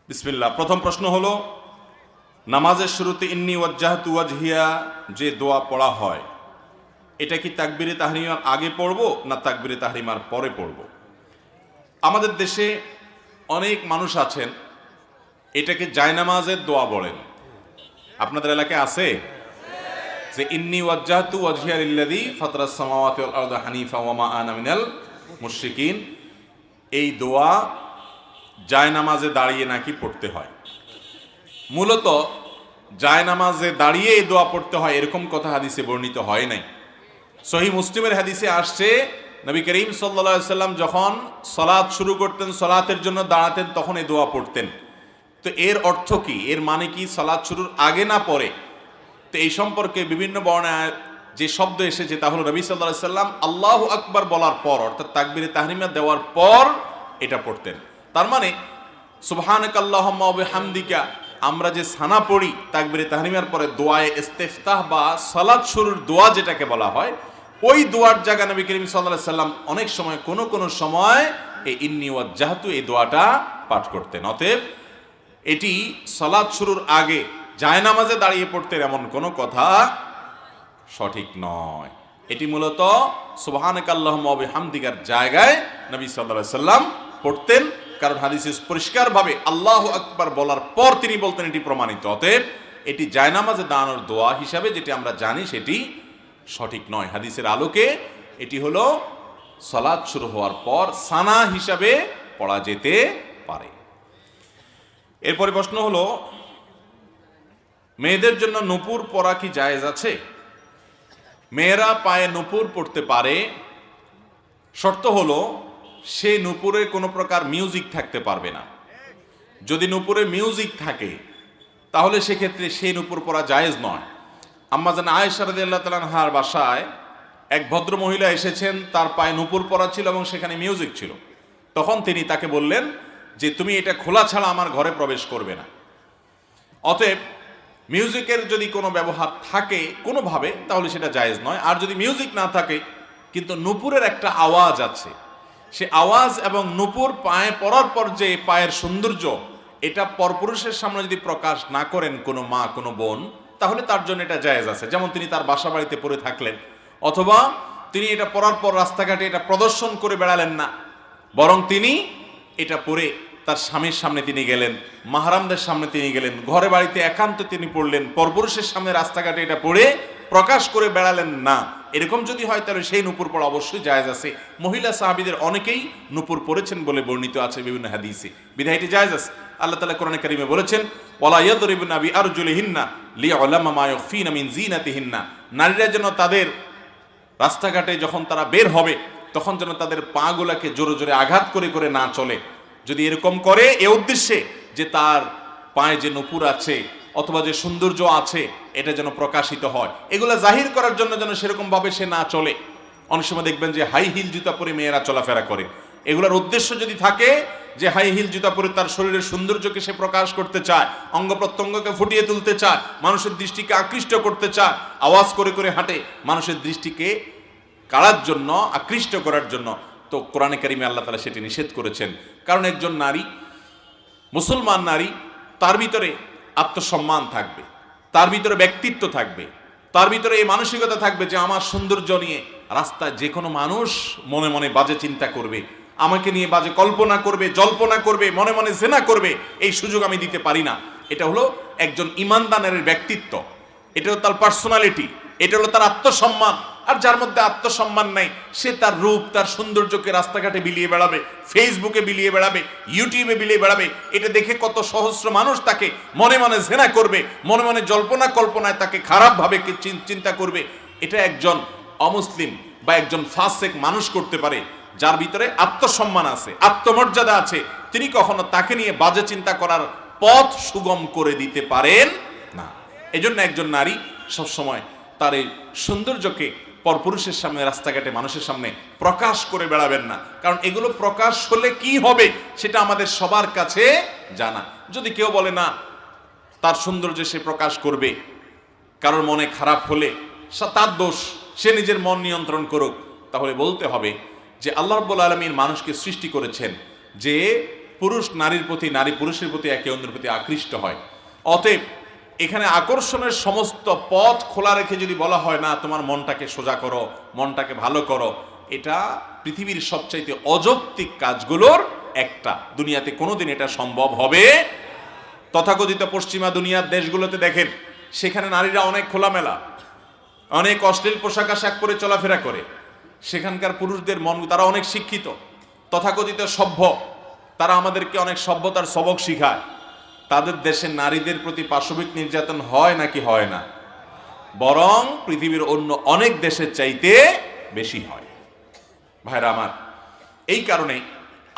বিসমিল্লাহ। প্রথম প্রশ্ন হলো, নামাজের শুরুতে ইন্নী ওয়াজ্জাহতু ওয়াজহিয়া যে দোয়া পড়া হয়, এটা কি তাকবীরে তাহরিমার আগে পড়ব না তাকবীরে তাহরিমার পরে পড়ব? আমাদের দেশে অনেক মানুষ আছেন এটাকে জায়নামাজের দোয়া বলেন। আপনাদের এলাকায় আছে যে ইন্নী ওয়াজ্জাহতু ওয়াজহিয়া লিল্লাযী ফাতারাস সামাওয়াতি ওয়াল আরদা হানিফা ওয়া মা আনা মিনাল মুশরিকিন, এই দোয়া জায়নামাজে দাঁড়িয়ে নাকি পড়তে হয়। মূলত জায়নামাজে দাঁড়িয়ে এই দোয়া পড়তে হয় এরকম কথা হাদিসে বর্ণিত হয় নাই। সহিহ মুসলিমের হাদিসে আসছে, নবী করিম সাল্লাল্লাহু আলাইহি সাল্লাম যখন সালাত শুরু করতেন, সালাতের জন্য দাঁড়াতেন, তখন এই দোয়া পড়তেন। তো এর অর্থ কি? এর মানে কি সালাত শুরুর আগে না পরে? তো এই সম্পর্কে বিভিন্ন বর্ণনায় যে শব্দ এসেছে তা হলো নবী সাল্লাল্লাহু আলাইহি সাল্লাম আল্লাহু আকবার বলার পর, অর্থাৎ তাকবীরে তাহরিমা দেওয়ার পর এটা পড়তেন। তার মানে সুবহানাকাল্লাহুম্মা ওয়া বিহামদিকা আমরা যে সানা পড়ি তাকবীরে তাহরিমার পরে দোয়ায়ে ইস্তিফতাহ বা সালাত শুরুর দোয়া যেটাকে বলা হয়, ওই দোয়ার জায়গা নবী করিম সাল্লাল্লাহু আলাইহি সাল্লাম অনেক সময় কোন সময় এই ইন্নী ওয়াজ্জাহতু এই দোয়াটা পাঠ করতেন। অতএব এটি সালাত শুরুর আগে জায়নামাজে দাঁড়িয়ে পড়তেন এমন কোনো কথা সঠিক নয়। এটি মূলত সুবহানাকাল্লাহুম্মা ওয়া বিহামদিকার জায়গায় নবী সাল্লাল্লাহু আলাইহি সাল্লাম পড়তেন, কারণ হাদিসে পরিষ্কারভাবে আল্লাহু আকবার বলার পর তিনি বলতেন, এটি প্রমাণিত। অতএব এটি জায়নামাজে দাঁড়ানোর দোয়া হিসাবে যেটি আমরা জানি সেটি সঠিক নয়। হাদিসের আলোকে এটি হলো সালাত শুরু হওয়ার পর সানা হিসাবে পড়া যেতে পারে। এরপরে প্রশ্ন হলো, মেয়েদের জন্য নূপুর পরা কি জায়েজ আছে? মেয়েরা পায়ে নূপুর পড়তে পারে, শর্ত হলো সে নূপুরে কোনো প্রকার মিউজিক থাকতে পারবে না। যদি নূপুরে মিউজিক থাকে তাহলে সেক্ষেত্রে সেই নূপুর পরা জায়েজ নয়। আম্মা জান আয়েশা রাদিয়াল্লাহু তাআলা আনহার বাসায় এক ভদ্র মহিলা এসেছেন, তার পায়ে নূপুর পরা ছিল এবং সেখানে মিউজিক ছিল। তখন তিনি তাকে বললেন যে তুমি এটা খোলা ছাড়া আমার ঘরে প্রবেশ করবে না। অতএব মিউজিকের যদি কোনো ব্যবহার থাকে কোনোভাবে তাহলে সেটা জায়েজ নয়। আর যদি মিউজিক না থাকে কিন্তু নূপুরের একটা আওয়াজ আছে, সে আওয়াজ এবং নূপুর পায়ে পরার পর যে পায়ের সৌন্দর্য, এটা পরপুরুষের সামনে যদি প্রকাশ না করেন কোনো মা কোনো বোন, তাহলে তার জন্য এটা জায়েজ আছে। যেমন তিনি তার বাসা বাড়িতে পরে থাকলেন, অথবা তিনি এটা পরার পর রাস্তাঘাটে এটা প্রদর্শন করে বেড়ালেন না, বরং তিনি এটা পরে তার স্বামীর সামনে তিনি গেলেন, মাহরামদের সামনে তিনি গেলেন, ঘরে বাড়িতে একান্ত তিনি পড়লেন, পরপুরুষের সামনে রাস্তাঘাটে এটা পড়ে প্রকাশ করে বেড়ালেন না। এরকম যদি হয় তাহলে সেই নূপুর পরা অবশ্যই জায়েজ আছে। মহিলা সাহাবীদের অনেকেই নূপুর পরেছেন বলে বর্ণিত আছে বিভিন্ন হাদিসে, বিধায় এটি জায়েজ আছে। আল্লাহ তাআলা কোরআনে কারীমে বলেছেন, ওয়ালা ইয়াদরিবনা বিআরজুলিহিন্না লিয়ালামা মা ইউখফিনা মিন জিনাতিহিন্না, নারীরা যেন তাদের রাস্তাঘাটে যখন তারা বের হবে তখন যেন তাদের পাগুলাকে জোরে জোরে আঘাত করে করে না চলে। যদি এরকম করে এ উদ্দেশ্যে যে তার পায়ে যে নূপুর আছে অথবা যে সৌন্দর্য আছে এটা যেন প্রকাশিত হয়, এগুলা জাহির করার জন্য যেন সেরকম ভাবে সে না চলে। অনেক সময় দেখবেন যে হাই হিল জুতা পরে মেয়েরা চলাফেরা করে, এগুলোর উদ্দেশ্য যদি থাকে যে হাই হিল জুতা পরে তার শরীরের সৌন্দর্যকে সে প্রকাশ করতে চায়, অঙ্গ প্রত্যঙ্গকে ফুটিয়ে তুলতে চায়, মানুষের দৃষ্টিকে আকৃষ্ট করতে চায়, আওয়াজ করে করে হাঁটে মানুষের দৃষ্টিকে কাড়ার জন্য, আকৃষ্ট করার জন্য, তো কোরআনে কারিমে আল্লাহ তাআলা সেটি নিষেধ করেছেন। কারণ একজন নারী, মুসলমান নারী, তার ভিতরে আত্মসম্মান থাকবে, তার ভিতরে ব্যক্তিত্ব থাকবে, তার ভিতরে এই মানসিকতা থাকবে যে আমার সৌন্দর্য নিয়ে রাস্তায় যে কোনো মানুষ মনে মনে বাজে চিন্তা করবে, আমাকে নিয়ে বাজে কল্পনা করবে, জল্পনা করবে, মনে মনে জেনা করবে, এই সুযোগ আমি দিতে পারি না। এটা হলো একজন ঈমানদারের ব্যক্তিত্ব, এটা হলো তার পার্সোনালিটি, এটা হলো তার আত্মসম্মান। আর যার মধ্যে আত্মসম্মান নাই সে তার রূপ, তার সৌন্দর্যকে রাস্তাঘাটে বিলিয়ে বেড়াবে, ফেসবুকে বিলিয়ে বেড়াবে, ইউটিউবে বিলিয়ে বেড়াবে। এটা দেখে কত সহস্র মানুষ তাকে মনে মনে জেনা করবে, মনে মনে জল্পনা কল্পনায় তাকে খারাপভাবে চিন্তা করবে। এটা একজন অমুসলিম বা একজন ফাসেক মানুষ করতে পারে, যার ভিতরে আত্মসম্মান আছে, আত্মমর্যাদা আছে। তিনি কখনো তাকে নিয়ে বাজে চিন্তা করার পথ সুগম করে দিতে পারেন না। এজন্য একজন নারী সবসময় তার এই সৌন্দর্যকে পরপুরুষের সামনে, রাস্তাঘাটে মানুষের সামনে প্রকাশ করে বেড়াবেন না। কারণ এগুলো প্রকাশ হলে কি হবে সেটা আমাদের সবার কাছে জানা। যদি কেউ বলে না তার সৌন্দর্য সে প্রকাশ করবে, কারোর মনে খারাপ হলে তার দোষ, সে নিজের মন নিয়ন্ত্রণ করুক, তাহলে বলতে হবে যে আল্লাহ রাব্বুল আলামিন মানুষকে সৃষ্টি করেছেন যে পুরুষ নারীর প্রতি, নারী পুরুষের প্রতি একে অন্যের প্রতি আকৃষ্ট হয়। অতএব এখানে আকর্ষণের সমস্ত পথ খোলা রেখে যদি বলা হয় না তোমার মনটাকে সোজা করো, মনটাকে ভালো করো, এটা পৃথিবীর সবচাইতে অযৌক্তিক কাজগুলোর একটা। দুনিয়াতে কোনোদিন এটা সম্ভব হবে। তথাকথিত পশ্চিমা দুনিয়ার দেশগুলোতে দেখেন, সেখানে নারীরা অনেক খোলামেলা, অনেক অশ্লীল পোশাক আশাক পরে চলাফেরা করে। সেখানকার পুরুষদের মন, তারা অনেক শিক্ষিত, তথাকথিত সভ্য, তারা আমাদেরকে অনেক সভ্যতার সবক শিখায়। তাদের দেশে নারীদের প্রতি পাশবিক নির্যাতন হয় নাকি হয় না? বরং পৃথিবীর অন্য অনেক দেশের চাইতে বেশি হয়। ভাইরা আমার, এই কারণে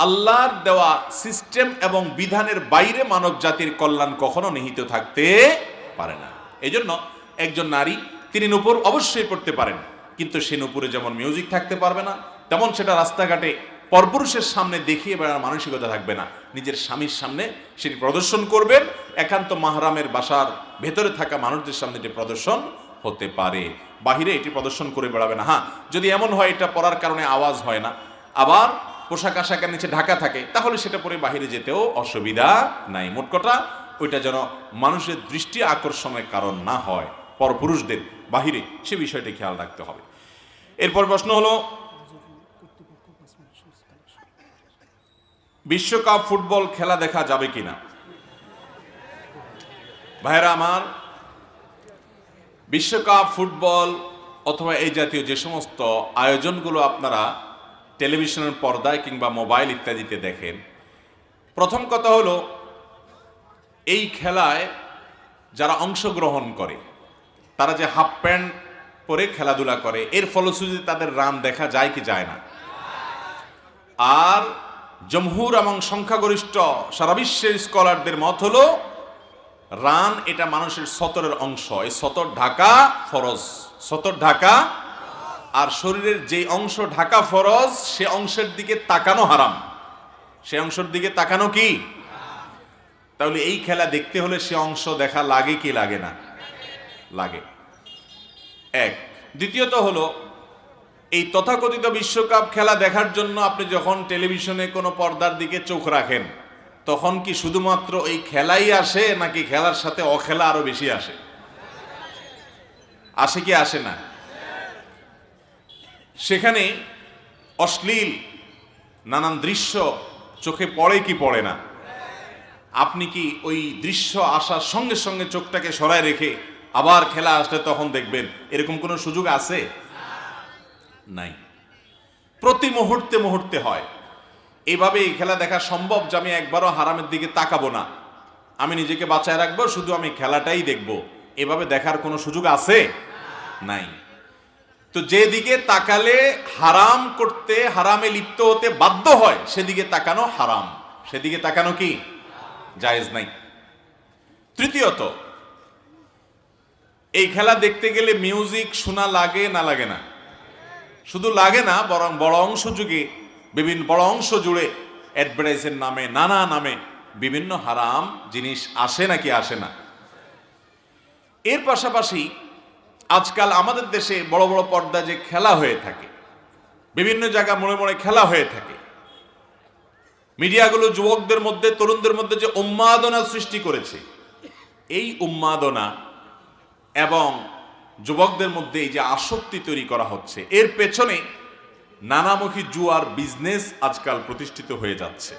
আল্লাহর দেওয়া সিস্টেম এবং বিধানের বাইরে মানব জাতির কল্যাণ কখনো নিহিত থাকতে পারে না। এই জন্য একজন নারী তিনি নূপুর অবশ্যই পড়তে পারেন, কিন্তু সে নূপুরে যেমন মিউজিক থাকতে পারবে না, তেমন সেটা রাস্তাঘাটে পরপুরুষের সামনে দেখিয়ে বেড়ার মানসিকতা থাকবে না। নিজের স্বামীর সামনে সেটি প্রদর্শন করবেন, একান্ত মাহরামের বাসার ভেতরে থাকা মানুষদের সামনে এটি প্রদর্শন হতে পারে, বাহিরে এটি প্রদর্শন করে বেড়াবে না। হ্যাঁ, যদি এমন হয় এটা পরার কারণে আওয়াজ হয় না, আবার পোশাক আশাকের নিচে ঢাকা থাকে, তাহলে সেটা পরে বাহিরে যেতেও অসুবিধা নাই। মোট কথা, ওইটা যেন মানুষের দৃষ্টি আকর্ষণের কারণ না হয় পরপুরুষদের বাহিরে, সে বিষয়টি খেয়াল রাখতে হবে। এরপর প্রশ্ন হলো, বিশ্বকাপ ফুটবল খেলা দেখা যাবে কিনা? ভাইরা আমার, বিশ্বকাপ ফুটবল অথবা এই জাতীয় যে সমস্ত আয়োজনগুলো আপনারা টেলিভিশনের পর্দায় কিংবা মোবাইল ইত্যাদিতে দেখেন, প্রথম কথা হলো, এই খেলায় যারা অংশগ্রহণ করে তারা যে হাফ প্যান্ট পরে খেলাধুলা করে, এর ফলশ্রুতিতে তাদের রান দেখা যায় কি যায় না? আর জমহুর এবং সংখ্যাগরিষ্ঠ সারা বিশ্বের স্কলারদের মত হলো, রান এটা মানুষের সতরের অংশ, এই সতর ঢাকা ফরজ, সতর ঢাকা, আর শরীরের যে অংশ ঢাকা ফরজ সে অংশের দিকে তাকানো হারাম, সে অংশের দিকে তাকানো কি? তাহলে এই খেলা দেখতে হলে সে অংশ দেখা লাগে কি লাগে না? লাগে। এক। দ্বিতীয়ত হলো, এই তথাকথিত বিশ্বকাপ খেলা দেখার জন্য আপনি যখন টেলিভিশনে কোনো পর্দার দিকে চোখ রাখেন, তখন কি শুধুমাত্র এই খেলাই আসে নাকি খেলার সাথে অখেলা আরো বেশি আসে? আসে কি আসে না? সেখানে অশ্লীল নানান দৃশ্য চোখে পড়ে কি পড়ে না? আপনি কি ওই দৃশ্য আসার সঙ্গে সঙ্গে চোখটাকে সরায় রেখে আবার খেলা আসলে তখন দেখবেন, এরকম কোনো সুযোগ আছে? নাই। প্রতি মুহূর্তে মুহূর্তে হয়। এইভাবে এই খেলা দেখা সম্ভব যে আমি একবারও হারামের দিকে তাকাবো না, আমি নিজেকে বাঁচায় রাখবো, শুধু আমি খেলাটাই দেখব, এভাবে দেখার কোনো সুযোগ আছে? নাই। তো যেদিকে তাকালে হারাম করতে, হারামে লিপ্ত হতে বাধ্য হয়, সেদিকে তাকানো হারাম, সেদিকে তাকানো কি জায়েজ নাই। তৃতীয়ত, এই খেলা দেখতে গেলে মিউজিক শোনা লাগে না লাগে না? শুধু লাগে না, বরং বড় অংশ যুগে বিভিন্ন বড় অংশ জুড়ে অ্যাডভার্টাইজের নামে, নানা নামে বিভিন্ন হারাম জিনিস আসে নাকি আসে না? এর পাশাপাশি আজকাল আমাদের দেশে বড় বড় পর্দা যে খেলা হয়ে থাকে, বিভিন্ন জায়গা মোড়ে মোড়ে খেলা হয়ে থাকে, মিডিয়াগুলো যুবকদের মধ্যে, তরুণদের মধ্যে যে উন্মাদনা সৃষ্টি করেছে, এই উন্মাদনা এবং যুবকদের মধ্যে এই যে আসক্তি তৈরি করা হচ্ছে, এর পেছনে নানামুখী জুয়ার বিজনেস আজকাল প্রতিষ্ঠিত হয়ে যাচ্ছে।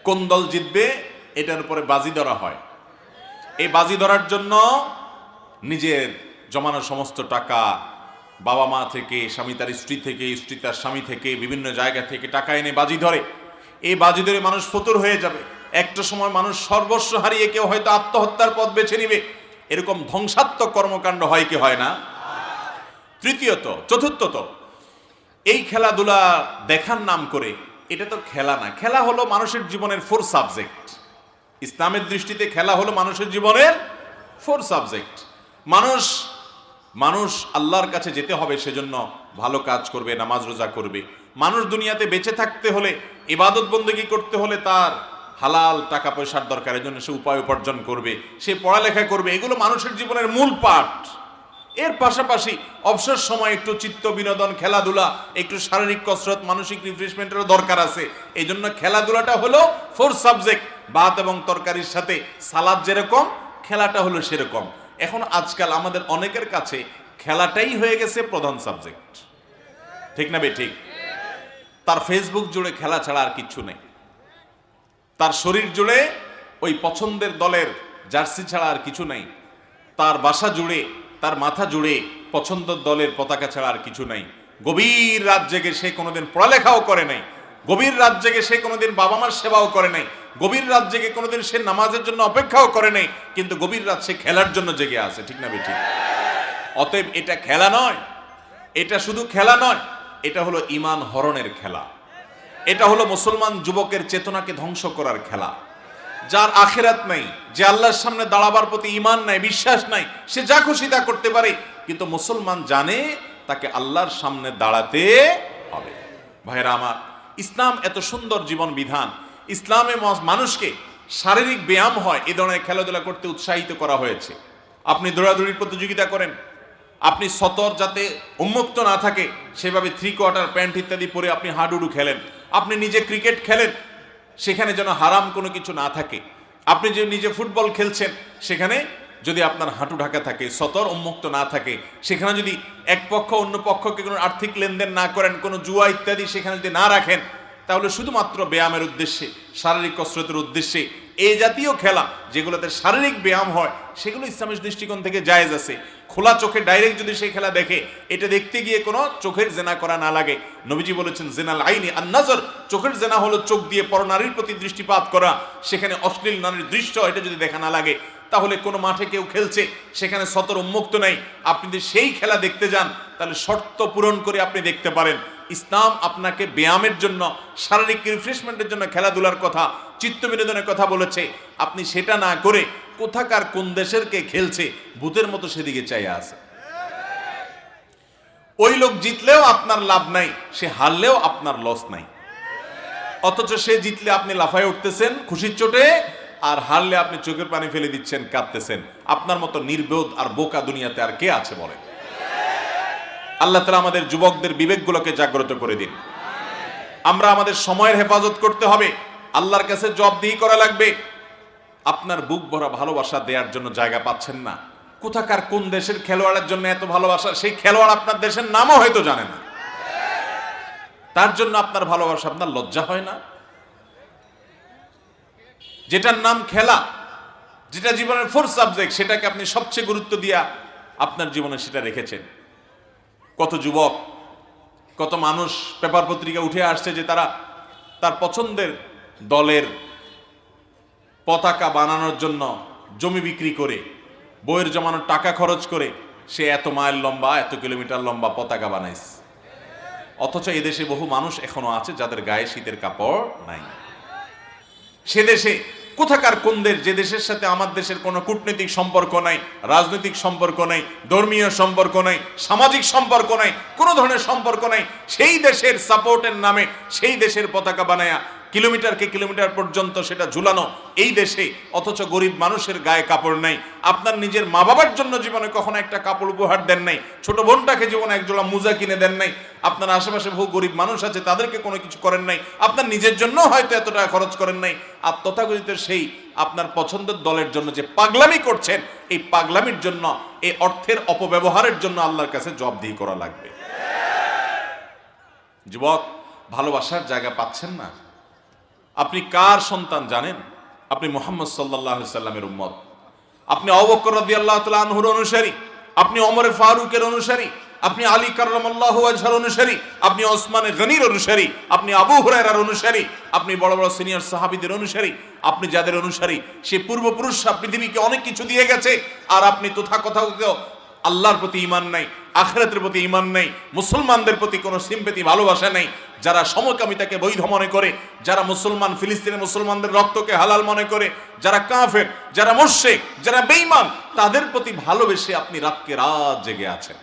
কোন দল জিতবে এটার উপরে বাজি ধরা হয়। এই বাজি ধরার জন্য নিজের জমানো সমস্ত টাকা, বাবা মা থেকে, স্বামী তার স্ত্রী থেকে, স্ত্রী তার স্বামী থেকে, বিভিন্ন জায়গা থেকে টাকা এনে বাজি ধরে। এই বাজি ধরে মানুষ ফতুর হয়ে যাবে, একটা সময় মানুষ সর্বস্ব হারিয়ে কেউ হয়তো আত্মহত্যার পথ বেছে নিবে। এরকম ধ্বংসাত্মক কর্মকাণ্ড হয় কি হয় না? তৃতীয়ত, চতুর্থত, এই খেলাধুলা দেখার নাম করে, এটা তো খেলা না, খেলা হলো মানুষের জীবনের 4 সাবজেক্ট। ইসলামের দৃষ্টিতে খেলা হলো মানুষের জীবনের 4 সাবজেক্ট। মানুষ আল্লাহর কাছে যেতে হবে, সেজন্য ভালো কাজ করবে, নামাজ রোজা করবে। মানুষ দুনিয়াতে বেঁচে থাকতে হলে, ইবাদত বন্দেগী করতে হলে তার হালাল টাকা পয়সার দরকার, এর জন্য সে উপায় উপার্জন করবে, সে পড়ালেখা করবে। এগুলো মানুষের জীবনের মূল পাঠ। এর পাশাপাশি অবসর সময় একটু চিত্ত বিনোদন, খেলাধুলা, একটু শারীরিক কসরত, মানসিক রিফ্রেশমেন্টেরও দরকার আছে। এই জন্য খেলাধুলাটা হলো ফোর্থ সাবজেক্ট। ভাত এবং তরকারির সাথে সালাদ যেরকম, খেলাটা হলো সেরকম। এখন আজকাল আমাদের অনেকের কাছে খেলাটাই হয়ে গেছে প্রধান সাবজেক্ট, ঠিক না বে ঠিক? তার ফেসবুক জুড়ে খেলা ছাড়া আর কিচ্ছু নেই, তার শরীর জুড়ে ওই পছন্দের দলের জার্সি ছাড়া আর কিছু নেই, তার বাসা জুড়ে, তার মাথা জুড়ে পছন্দের দলের পতাকা ছাড়া আর কিছু নাই। গভীর রাত জেগে সে কোনোদিন পড়ালেখাও করে নাই, গভীর রাত জেগে সে কোনোদিন বাবা মার সেবাও করে নাই, গভীর রাত জেগে কোনোদিন সে নামাজের জন্য অপেক্ষাও করে নাই, কিন্তু গভীর রাত সে খেলার জন্য জেগে আছে, ঠিক না বেঠিক? অতএব এটা খেলা নয়, এটা শুধু খেলা নয়, এটা হলো ঈমান হরণের খেলা। এটা হলো মুসলমান যুবকের চেতনাকে ধ্বংস করার খেলা। যার আখিরাত নাই, যে আল্লাহর সামনে দাঁড়াবার প্রতি ঈমান নাই, বিশ্বাস নাই, সে যা খুশি তা করতে পারে, কিন্তু মুসলমান জানে তাকে আল্লাহর সামনে দাঁড়াতে হবে। ভাইরা আমার, ইসলাম এত সুন্দর জীবন বিধান। ইসলামে মানুষকে শারীরিক ব্যায়াম হয়, এ ধরনের খেলাধুলা করতে উৎসাহিত করা হয়েছে। আপনি দৌড়াদৌড়ির প্রতিযোগিতা করেন, আপনি সতর যাতে উন্মুক্ত না থাকে সেভাবে 3/4 প্যান্ট ইত্যাদি পরে আপনি হাডুডু খেলেন, আপনি নিজে ক্রিকেট খেলেন, সেখানে যেন হারাম কোনো কিছু না থাকে। আপনি যে নিজে ফুটবল খেলছেন, সেখানে যদি আপনার হাঁটু ঢাকা থাকে, সতর উন্মুক্ত না থাকে, সেখানে যদি এক পক্ষ অন্য পক্ষকে কোনো আর্থিক লেনদেন না করেন, কোনো জুয়া ইত্যাদি সেখানে যদি না রাখেন, তাহলে শুধুমাত্র ব্যায়ামের উদ্দেশ্যে, শারীরিক কসরতের উদ্দেশ্যে এই জাতীয় খেলা যেগুলোতে শারীরিক ব্যায়াম হয়, সেগুলো ইসলামের দৃষ্টিকোণ থেকে জায়েজ আছে। খোলা চোখে ডাইরেক্ট যদি সেই খেলা দেখে, এটা দেখতে গিয়ে কোনো চোখের জেনা করা না লাগে। নবীজি বলেছেন, জেনাল আইনি আন নজর, চোখের জেনা হলো চোখ দিয়ে পরনারীর প্রতি দৃষ্টিপাত করা, সেখানে অশ্লীল নারীর দৃশ্য এটা যদি দেখা না লাগে, তাহলে কোনো মাঠে কেউ খেলছে, সেখানে সতর উন্মুক্ত নেই, আপনি যদি সেই খেলা দেখতে যান, তাহলে শর্ত পূরণ করে আপনি দেখতে পারেন। ইসলাম আপনাকে ব্যায়ামের জন্য, শারীরিক রিফ্রেশমেন্টের জন্য খেলাধুলার কথা, চিত্ত বিনোদনের কথা বলেছে। আপনি সেটা না করে কোথাকার কোন দেশের কে খেলছে ভূতের মতো সেদিকে চাই আছে। ওই লোক জিতলেও আপনার লাভ নাই, সে হারলেও আপনার লস নাই। অথচ সে জিতলে আপনি লাফায় উঠতেছেন খুশির চোটে, আর হারলে আপনি চোখের পানি ফেলে দিচ্ছেন, কাঁদতেছেন। আপনার মতো নির্বোধ আর বোকা দুনিয়াতে আর কে আছে বলেন? আল্লাহ তাআলা আমাদের যুবকদের বিবেকগুলোকে জাগ্রত করে দিন। আমরা আমাদের সময়ের হেফাজত করতে হবে, আল্লাহর কাছে জবাবদিহি করা লাগবে। আপনার বুক ভরা ভালোবাসা দেওয়ার জন্য জায়গা পাচ্ছেন না, কোথাকার কোন দেশের খেলোয়াড়ের জন্য এত ভালোবাসা, সেই খেলোয়াড় আপনার দেশের নামও হয়তো জানে না, তার জন্য আপনার ভালোবাসা, আপনার লজ্জা হয় না? যেটার নাম খেলা, যেটা জীবনের ফোর্থ সাবজেক্ট, সেটাকে আপনি সবচেয়ে গুরুত্ব দিয়া আপনার জীবনে সেটা রেখেছেন। কত যুবক, কত মানুষ পেপার পত্রিকা উঠে আসছে যে তারা তার পছন্দের দলের পতাকা বানানোর জন্য জমি বিক্রি করে, বইয়ের জমানোর টাকা খরচ করে সে এত মাইল লম্বা, এত কিলোমিটার লম্বা পতাকা বানাইছে। অথচ এদেশে বহু মানুষ এখনো আছে যাদের গায়ে শীতের কাপড় নাই। সে দেশে কোথাকার কোন দেশ, যে দেশের সাথে আমার দেশের কোনো কূটনৈতিক সম্পর্ক নাই, রাজনৈতিক সম্পর্ক নাই, ধর্মীয় সম্পর্ক নাই, সামাজিক সম্পর্ক নাই, কোনো ধরনের সম্পর্ক নাই, সেই দেশের সাপোর্টের নামে সেই দেশের পতাকা বানায়া কিলোমিটারকে কিলোমিটার পর্যন্ত সেটা ঝুলানো এই দেশে। অথচ গরিব মানুষের গায়ে কাপড় নাই। আপনার নিজের মা বাবার জন্য জীবনে কখনো একটা কাপড় উপহার দেন নাই, ছোট বোনটাকে জীবনে একজোড়া মোজা কিনে দেন নাই, আপনার আশেপাশে বহু গরিব মানুষ আছে তাদেরকে কোনো কিছু করেন নাই, আপনার নিজের জন্য হয়তো এত টাকা খরচ করেন নাই। আর তথাকথিত সেই আপনার পছন্দের দলের জন্য যে পাগলামি করছেন, এই পাগলামির জন্য, এই অর্থের অপব্যবহারের জন্য আল্লাহর কাছে জবাবদিহি করা লাগবে। যুবক, ভালোবাসার জায়গা পাচ্ছেন না। আপনি কার সন্তান জানেন? আপনি মুহাম্মদ সাল্লাল্লাহু আলাইহি সাল্লামের উম্মত। আপনি আবু বকর রাদিয়াল্লাহু তাআলা আনহুর অনুসারী, আপনি ওমর ফারুকের অনুসারী, আপনি আলী কাররামাল্লাহু ওয়াজহার অনুসারী, আপনি ওসমান গনির অনুসারী, আপনি আবু হুরায়রার অনুসারী, আপনি বড় বড় সিনিয়র সাহাবীদের অনুসারী। আপনি যাদের অনুসারী, সে পূর্বপুরুষরা পৃথিবীকে অনেক কিছু দিয়ে গেছে, আর আপনি তথাকথিত আল্লাহর প্রতি ঈমান নাই, আখিরাতের প্রতি ঈমান নাই, মুসলমানদের প্রতি কোনো সিম্পেথি, ভালোবাসা নাই। যারা সমকামিতাকে বৈধ মনে করে, যারা মুসলমান, ফিলিস্তিনের মুসলমানদের রক্তকে হালাল মনে করে, যারা কাফের, যারা মুশরিক, যারা বেঈমান, তাদের প্রতি ভালোবেসে আপনি রাতকে রাত জেগে আছেন।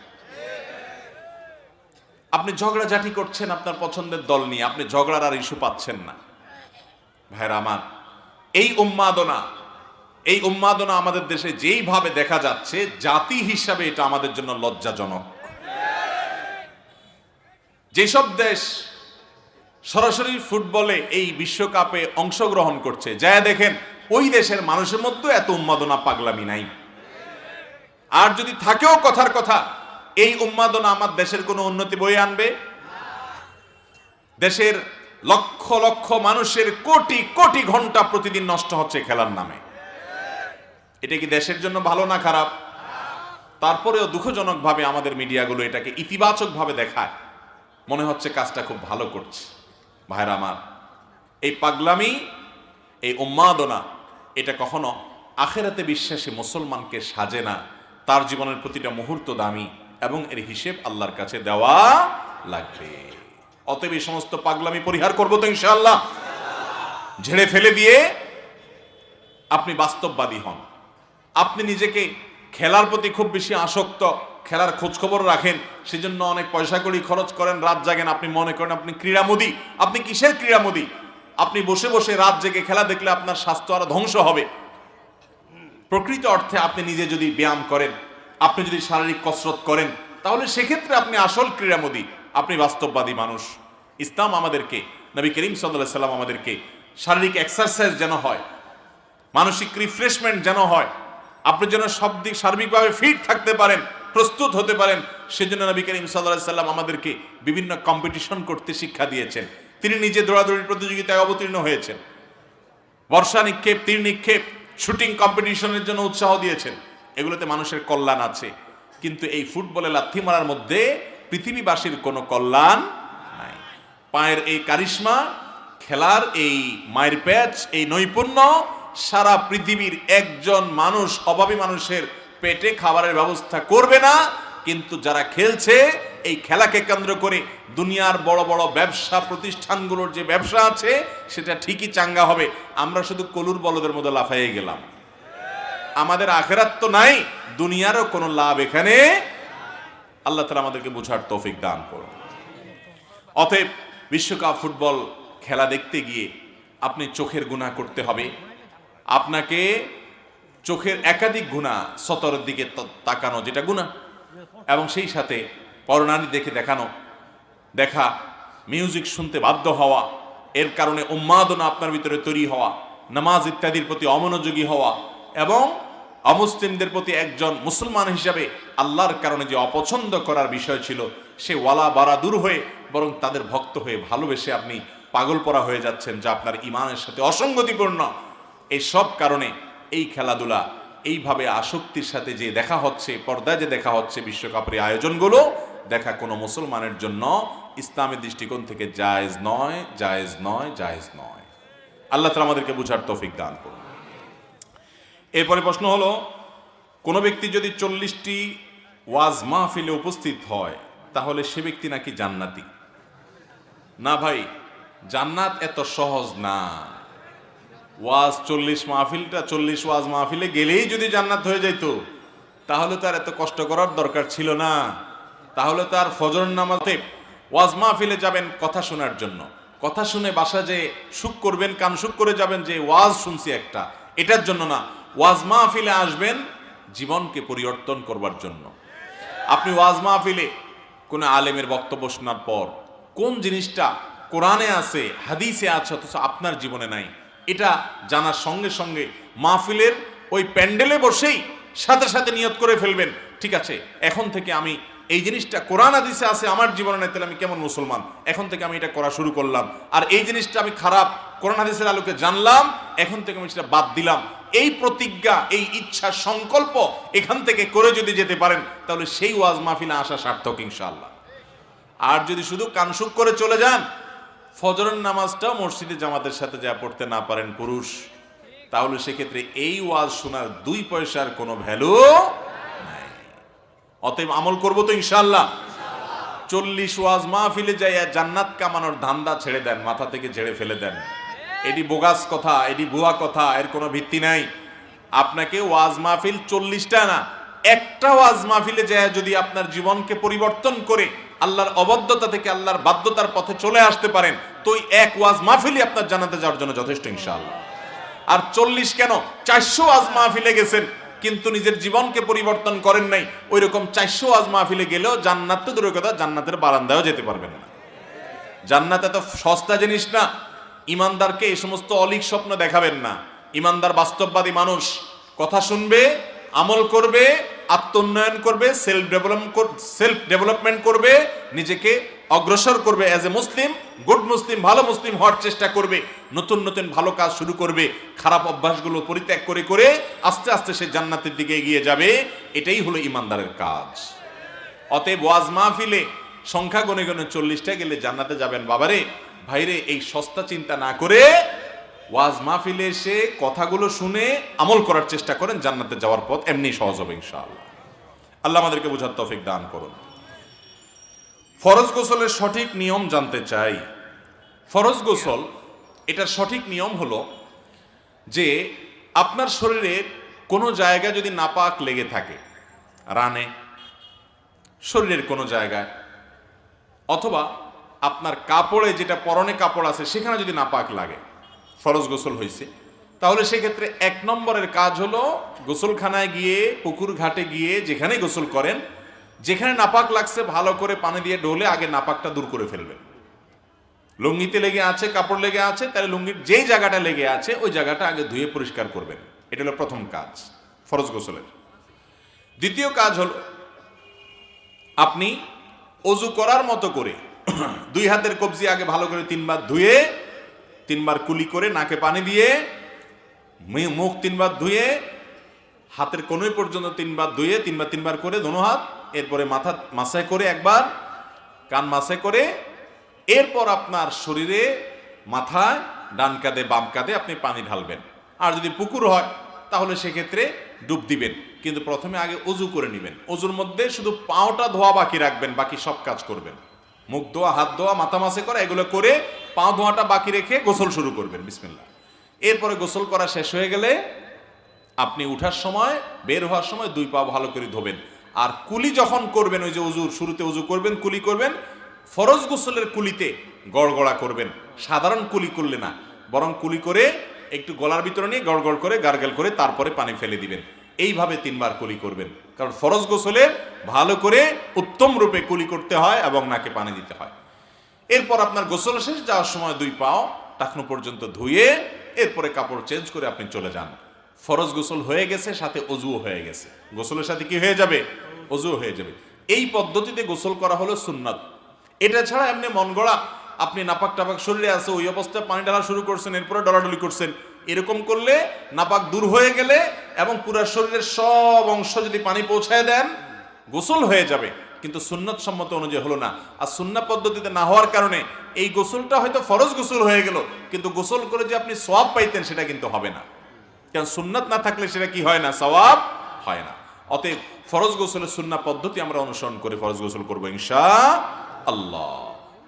আপনি ঝগড়াঝাটি করছেন আপনার পছন্দের দল নিয়ে, আপনি ঝগড়ার আর ইস্যু পাচ্ছেন না। ভাইরা আমার, এই উন্মাদনা, এই উন্মাদনা আমাদের দেশে যেইভাবে দেখা যাচ্ছে, জাতি হিসাবে এটা আমাদের জন্য লজ্জাজনক। যেসব দেশ সরাসরি ফুটবলে এই বিশ্বকাপে অংশগ্রহণ করছে, যা দেখেন ওই দেশের মানুষের মধ্যে এত উন্মাদনা পাগলামি নাই। আর যদি থাকেও কথার কথা, এই উন্মাদনা আমার দেশের কোনো উন্নতি বয়ে আনবে? দেশের লক্ষ লক্ষ মানুষের কোটি কোটি ঘন্টা প্রতিদিন নষ্ট হচ্ছে খেলার নামে। এটা কি দেশের জন্য ভালো না খারাপ? তারপরেও দুঃখজনকভাবে আমাদের মিডিয়াগুলো এটাকে ইতিবাচকভাবে দেখায়, মনে হচ্ছে কাজটা খুব ভালো করছে। ভাইরা আমার, এই পাগলামি, এই উন্মাদনা, এটা কখনো আখেরাতে বিশ্বাসী মুসলমানকে সাজে না। তার জীবনের প্রতিটা মুহূর্ত দামি এবং এর হিসেব আল্লাহর কাছে দেওয়া লাগবে। অতএব এই সমস্ত পাগলামি পরিহার করবো তো ইনশাআল্লাহ। ঝেড়ে ফেলে দিয়ে আপনি বাস্তববাদী হন। আপনি নিজেকে খেলার প্রতি খুব বেশি আসক্ত, খেলার খোঁজ খবর রাখেন, সেজন্য অনেক পয়সা কড়ি খরচ করেন, রাত জাগেন, আপনি মনে করেন আপনি ক্রীড়ামোদী। আপনি কিসের ক্রীড়ামোদী? আপনি বসে বসে রাত জেগে খেলা দেখলে আপনার স্বাস্থ্য আরো ধ্বংস হবে। প্রকৃত অর্থে আপনি নিজে যদি ব্যায়াম করেন, আপনি যদি শারীরিক কসরত করেন, তাহলে সেক্ষেত্রে আপনি আসল ক্রীড়ামোদী, আপনি বাস্তববাদী মানুষ। ইসলাম আমাদেরকে, নবী করিম সাল্লাল্লাহু আলাইহি সাল্লাম আমাদেরকে শারীরিক এক্সারসাইজ যেন হয়, মানসিক রিফ্রেশমেন্ট যেন হয়, আপনি যেন সব দিক সার্বিকভাবে ফিট থাকতে পারেন, প্রস্তুত হতে পারেন, সেজন্য নবী করিম সাল্লাল্লাহু আলাইহি সাল্লাম আমাদেরকে বিভিন্ন কম্পিটিশন করতে শিক্ষা দিয়েছেন। তিনি নিজে দৌড়াদৌড়ির প্রতিযোগিতায় অবতীর্ণ হয়েছেন, বর্ষা নিক্ষেপ, তীর নিক্ষেপ, শুটিং কম্পিটিশনের জন্য উৎসাহ দিয়েছেন। এগুলোতে মানুষের কল্যাণ আছে, কিন্তু এই ফুটবলে লাথি মারার মধ্যে পৃথিবীবাসীর কোনো কল্যাণ নাই। পায়ের এই কারিশমা, খেলার এই মায়ের প্যাচ, এই নৈপুণ্য সারা পৃথিবীর একজন মানুষ, অভাবী মানুষের পেটে খাবারের ব্যবস্থা করবে না। কিন্তু যারা খেলছে, এই খেলাকে কেন্দ্র করে দুনিয়ার বড় বড় ব্যবসা প্রতিষ্ঠানগুলোর যে ব্যবসা আছে, সেটা ঠিকই চাঙ্গা হবে। আমরা শুধু কলুর বলদের মধ্যে লাফাইয়ে গেলাম। আমাদের আখেরাত তো নাই, দুনিয়ারও কোনো লাভ এখানে। আল্লাহ তাআলা আমাদেরকে বোঝার তৌফিক দান করুন। অতএব বিশ্বকাপ ফুটবল খেলা দেখতে গিয়ে আপনি চোখের গুনাহ করতে হবে। আপনাকে চোখের একাধিক গুনাহ, সতরের দিকে তাকানো যেটা গুনাহ, এবং সেই সাথে পরনারী দেখা, মিউজিক শুনতে বাধ্য হওয়া, এর কারণে উন্মাদনা আপনার ভিতরে তৈরি হওয়া, নামাজ ইত্যাদির প্রতি অমনোযোগী হওয়া, এবং অমুসলিমদের প্রতি একজন মুসলমান হিসাবে আল্লাহর কারণে যে অপছন্দ করার বিষয় ছিল, সে ওয়ালা বারা দূর হয়ে বরং তাদের ভক্ত হয়ে ভালোবেসে আপনি পাগল পরা হয়ে যাচ্ছেন, যা আপনার ইমানের সাথে অসঙ্গতিপূর্ণ। এই সব কারণে এই খেলাধুলা এইভাবে আসক্তির সাথে যে দেখা হচ্ছে, পর্দায় যে দেখা হচ্ছে, বিশ্বকাপের আয়োজনগুলো দেখা কোনো মুসলমানের জন্য ইসলামের দৃষ্টিকোণ থেকে জায়েজ নয়, জায়েজ নয়, জায়েজ নয়। আল্লাহ তাআলা আমাদেরকে বুঝার তৌফিক দান করুন। এরপরে প্রশ্ন হলো, কোনো ব্যক্তি যদি 40টি ওয়াজ মাহফিলে উপস্থিত হয়, তাহলে সে ব্যক্তি নাকি জান্নাতি? না ভাই, জান্নাত এত সহজ না। ওয়াজ 40 মাহফিলটা, 40 ওয়াজ মাহফিলে গেলেই যদি জান্নাত হয়ে যেত, তাহলে তার এত কষ্ট করার দরকার ছিল না। তাহলে তার ফজর নামাজে ওয়াজ মাহফিলে যাবেন কথা শোনার জন্য, কথা শুনে বাসা যে সুখ করবেন, কান সুখ করে যাবেন যে ওয়াজ শুনছি একটা, এটার জন্য না। ওয়াজ মাহফিলে আসবেন জীবনকে পরিবর্তন করবার জন্য। আপনি ওয়াজ মাহফিলে কোনো আলেমের বক্তব্য শোনার পর কোন জিনিসটা কোরআনে আছে, হাদিসে আছে, অথচ আপনার জীবনে নাই, এটা জানার সঙ্গে সঙ্গে মাহফিলের ওই প্যান্ডেলে বসেই সাথে সাথে নিয়ত করে ফেলবেন, ঠিক আছে, এখন থেকে আমি এই জিনিসটা কোরআন হাদিসে আছে, আমার জীবনে নাই, তাহলে আমি কেমন মুসলমান? এখন থেকে আমি এটা করা শুরু করলাম। আর এই জিনিসটা আমি খারাপ, কোরআন হাদিসের আলোকে জানলাম, এখন থেকে আমি সেটা বাদ দিলাম। এই প্রতিজ্ঞা, এই ইচ্ছা, সংকল্প এখান থেকে করে যদি যেতে পারেন, তাহলে সেই ওয়াজ মাহফিলে আসা সার্থক ইনশাআল্লাহ। আর যদি শুধু কানসুক করে চলে যান, ফজরের নামাজটাও মসজিদে জামাতের সাথে যা পড়তে না পারেন পুরুষ, তাহলে সেক্ষেত্রে এই ওয়াজ শোনার 2 পয়সার কোনো ভ্যালু নাই। অতএব আমল করবো তো ইনশাআল্লাহ। 40 ওয়াজ মাহফিলে যাইয়া জান্নাত কামানোর ধান্দা ছেড়ে দেন, মাথা থেকে ঝেড়ে ফেলে দেন। এটি বোগাস কথা, এটি ভুয়া কথা, এর কোনো ভিত্তি নাই। আপনাকে ওয়াজ মাহফিল 40টা না, একটা ওয়াজ মাহফিলে যায় যদি আপনার জীবনকে পরিবর্তন করে আল্লাহর অবাধ্যতা থেকে আল্লাহর বাধ্যতার পথে চলে আসতে পারেন, তো এক ওয়াজ মাহফিলই আপনার জান্নাতে যাওয়ার জন্য যথেষ্ট ইনশাআল্লাহ। আর 40 কেন 400 ওয়াজ মাহফিলে গেছেন কিন্তু নিজের জীবনকে পরিবর্তন করেন নাই, ওই রকম 400 ওয়াজ মাহফিলে গেলেও জান্নাত তো দূরের কথা, জান্নাতের বারান্দায়ও যেতে পারবেন না। জান্নাত এত সস্তা জিনিস না। ইমানদারকে এই সমস্ত অলিক স্বপ্ন দেখাবেন না। ইমানদার বাস্তববাদী মানুষ, কথা শুনবে, আমল করবে, আত্মোন্নয়ন করবে, সেলফ ডেভেলপমেন্ট করবে, নিজেকে অগ্রসর করবে, অ্যাজ এ মুসলিম, গুড মুসলিম, ভালো মুসলিম হওয়ার চেষ্টা করবে, নতুন নতুন ভালো কাজ শুরু করবে, খারাপ অভ্যাসগুলো পরিত্যাগ করে করে আস্তে আস্তে সে জান্নাতের দিকে এগিয়ে যাবে। এটাই হলো ইমানদারের কাজ। অতএব ওয়াজ মাহফিলে সংখ্যা গনে গনে 40টা গেলে জান্নাতে যাবেন বাবারে, ভাইরে, এই সস্তা চিন্তা না করে ওয়াজ মাহফিলে এসে কথাগুলো শুনে আমল করার চেষ্টা করেন, জান্নাতে যাওয়ার পথ এমনি সহজ হবে ইনশাআল্লাহ। আল্লাহ আমাদেরকে বোঝার তৌফিক দান করুন। ফরজ গোসলের সঠিক নিয়ম জানতে চাই। ফরজ গোসল এটার সঠিক নিয়ম হলো যে আপনার শরীরের কোনো জায়গায় যদি নাপাক লেগে থাকে, রানে, শরীরের কোনো জায়গায়, অথবা আপনার কাপড়ে, যেটা পরনে কাপড় আছে সেখানে যদি নাপাক লাগে, ফরজ গোসল হয়েছে, তাহলে সেক্ষেত্রে 1 নম্বরের কাজ হলো গোসলখানায় গিয়ে, পুকুর ঘাটে গিয়ে, যেখানে গোসল করেন, যেখানে নাপাক লাগছে ভালো করে পানি দিয়ে ঢোলে আগে নাপাকটা দূর করে ফেলবেন। লুঙ্গিতে লেগে আছে, কাপড় লেগে আছে, তাহলে লুঙ্গির যেই জায়গাটা লেগে আছে ওই জায়গাটা আগে ধুয়ে পরিষ্কার করবেন। এটা হলো প্রথম কাজ ফরজ গোসলের। দ্বিতীয় কাজ হলো আপনি অজু করার মতো করে 2 হাতের কবজি আগে ভালো করে 3 বার ধুয়ে, 3 বার কুলি করে, নাকে পানি দিয়ে, মুখ 3 বার ধুয়ে, হাতের কোনোই পর্যন্ত 3 বার ধুয়ে, 3 বার করে দোনো হাত, এরপরে মাথা মাসায় করে একবার, কান মাসায় করে, এরপর আপনার শরীরে, মাথায়, ডান কাঁধে, বাম কাঁধে আপনি পানি ঢালবেন। আর যদি পুকুর হয় তাহলে সেক্ষেত্রে ডুব দিবেন, কিন্তু প্রথমে আগে অজু করে নেবেন। অজুর মধ্যে শুধু পাওটা ধোয়া বাকি রাখবেন, বাকি সব কাজ করবেন। মুখ ধোয়া, হাত ধোয়া, মাথা মাসে করা, এগুলো করে পাও ধোয়াটা বাকি রেখে গোসল শুরু করবেন, বিসমিল্লাহ। এরপরে গোসল করা শেষ হয়ে গেলে আপনি উঠার সময়, বের হওয়ার সময় 2 পা ভালো করে ধোবেন। আর কুলি যখন করবেন, ওই যে অজুর শুরুতে অজু করবেন, কুলি করবেন, ফরজ গোসলের কুলিতে গড়গড়া করবেন। সাধারণ কুলি করলে না, বরং কুলি করে একটু গলার ভিতরে নিয়ে গড়গড় করে গার্গেল করে তারপরে পানি ফেলে দিবেন। এইভাবে 3 বার কুলি করবেন, কারণ ফরজ গোসলে ভালো করে উত্তম রূপে কুলি করতে হয় এবং নাকে পানি দিতে হয়। এরপর আপনার গোসল শেষ, যাওয়ার সময় 2 পাও টাকনু পর্যন্ত ধুয়ে এরপরে কাপড় চেঞ্জ করে আপনি চলে যান। ফরজ গোসল হয়ে গেছে, সাথে অজুও হয়ে গেছে। গোসলের সাথে কি হয়ে যাবে? অজুও হয়ে যাবে। এই পদ্ধতিতে গোসল করা হলো সুন্নাত। এটা ছাড়া এমনি মন গড়া আপনি নাপাক টাপাক শরীরে আছে, ওই অবস্থায় পানি ঢালা শুরু করছেন, এরপরে ডলাডলি করছেন, এরকম করলে নাপাক দূর হয়ে গেলে এবং পুরা শরীরের সব অংশ যদি পানি পৌঁছায় দেন, গোসল হয়ে যাবে, কিন্তু সুন্নত সম্মত অনুযায়ী হলো না। আর সুন্নাত পদ্ধতিতে না হওয়ার কারণে এই গোসলটা হয়তো ফরজ গোসল হয়ে গেল, কিন্তু গোসল করে যে আপনি সওয়াব পাইতেন সেটা কিন্তু হবে না, কারণ সুন্নাত না থাকলে সেটা কি হয় না? সওয়াব হয় না। অতএব ফরজ গোসলের সুন্নাত পদ্ধতি আমরা অনুসরণ করে ফরজ গোসল করবো ইনশাআল্লাহ।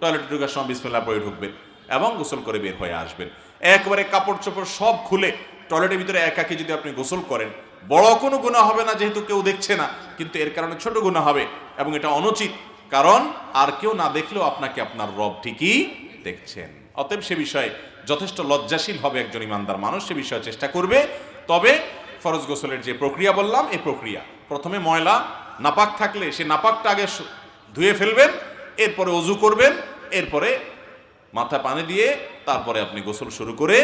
টয়লেটে ঢোকার সময় বিসমিল্লাহ পড়ে ঢুকবেন এবং গোসল করে বের হয়ে আসবেন। একবারে কাপড় চোপড় সব খুলে টয়লেটের ভিতরে একাকি যদি আপনি গোসল করেন, বড় কোনো গুনাহ হবে না, যেহেতু কেউ দেখছে না, কিন্তু এর কারণে ছোট গুনাহ হবে এবং এটা অনুচিত, কারণ আর কেউ না দেখলেও আপনাকে আপনার রব ঠিকই দেখছেন। অতএব সে বিষয়ে যথেষ্ট লজ্জাশীল হবে একজন ইমানদার মানুষ, সে বিষয়ে চেষ্টা করবে। তবে ফরজ গোসলের যে প্রক্রিয়া বললাম, এই প্রক্রিয়া প্রথমে ময়লা নাপাক থাকলে সে নাপাকটা আগে ধুয়ে ফেলবেন, এরপরে অজু করবেন, এরপরে মাথা পানি দিয়ে তারপরে আপনি গোসল শুরু করে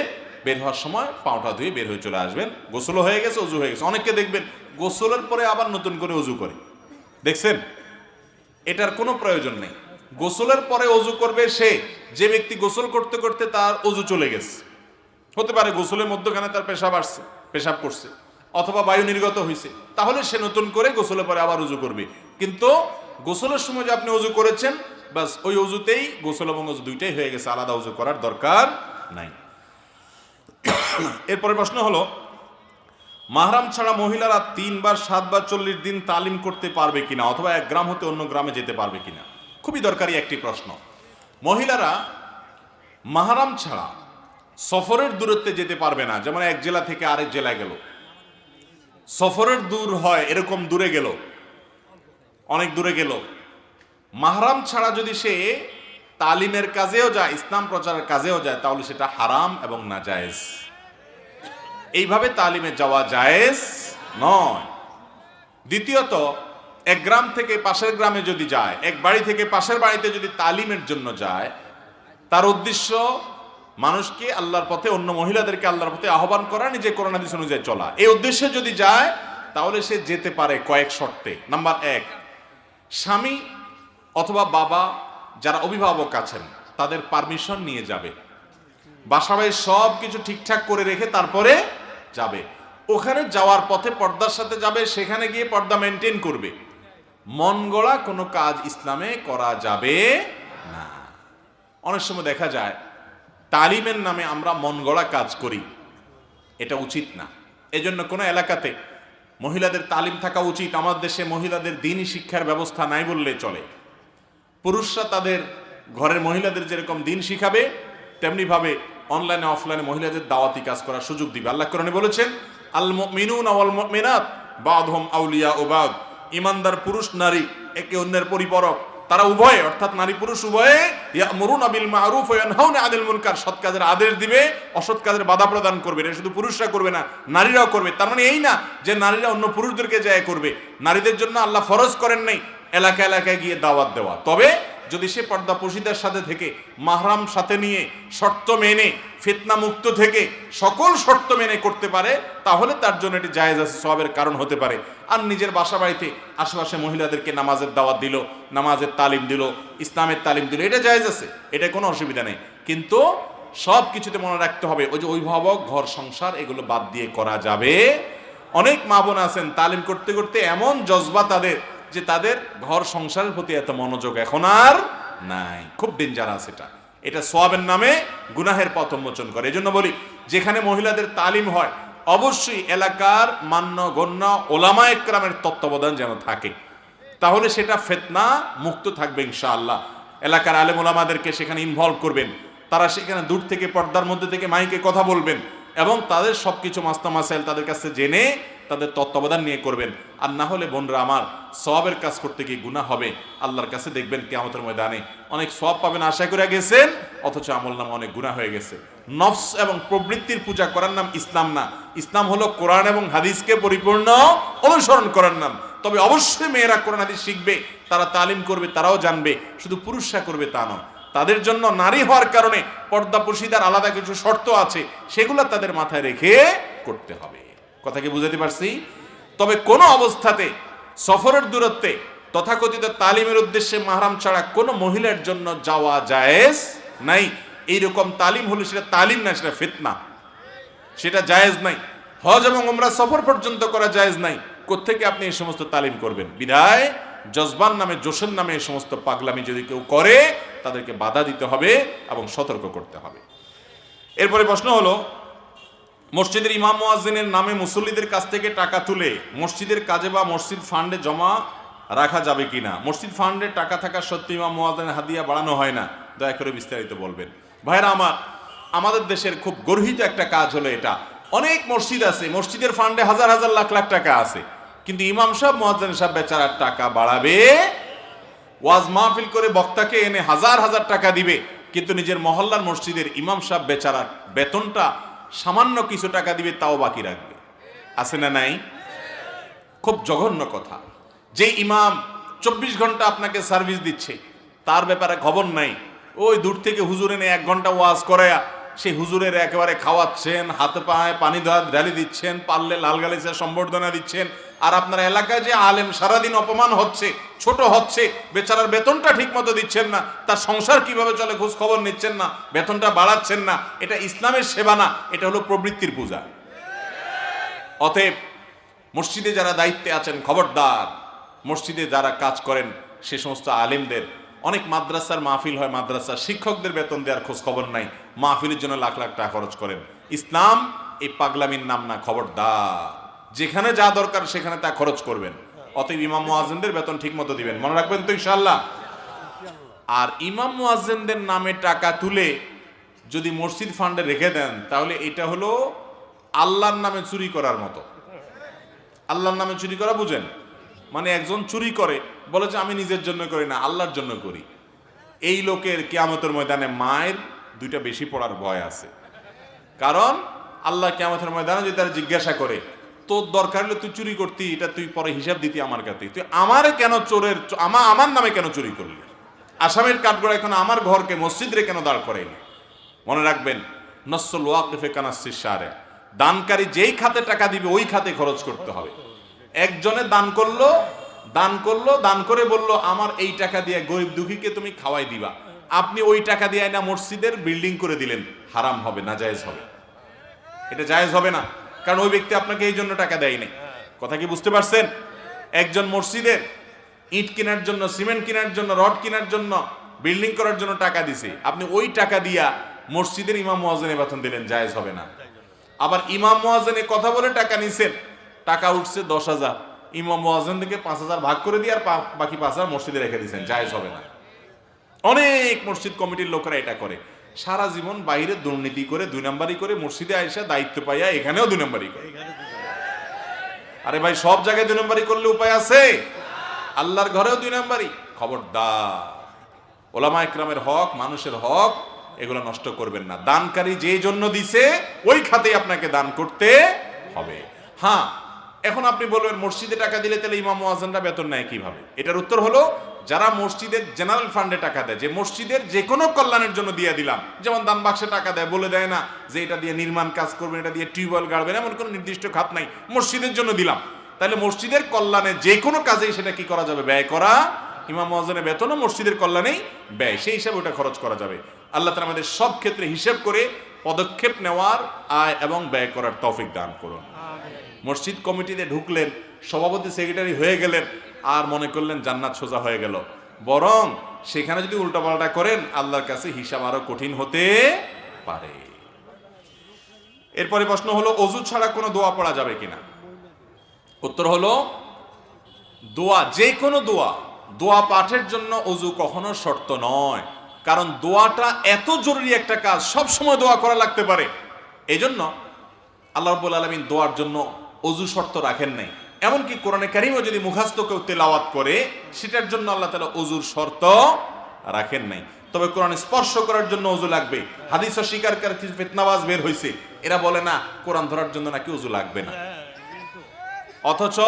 বের হওয়ার সময় পাওটা ধুয়ে বের হয়ে চলে আসবেন। গোসলও হয়ে গেছে, অজু হয়ে গেছে। অনেককে দেখবেন গোসলের পরে আবার নতুন করে অজু করে, দেখছেন? এটার কোনো প্রয়োজন নেই। গোসলের পরে অজু করবে সে যে ব্যক্তি গোসল করতে করতে তার অজু চলে গেছে। হতে পারে গোসলের মধ্যখানে তার পেশাব আসছে, পেশাব করছে, অথবা বায়ু নির্গত হয়েছে, তাহলে সে নতুন করে গোসলের পরে আবার অজু করবে। কিন্তু গোসলের সময় যে আপনি অজু করেছেন, বাস ওই অজুতেই গোসল এবং অজু দুইটাই হয়ে গেছে, আলাদা অজু করার দরকার নাই। এরপরে প্রশ্ন হলো, মাহরাম ছাড়া মহিলারা 3 বার 7 বার 40 দিন তালিম করতে পারবে কিনা, অথবা 1 গ্রাম হতে অন্য গ্রামে যেতে পারবে কিনা? খুবই দরকারি একটি প্রশ্ন। মহিলারা মাহরাম ছাড়া সফরের দূরত্বে যেতে পারবে না। যেমন এক জেলা থেকে আরেক জেলায় গেল, সফরের দূর হয়, এরকম দূরে গেল, অনেক দূরে গেল, মাহরাম ছাড়া যদি সে তালিমের কাজেও যায়, ইসলাম প্রচারের কাজেও যায়, তাহলে সেটা হারাম এবং নাজায়েজ। এইভাবে তালিমে যাওয়া জায়েজ নয়। দ্বিতীয়ত, এক গ্রাম থেকে পাশের গ্রামে যদি যায়, এক বাড়ি থেকে পাশের বাড়িতে যদি তালিমের জন্য যায়, তার উদ্দেশ্য মানুষকে আল্লাহর পথে, অন্য মহিলাদেরকে আল্লাহর পথে আহ্বান করা, নিজে কোরআন হাদিস অনুযায়ী চলা, এই উদ্দেশ্যে যদি যায় তাহলে সে যেতে পারে কয়েক শর্তে। নাম্বার 1, স্বামী অথবা বাবা যারা অভিভাবক আছেন তাদের পারমিশন নিয়ে যাবে, বাসায় সব কিছু ঠিকঠাক করে রেখে তারপরে যাবে। ওখানে যাওয়ার পথে পর্দার সাথে যাবে, সেখানে গিয়ে পর্দা মেনটেন করবে। মন গড়া কোনো কাজ ইসলামে করা যাবে না। অনেক সময় দেখা যায় তালিমের নামে আমরা মন গড়া কাজ করি, এটা উচিত না। এজন্য কোনো এলাকাতে মহিলাদের তালিম থাকা উচিত। আমাদের দেশে মহিলাদের দ্বীনি শিক্ষার ব্যবস্থা নাই বললে চলে। পুরুষরা তাদের ঘরের মহিলাদের যেরকম দ্বীন শিখাবে, তেমনিভাবে অনলাইনে অফলাইনে মহিলাদের দাওয়াতি কাজ করার সুযোগ দিবে। আল্লাহ কোরআনে বলেছেন, আল মুমিনুনা ওয়াল মুমিনাত বাদহুম আউলিয়াউ বাদ। ঈমানদার পুরুষ নারী একে অন্যের পরিপূরক, তারা উভয়ে অর্থাৎ নারী পুরুষ উভয়ে ইয়ামুরুনা বিল মারুফ ওয়া ইয়ানহাউনা আনিল মুনকার, সৎ কাজের আদেশ দিবে, অসৎ কাজের বাধা প্রদান করবে। এটা শুধু পুরুষরা করবে না, নারীরাও করবে। তার মানে এই না যে নারীরা অন্য পুরুষদেরকে যায় করবে। নারীদের জন্য আল্লাহ ফরজ করেন নাই এলাকা এলাকায় গিয়ে দাওয়াত দেওয়া। তবে যদি সে পর্দা পশিদার সাথে থেকে, মাহরাম সাথে নিয়ে, শর্ত মেনে, ফিতনা মুক্ত থেকে সকল শর্ত মেনে করতে পারে, তাহলে তার জন্য এটি জায়েজ আছে, সওয়াবের কারণ হতে পারে। আর নিজের বাসা বাড়িতে আশেপাশে মহিলাদেরকে নামাজের দাওয়াত দিল, নামাজের তালিম দিল, ইসলামের তালিম দিল, এটা জায়েজ আছে, এটা কোনো অসুবিধা নেই। কিন্তু সব কিছুতে মনে রাখতে হবে ওই যে অভিভাবক, ঘর সংসার, এগুলো বাদ দিয়ে করা যাবে। অনেক মা বোন আছেন তালিম করতে করতে এমন জজবা তাদের যে তাদের ঘর সংসারের প্রতি এত মনোযোগ এখন আর নাই। খুব ডেঞ্জারাস এটা। এটা সওয়াবের নামে গুনাহের পথ উন্মোচন করে। এজন্য বলি, যেখানে মহিলাদের তালিম হয় অবশ্যই এলাকার মান্যগণ্য ওলামা একরামের তত্ত্বাবধান যেন থাকে, তাহলে সেটা ফিতনা মুক্ত থাকবে ইনশাআল্লাহ। এলাকার আলেম ওলামাদেরকে সেখানে ইনভলভ করবেন, তারা সেখানে দূর থেকে পর্দার মধ্যে থেকে মাইকে কথা বলবেন এবং তাদের সবকিছু মাসলা মাসাইল তাদের কাছে জেনে তাদের তত্ত্বাবধান নিয়ে করবেন। আর না হলে বোনরা আমার, সওয়াবের কাজ করতে গিয়ে গুনাহ হবে। আল্লাহর কাছে দেখবেন কিয়ামতের ময়দানে অনেক সওয়াব পাবেন আশা করে গেছেন, অথচ আমল নামে অনেক গুনাহ হয়ে গেছে। নফস এবং প্রবৃত্তির পূজা করার নাম ইসলাম না। ইসলাম হলো কোরআন এবং হাদিসকে পরিপূর্ণ অনুসরণ করার নাম। তবে অবশ্যই মেয়েরা কোরআন হাদিস শিখবে, তারা তালিম করবে, তারাও জানবে। শুধু পুরুষরা করবে তা নয়। তাদের জন্য নারী হওয়ার কারণে পর্দা পশিদার আলাদা কিছু শর্ত আছে, সেগুলো তাদের মাথায় রেখে করতে হবে। কথা কি বুঝাতে পারছি? তবে কোনো অবস্থাতে সফরের দূরত্বে তথাকথিত তালিমের উদ্দেশ্যে মাহরাম ছাড়া কোনো মহিলার জন্য যাওয়া জায়েজ নাই। এইরকম তালিম হলে সেটা তালিম না, সেটা ফিতনা, সেটা জায়েজ নাই। হজ এবং উমরা সফর পর্যন্ত করা জায়েজ নাই। কোত্থেকে আপনি এই সমস্ত তালিম করবেন? বিধায় জজবান নামে, জোশের নামে এই সমস্ত পাগলামি যদি কেউ করে তাদেরকে বাধা দিতে হবে এবং সতর্ক করতে হবে। এরপরে প্রশ্ন হলো, মসজিদের ইমাম মুয়াজ্জিনের নামে মুসল্লিদের কাছ থেকে টাকা তুলে মসজিদের কাজে বা মসজিদ ফান্ডে জমা রাখা যাবে কিনা? মসজিদ ফান্ডে টাকা থাকা সত্ত্বেও ইমাম মুয়াজ্জিনের হাদিয়া বাড়ানো হয় না, দয়া করে বিস্তারিত বলবেন। ভাইরা আমার, আমাদের দেশের খুব গর্হিত একটা কাজ হলো এটা। অনেক মসজিদ আছে, মসজিদের ফান্ডে হাজার হাজার লাখ লাখ টাকা আছে, কিন্তু ইমাম সাহেব, মুয়াজ্জিন সাহেব বেচারার টাকা বাড়াবে, ওয়াজ মাহফিল করে বক্তাকে এনে হাজার হাজার টাকা দিবে, কিন্তু নিজের মহল্লার মসজিদের ইমাম সাহেব বেচারার বেতনটা সামান্য কিছু টাকা দিবে, তাও বাকি রাখবে। আছে না নাই? খুব জঘন্য কথা। যে ইমাম 24 ঘন্টা আপনাকে সার্ভিস দিচ্ছে, তার ব্যাপারে খবর নাই। ওই দূর থেকে হুজুর এনে 1 ঘন্টা ওয়াজ করায়া সেই হুজুরের একেবারে খাওয়াচ্ছেন, হাতে পায়ে পানি ঢালি দিচ্ছেন, পারলে লাল গালিচা সম্বর্ধনা দিচ্ছেন। আর আপনার এলাকায় যে আলেম সারাদিন অপমান হচ্ছে, ছোট হচ্ছে, বেচারার বেতনটা ঠিক মতো দিচ্ছেন না, তার সংসার কিভাবে চলে খোঁজ খবর নিচ্ছেন না, বেতনটা বাড়াচ্ছেন না। এটা ইসলামের সেবা না, এটা হলো প্রবৃত্তির পূজা। অতএব মসজিদে যারা দায়িত্বে আছেন, খবরদার, মসজিদে যারা কাজ করেন সে সমস্ত আলেমদের, অনেক মাদ্রাসার মাহফিল হয়, মাদ্রাসার শিক্ষকদের বেতন দেওয়ার খোঁজ খবর নাই, মাহফিলের জন্য লাখ লাখ টাকা খরচ করেন। ইসলাম এই পাগলামির নাম না, খবরদার। যেখানে যা দরকার সেখানে তা খরচ করবেন। অতএব ইমাম মুয়াজ্জিনদের বেতন ঠিক মতো দিবেন, মনে রাখবেন তো ইনশাআল্লাহ। আর ইমাম মুয়াজ্জিনদের নামে টাকা তুলে যদি মসজিদ ফান্ডে রেখে দেন, তাহলে এটা হলো আল্লাহর নামে চুরি করার মতো। আল্লাহর নামে চুরি করা বুঝেন? মানে একজন চুরি করে, বলে যে আমি নিজের জন্য করি না, আল্লাহর জন্য করি। এই লোকের কিয়ামতের ময়দানে মায়ের 2টা বেশি পড়ার ভয় আছে। কারণ আল্লাহ কিয়ামতের ময়দানে যদি তারা জিজ্ঞাসা করে, তোর দরকার হলে তুই চুরি করতি, এটা তুই পরে হিসাব দিতি আমার কাছে, তুই আমারে কেন চোরের আমার নামে কেন চুরি করলি? আসামের কাঠগড়ায় এখন আমার ঘরকে মসজিদ রে কেন দাঁড় করাইলি? মনে রাখবেন, নসল ওয়াকিফে কানাসিস শারে, দানকারী যেই খাতে টাকা দিবে ওই খাতে খরচ করতে হবে। একজনে দান করলো, দান করে বলল আমার এই টাকা দিয়ে গরিব দুঃখীকে তুমি খাওয়াই দিবা, আপনি ওই টাকা দিয়ে না মসজিদের বিল্ডিং করে দিলেন, হারাম হবে, নাজায়েজ হবে, এটা জায়েজ হবে না, কারণ ওই ব্যক্তি আপনাকে এই জন্য টাকা দেয় নাই। কথা কি বুঝতে পারছেন? একজন মসজিদের ইট কেনার জন্য, সিমেন্ট কেনার জন্য, রড কেনার জন্য, বিল্ডিং করার জন্য টাকা দিছে, আপনি ওই টাকা দিয়া মসজিদের ইমাম মুয়াজ্জিনের বেতন দিলেন, জায়েজ হবে না। আবার ইমাম মুয়াজ্জিনের কথা বলে টাকা নিছেন, টাকা উঠছে 10,000, ইমাম মুয়াজ্জিন থেকে 5,000 ভাগ করে দিয়ে আর বাকি 5,000 মসজিদে রেখে দিয়েছেন, জায়েজ হবে না। অনেক মসজিদ কমিটির লোকেরা এটা করে, সারা জীবন বাইরে দুর্নীতি করে, 2 নম্বরই করে, মসজিদে আইসা দায়িত্ব পাইয়া এখানেও 2 নম্বরই করে। আরে ভাই, সব জায়গায় 2 নম্বরই করলে উপায় আছে? আল্লাহর ঘরেও 2 নম্বরই। খবরদার, ওলামা ইকরামের হক, মানুষের হক, এগুলো নষ্ট করবেন না। দানকারী যে জন্য দিছে ওই খাতেই আপনাকে দান করতে হবে। হ্যাঁ, এখন আপনি বলবেন মসজিদে টাকা দিলে তাহলে ইমাম মুয়াজ্জিনরা বেতন নেয় কিভাবে? এটার উত্তর হলো, যারা মসজিদের জেনারেল ফান্ডে টাকা দেয়, যে মসজিদের যে কোনো কল্যাণের জন্য দিয়ে দিলাম, যেমন দান বাক্সে টাকা দেয়, বলে দেয় না যে এটা দিয়ে নির্মাণ কাজ করবেন, এটা দিয়ে টিউবওয়েল গাড়বেন, এমন কোনো নির্দিষ্ট খাত নাই, মসজিদের জন্য দিলাম, তাহলে মসজিদের কল্যাণে যে কোনো কাজেই সেটা কি করা যাবে? ব্যয় করা। ইমাম মুয়াজ্জিনের বেতনও মসজিদের কল্যাণেই ব্যয়, সেই হিসাবে ওটা খরচ করা যাবে। আল্লাহ তাআলা আমাদের সব ক্ষেত্রে হিসেব করে পদক্ষেপ নেওয়ার, আয় এবং ব্যয় করার তৌফিক দান করুন। মসজিদ কমিটিতে ঢুকলেন, সভাপতি সেক্রেটারি হয়ে গেলেন, আর মনে করলেন জান্নাত সোজা হয়ে গেল, বরং সেখানে যদি উল্টাপাল্টা করেন আল্লাহর কাছে হিসাব আরো কঠিন হতে পারে। এরপরে প্রশ্ন হলো, অজু ছাড়া কোনো দোয়া পড়া যাবে কিনা? উত্তর হলো, দোয়া, যে কোনো দোয়া পাঠের জন্য অজু কখনো শর্ত নয়, কারণ দোয়াটা এত জরুরি একটা কাজ, সব সময় দোয়া করা লাগতে পারে। এই জন্য আল্লাহ রাব্বুল আলামিন দোয়ার জন্য অজু শর্ত রাখেন নাই। এমনকি কোরআনে কারীমও যদি মুখস্থ কেউ তেলাওয়াত করে, সেটার জন্য আল্লাহ তাআলা অজুর শর্ত রাখেন নাই। তবে কোরআন স্পর্শ করার জন্য অজু লাগবে। হাদিস অস্বীকার করে কিছু ফিতনাবাজ বের হয়েছে, এরা বলে না কোরআন ধরার জন্য নাকি অজু লাগবে না, অথচ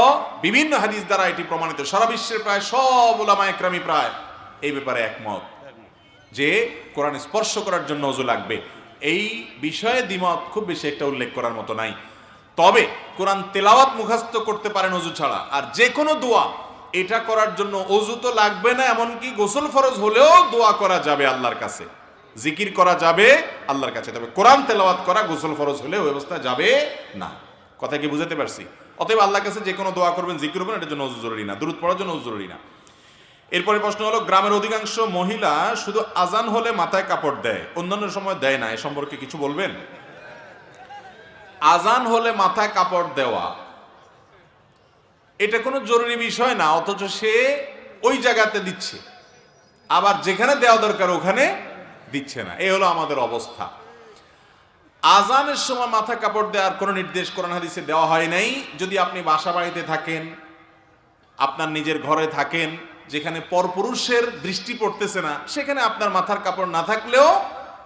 বিভিন্ন হাদিস দ্বারা এটি প্রমাণিত। সারা বিশ্বের প্রায় সব উলামা ইকরামি প্রায় এই ব্যাপারে একমত যে কোরআন স্পর্শ করার জন্য অজু লাগবে। এই বিষয়ে দ্বিমত খুব বেশি একটা উল্লেখ করার মতো নাই। তবে কোরআন তেলাওয়াত মুখস্থ করতে পারেন অজু ছাড়া, আর যে কোনো দোয়া এটা করার জন্য অজু তো লাগবে না, এমনকি গোসল ফরজ হলেও দোয়া করা যাবে আল্লাহর কাছে, জিকির করা যাবে আল্লাহর কাছে। তবে কোরআন তেলাওয়াত করা গোসল ফরজ হলে ওই অবস্থা যাবে না। কথা কি বুঝাতে পারছি? অতএব আল্লাহর কাছে যে কোনো দোয়া করবেন, জিকির করবেন, এটার জন্য অজু জরুরি না, দুরূদ পড়ার জন্য অজু জরুরি না। এরপরে প্রশ্ন হলো, গ্রামের অধিকাংশ মহিলা শুধু আজান হলে মাথায় কাপড় দেয়, অন্যান্য সময় দেয় না, এ সম্পর্কে কিছু বলবেন? আজান হলে মাথায় কাপড় দেওয়া এটা কোনো জরুরি বিষয় না, অথচ সে ওই জায়গাতে দিচ্ছে, আবার যেখানে দেওয়া দরকার ওখানে দিচ্ছে না। এই হলো আমাদের অবস্থা। আজানের সময় মাথা কাপড় দেওয়ার কোনো নির্দেশ কোরআন হাদিসে দেওয়া হয় নাই। যদি আপনি বাসা বাড়িতে থাকেন, আপনার নিজের ঘরে থাকেন, যেখানে পরপুরুষের দৃষ্টি পড়তেছে না, সেখানে আপনার মাথার কাপড় না থাকলেও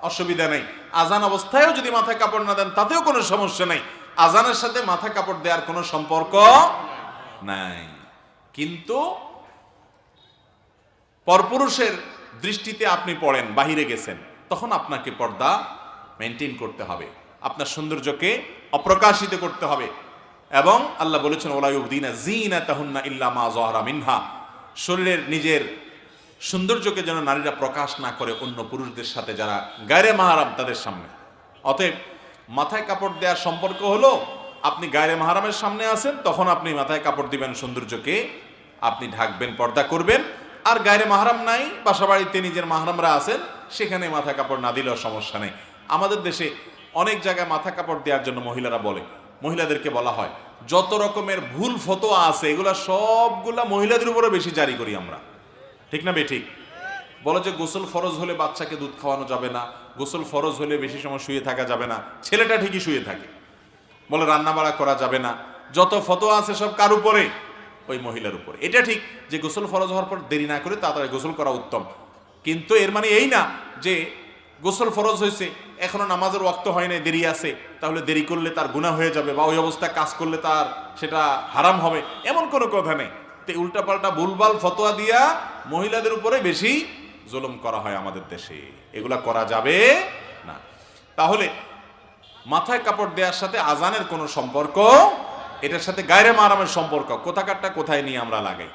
অসুবিধা নেই। আজান অবস্থায়ও যদি মাথায় কাপড় না দেন তাতেও কোনো সমস্যা নেই। আজানের সাথে মাথা কাপড় দেওয়ার কোনো সম্পর্ক নাই। কিন্তু পরপুরুষের দৃষ্টিতে আপনি পড়েন, বাহিরে গেছেন, তখন আপনাকে পর্দা মেনটেন করতে হবে, আপনার সৌন্দর্যকে অপ্রকাশিত করতে হবে। এবং আল্লাহ বলেছেন, ওলা ইউবদিনা যিনাতাহুন্না ইল্লা মা যাহারা মিনহা, শরীরের নিজের সৌন্দর্যকে যেন নারীরা প্রকাশ না করে অন্য পুরুষদের সাথে, যারা গায়রে মাহরাম তাদের সামনে। অতএব মাথায় কাপড় দেওয়ার সম্পর্ক হলো, আপনি গায়রে মাহরামের সামনে আছেন তখন আপনি মাথায় কাপড় দিবেন, সৌন্দর্যকে আপনি ঢাকবেন, পর্দা করবেন। আর গায়রে মাহরাম নাই, বাসা বাড়িতে নিজের মাহরামরা আছেন, সেখানে মাথা কাপড় না দিলেও সমস্যা নেই। আমাদের দেশে অনেক জায়গায় মাথা কাপড় দেওয়ার জন্য মহিলারা বলে, মহিলাদেরকে বলা হয় যত রকমের ভুল ফতোয়া আছে এগুলা সবগুলা মহিলাদের উপরে বেশি জারি করি আমরা, ঠিক না বেঠিক? বলো যে গোসল ফরজ হলে বাচ্চাকে দুধ খাওয়ানো যাবে না, গোসল ফরজ হলে বেশি সময় শুয়ে থাকা যাবে না, ছেলেটা ঠিকই শুয়ে থাকে। বলে রান্না বাড়া করা যাবে না, যত ফতোয়া আছে সব কার উপরে? ওই মহিলার উপরে। এটা ঠিক যে গোসল ফরজ হওয়ার পর দেরি না করে তাড়াতাড়ি গোসল করা উত্তম, কিন্তু এর মানে এই না যে গোসল ফরজ হয়েছে এখনো নামাজের ওয়াক্ত হয় নাই, দেরি আছে, তাহলে দেরি করলে তার গুনাহ হয়ে যাবে, বা ওই অবস্থায় কাজ করলে তার সেটা হারাম হবে, এমন কোনো কথা নেই। তো উল্টাপাল্টা ভুলভাল ফতোয়া দিয়া মহিলাদের উপরে বেশি জুলুম করা হয় আমাদের দেশে, এগুলা করা যাবে না। তাহলে মাথায় কাপড় দেওয়ার সাথে আজানের কোনো সম্পর্ক, এটার সাথে গায়রে মাহরামের সম্পর্ক, কোথাকারটা কোথায় নিয়ে আমরা লাগাই।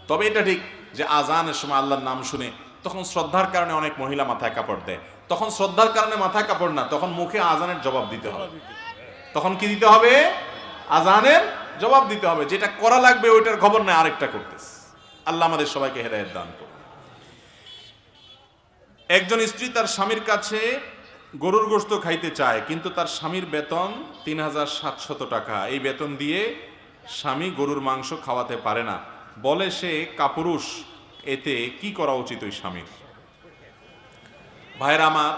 তবে এটা ঠিক যে আজানের সময় আল্লাহর নাম শুনে তখন শ্রদ্ধার কারণে অনেক মহিলা মাথায় কাপড় দেয়, তখন শ্রদ্ধার কারণে মাথায় কাপড় না, তখন মুখে আজানের জবাব দিতে হবে। তখন কি দিতে হবে? আজানের জবাব দিতে হবে। যেটা করা লাগবে ওইটার খবর নেই, আরেকটা করতেছে। আল্লাহ আমাদের সবাইকে হেদায়েত দান করুন। একজন স্ত্রী তার স্বামীর কাছে গরুর গোশত খাইতে চায়, কিন্তু তার স্বামীর বেতন ৩৭০০ টাকা। এই বেতন দিয়ে স্বামী গরুর মাংস খাওয়াতে পারে না, বলে সে কাপুরুষ। এতে কি করা উচিত ওই স্বামীর? ভাইরা আমার,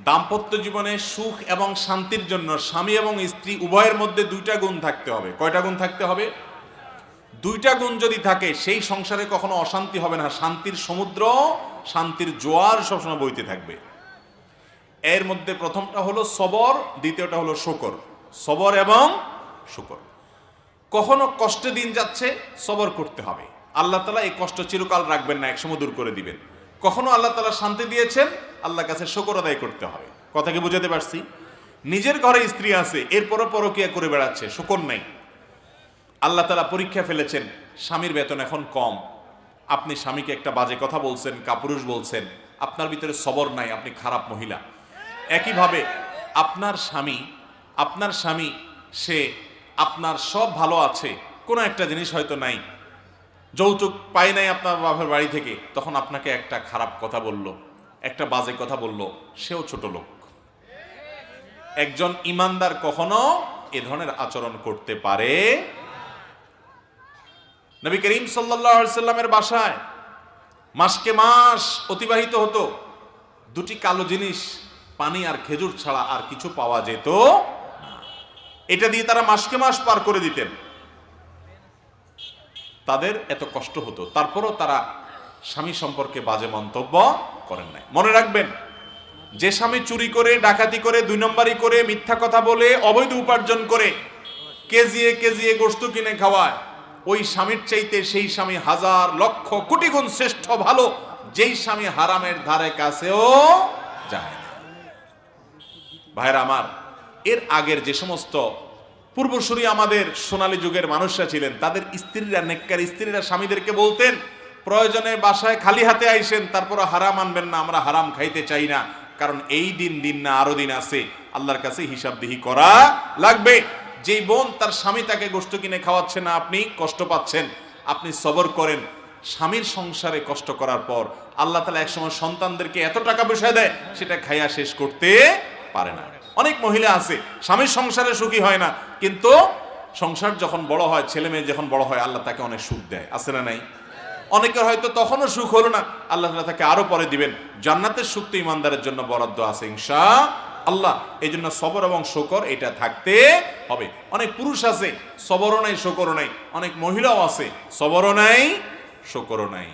দাম্পত্য জীবনে সুখ এবং শান্তির জন্য স্বামী এবং স্ত্রী উভয়ের মধ্যে দুইটা গুণ থাকতে হবে। কয়টা গুণ থাকতে হবে? দুইটা গুণ যদি থাকে সেই সংসারে কখনো অশান্তি হবে না, শান্তির সমুদ্র, শান্তির জোয়ার সবসময় বইতে থাকবে। এর মধ্যে প্রথমটা হলো সবর, দ্বিতীয়টা হলো শুকর। সবর এবং শুকর। কখনো কষ্টে দিন যাচ্ছে, সবর করতে হবে। আল্লাহ তাআলা এই কষ্ট চিরকাল রাখবেন না, একসময় দূর করে দিবেন। কখনো আল্লাহ তাআলা শান্তি দিয়েছেন, আল্লাহর কাছে শুকর আদায় করতে হবে। কথা কি বুঝাতে পারছি? নিজের ঘরে স্ত্রী আছে, এরপরও পরকীয়া করে বেড়াচ্ছে, শুকর নাই। আল্লাহ তাআলা পরীক্ষা ফেলেছেন, স্বামীর বেতন এখন কম, আপনি স্বামীকে একটা বাজে কথা বলছেন, কাপুরুষ বলছেন, আপনার ভিতরে সবর নাই, আপনি খারাপ মহিলা। একইভাবে আপনার স্বামী সে আপনার সব ভালো আছে, কোনো একটা জিনিস হয়তো নাই, যৌতুক পায় নাই আপনার বাবার বাড়ি থেকে, তখন আপনাকে একটা খারাপ কথা বলল, একটা বাজে কথা বলল, সেও ছোট লোক। একজন ইমানদার কখনো এ ধরনের আচরণ করতে পারে। নবী করিম সাল্লাল্লাহু আলাইহি সাল্লামের বাসায় মাসকে মাস অতিবাহিত হতো, দুটি কালো জিনিস, পানি আর খেজুর ছাড়া আর কিছু পাওয়া যেত না। এটা দিয়ে তারা মাসকে মাস পার করে দিতেন। তাদের এত কষ্ট হতো, তারপরও তারা স্বামী সম্পর্কে বাজে মন্তব্য করেন নাই। মনে রাখবেন, যে স্বামী চুরি করে, ডাকাতি করে, 2 নম্বরি করে, মিথ্যা কথা বলে, অবৈধ উপার্জন করে কেজিয়ে কেজিয়ে গোশত কিনে খাওয়ায়, ওই স্বামীর চাইতে সেই স্বামী হাজার লক্ষ কোটি গুণ শ্রেষ্ঠ ভালো, যেই স্বামী হারামের ধারে কাছেও যায় না। ভাইরা আমার, এর আগের যে সমস্ত পূর্বসূরি আমাদের সোনালী যুগের মানুষরা ছিলেন, তাদের স্ত্রীরা, নেককার স্ত্রীরা স্বামীদেরকে বলতেন, প্রয়োজনে বাসায় খালি হাতে আইসেন, তারপর হারাম আনবেন না, আমরা হারাম খাইতে চাই না, কারণ এই দিন না আরো দিন আছে, আল্লাহর কাছে হিসাবদিহি করা লাগবে। যেই বোন তার স্বামী তাকে গোশত কিনে খাওয়াচ্ছে না, আপনি কষ্ট পাচ্ছেন, আপনি সবর করেন। স্বামীর সংসারে কষ্ট করার পর আল্লাহ তাআলা একসময় সন্তানদেরকে এত টাকা পয়সা দেয়, সেটা খাইয়া শেষ করতে পারে না। অনেক মহিলা আছে স্বামীর সংসারে সুখী হয় না, কিন্তু সংসার যখন বড় হয়, ছেলে মেয়ে যখন বড় হয়, আল্লাহ তাকে অনেক সুখ দেয়, আছে না নাই? অনেকের হয়তো তখনও সুখ হলো না, আল্লাহ তাআলা তাকে আরো পরে দিবেন। জান্নাতের সুখ তো ইমানদারের জন্য বরাদ্দ আছে ইনশাআল্লাহ। এই জন্য সবর এবং শুকর এটা থাকতে হবে। অনেক পুরুষ আছে সবরও নাই, শুকরও নাই, অনেক মহিলাও আছে সবরও নাই, শুকরও নাই।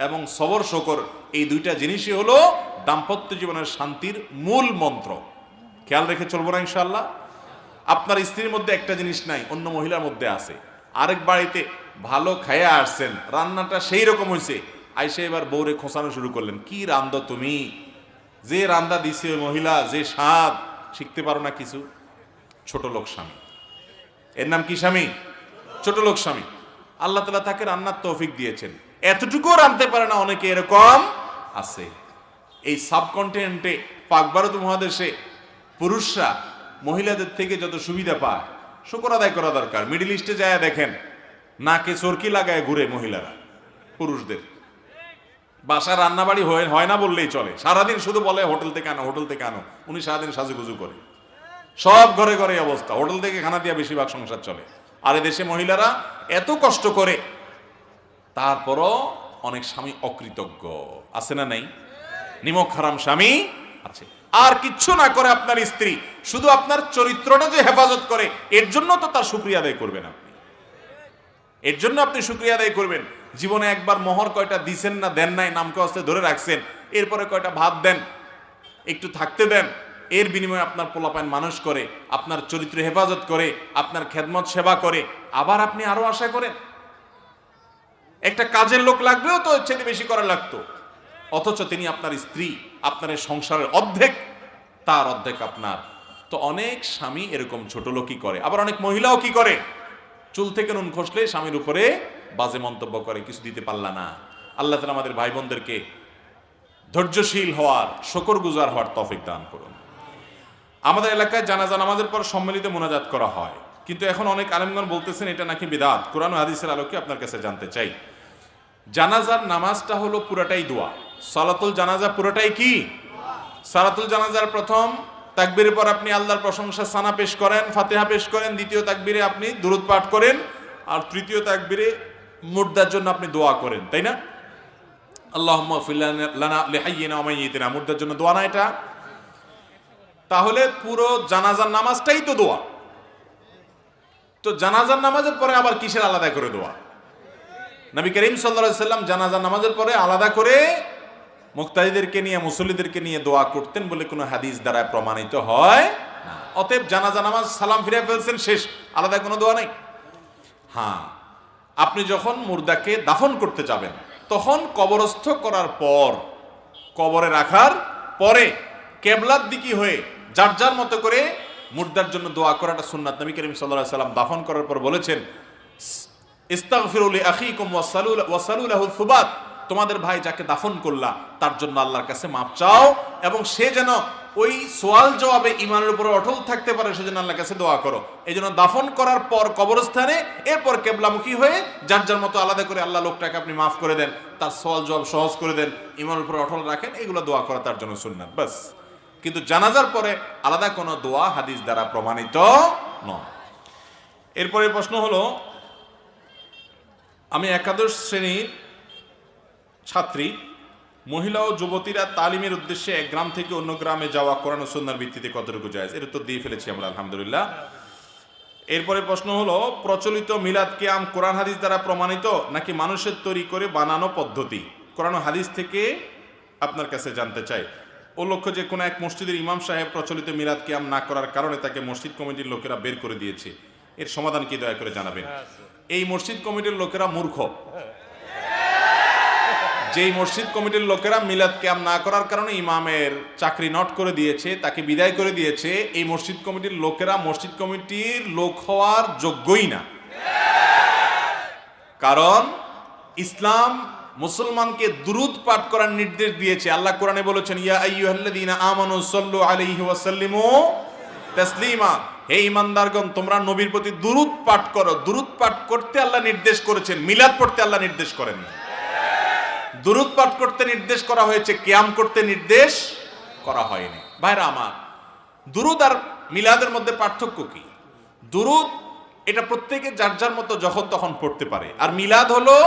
এবং সবর শুকর এই দুইটা জিনিসই হলো দাম্পত্য জীবনের শান্তির মূল মন্ত্র। খেয়াল রেখে চলবো না ইনশাআল্লাহ? আপনার স্ত্রীর মধ্যে একটা জিনিস নাই, অন্য মহিলার মধ্যে আছে। আরেক বাড়িতে ভালো খাইয়া আসছেন, রান্নাটা সেই রকম হয়েছে, আইসে এবার বউরে খোঁচানো শুরু করলেন, কি রান্ধো তুমি, যে রান্দা দিছে ওই মহিলা, যে স্বাদ, শিখতে পারো না কিছু। ছোট লোক স্বামী, এর নাম কি স্বামী? ছোট লোক স্বামী। আল্লাহ তাআলা তাকে রান্নার তৌফিক দিয়েছেন, এতটুকুও রাঁধতে পারে না, অনেকে এরকম আছে। এই সাবকন্টিনেন্টে, পাক ভারত মহাদেশে পুরুষরা মহিলাদের থেকে যত সুবিধা পায়, শুকর আদায় করা দরকার। মিডল ইস্টে যায় দেখেন, নাকে চরকি লাগায় ঘুরে মহিলারা পুরুষদের। বাসা রান্নাবাড়ি হয় না বললেই চলে, সারাদিন শুধু বলে হোটেল থেকে আনো, হোটেল থেকে আনো। উনি সারাদিন সাজুগুজু করে, সব ঘরে ঘরে অবস্থা, হোটেল থেকে খানা দিয়া বেশিরভাগ সংসার চলে। আর এদেশে মহিলারা এত কষ্ট করে, তারপরও অনেক স্বামী অকৃতজ্ঞ, আছে না নাই? নিমক হারাম স্বামী আছে। আর কিচ্ছু না করে আপনার স্ত্রী, শুধু আপনার চরিত্রটা যে হেফাজত করে, এর জন্য তো তার শুকরিয়া আদায় করবেন আপনি, এর জন্য আপনি শুকরিয়া আদায় করবেন। জীবনে একবার মোহর কয়টা দিছেন না, দেন নাই, নামকে হস্তে ধরে রাখছেন, এরপরে কয়টা ভাত দেন, একটু থাকতে দেন, এর বিনিময়ে আপনার পোলাপান মানুষ করে, আপনার চরিত্র হেফাজত করে, আপনার খেদমত সেবা করে, আবার আপনি আরো আশা করেন। একটা কাজের লোক লাগলেও তো ছেলে বেশি করা লাগতো, অথচ তিনি আপনার স্ত্রী, আপনার এই সংসারের অর্ধেক, তার অর্ধেক আপনার। তো অনেক স্বামী এরকম ছোট লোকই করে, আবার অনেক মহিলাও কি করে, চুল থেকে নুন খসলে স্বামীর উপরে বাজে মন্তব্য করে, কিছু দিতে পারলা না। আল্লাহ তাআলা আমাদের ভাই বোনদেরকে ধৈর্যশীল হওয়ার, শুকরগুজার হওয়ার তৌফিক দান করুন। আমাদের এলাকায় জানাজা নামাজের পর সম্মিলিত মোনাজাত করা হয়, কিন্তু এখন অনেক আলেমগণ বলতেছেন এটা নাকি বিদআত। কোরআন ও হাদিসের আলোকে আপনার কাছে জানতে চাই, জানাজার নামাজটা হলো পুরাটাই দোয়া। সালাতুল জানাজা পুরোটাই কি? সালাতুল জানাজার প্রথম তাকবীরের পর আপনি আল্লাহর প্রশংসা সানা পেশ করেন, ফাতিহা পেশ করেন, দ্বিতীয় তাকবীরে আপনি দুরূদ পাঠ করেন, আর তৃতীয় তাকবীরে মুর্দার জন্য আপনি দোয়া করেন, তাই না? আল্লাহুম্মা ইগফির লানা লিহাইয়িনা ওয়া মাইয়িতিনা, মুর্দার জন্য দোয়া না এটা? তাহলে পুরো জানাজার নামাজটাই তো দোয়া। তো জানাজার নামাজের পরে আবার কিসের আলাদা করে দোয়া? নবী করিম সাল্লাল্লাহু আলাইহি সাল্লাম জানাজার নামাজের পরে আলাদা করে মুক্তাদিদেরকে নিয়ে, মুসল্লিদেরকে নিয়ে দোয়া করতেন বলে কোনো হাদিস দ্বারা প্রমাণিত হয় না। অতএব জানাজা নামাজ সালাম ফিরে ফেলছেন, শেষ, আলাদা কোনো দোয়া নাই। হ্যাঁ, আপনি যখন মুর্দাকে দাফন করতে যাবেন তখন কবরস্থ করার পর, কবরে রাখার পরে কেবলার দিকে হয়ে যার যার মতো করে মুর্দার জন্য দোয়া করাটা সুন্নাত। নবী করিম সাল্লাল্লাহু আলাইহি সাল্লাম দাফন করার পর বলেছেন, ইস্তাগফিরু লিআখিকুম ওয়াসালু লাহু সুবাত, তোমাদের ভাই যাকে দাফন করলা তার জন্য আল্লাহর কাছে মাপ চাও, এবং সে যেন ওই সোয়াল জবাবে ইমানের উপর অটল থাকতে পারে, সেজন্য আল্লাহর কাছে দোয়া করো। এই জন্য দাফন করার পর কবরস্থানে, এরপর কেবলামুখী হয়ে যার যার মতো আলাদা করে আল্লাহ লোকটাকে আপনি মাফ করে দেন, তার সোয়াল জবাব সহজ করে দেন, ইমানের উপর অটল রাখেন, এগুলো দোয়া করা তার জন্য সুন্নাত, বাস। কিন্তু জানাজার পরে আলাদা কোনো দোয়া হাদিস দ্বারা প্রমাণিত নয়। এরপরে প্রশ্ন হলো, আমি একাদশ শ্রেণীর ছাত্রী, মহিলা ও যুবতীরা তালিমের উদ্দেশ্যে এক গ্রাম থেকে অন্য গ্রামে যাওয়া কোরআন ও সুন্নাহর ভিত্তিতে কতটুকু জায়েজ? এর উত্তর দিয়ে ফেলেছি আমরা, আলহামদুলিল্লাহ। এরপরে প্রশ্ন হলো, প্রচলিত মিলাদ কিয়াম কোরআন হাদিস দ্বারা প্রমাণিত নাকি মানুষের তৈরি করে বানানো পদ্ধতি? কোরআন ও হাদিস থেকে আপনার কাছে জানতে চাই। ও লক্ষ্য যে কোনো এক মসজিদের ইমাম সাহেব প্রচলিত মিলাদ কিয়াম না করার কারণে তাকে মসজিদ কমিটির লোকেরা বের করে দিয়েছে, এর সমাধান কি দয়া করে জানাবেন। এই মসজিদ কমিটির লোকেরা মূর্খ। যেই মসজিদ কমিটির লোকেরা মিলাদ কিয়াম না করার কারণে ইমামের চাকরি নট করে দিয়েছে, তাকে বিদায় করে দিয়েছে, এই মসজিদ কমিটির লোকেরা মসজিদ কমিটির লোক হওয়ার যোগ্যই না। কারণ ইসলাম মুসলমানকে দুরূদ পাঠ করার নির্দেশ দিয়েছে। আল্লাহ কোরআনে বলেছেন, ইয়া আইয়ুহাল্লাযীনা আমানু সাল্লু আলাইহি ওয়া সাল্লিমু তাসলিমা, হে ঈমানদারগণ তোমরা নবীর প্রতি দুরূদ পাঠ করো। দুরূদ পাঠ করতে আল্লাহ নির্দেশ করেছেন, মিলাদ পড়তে আল্লাহ নির্দেশ করেন না। দুরূদ পাঠ করতে নির্দেশ করা হয়েছে, কিয়াম করতে নির্দেশ করা হয়নি। ভাইরা আমার, দুরূদ আর মিলাদের মধ্যে পার্থক্য কি? দুরূদ এটা প্রত্যেকে যার যার মতো যখন তখন পড়তে পারে, আর মিলাদ হলো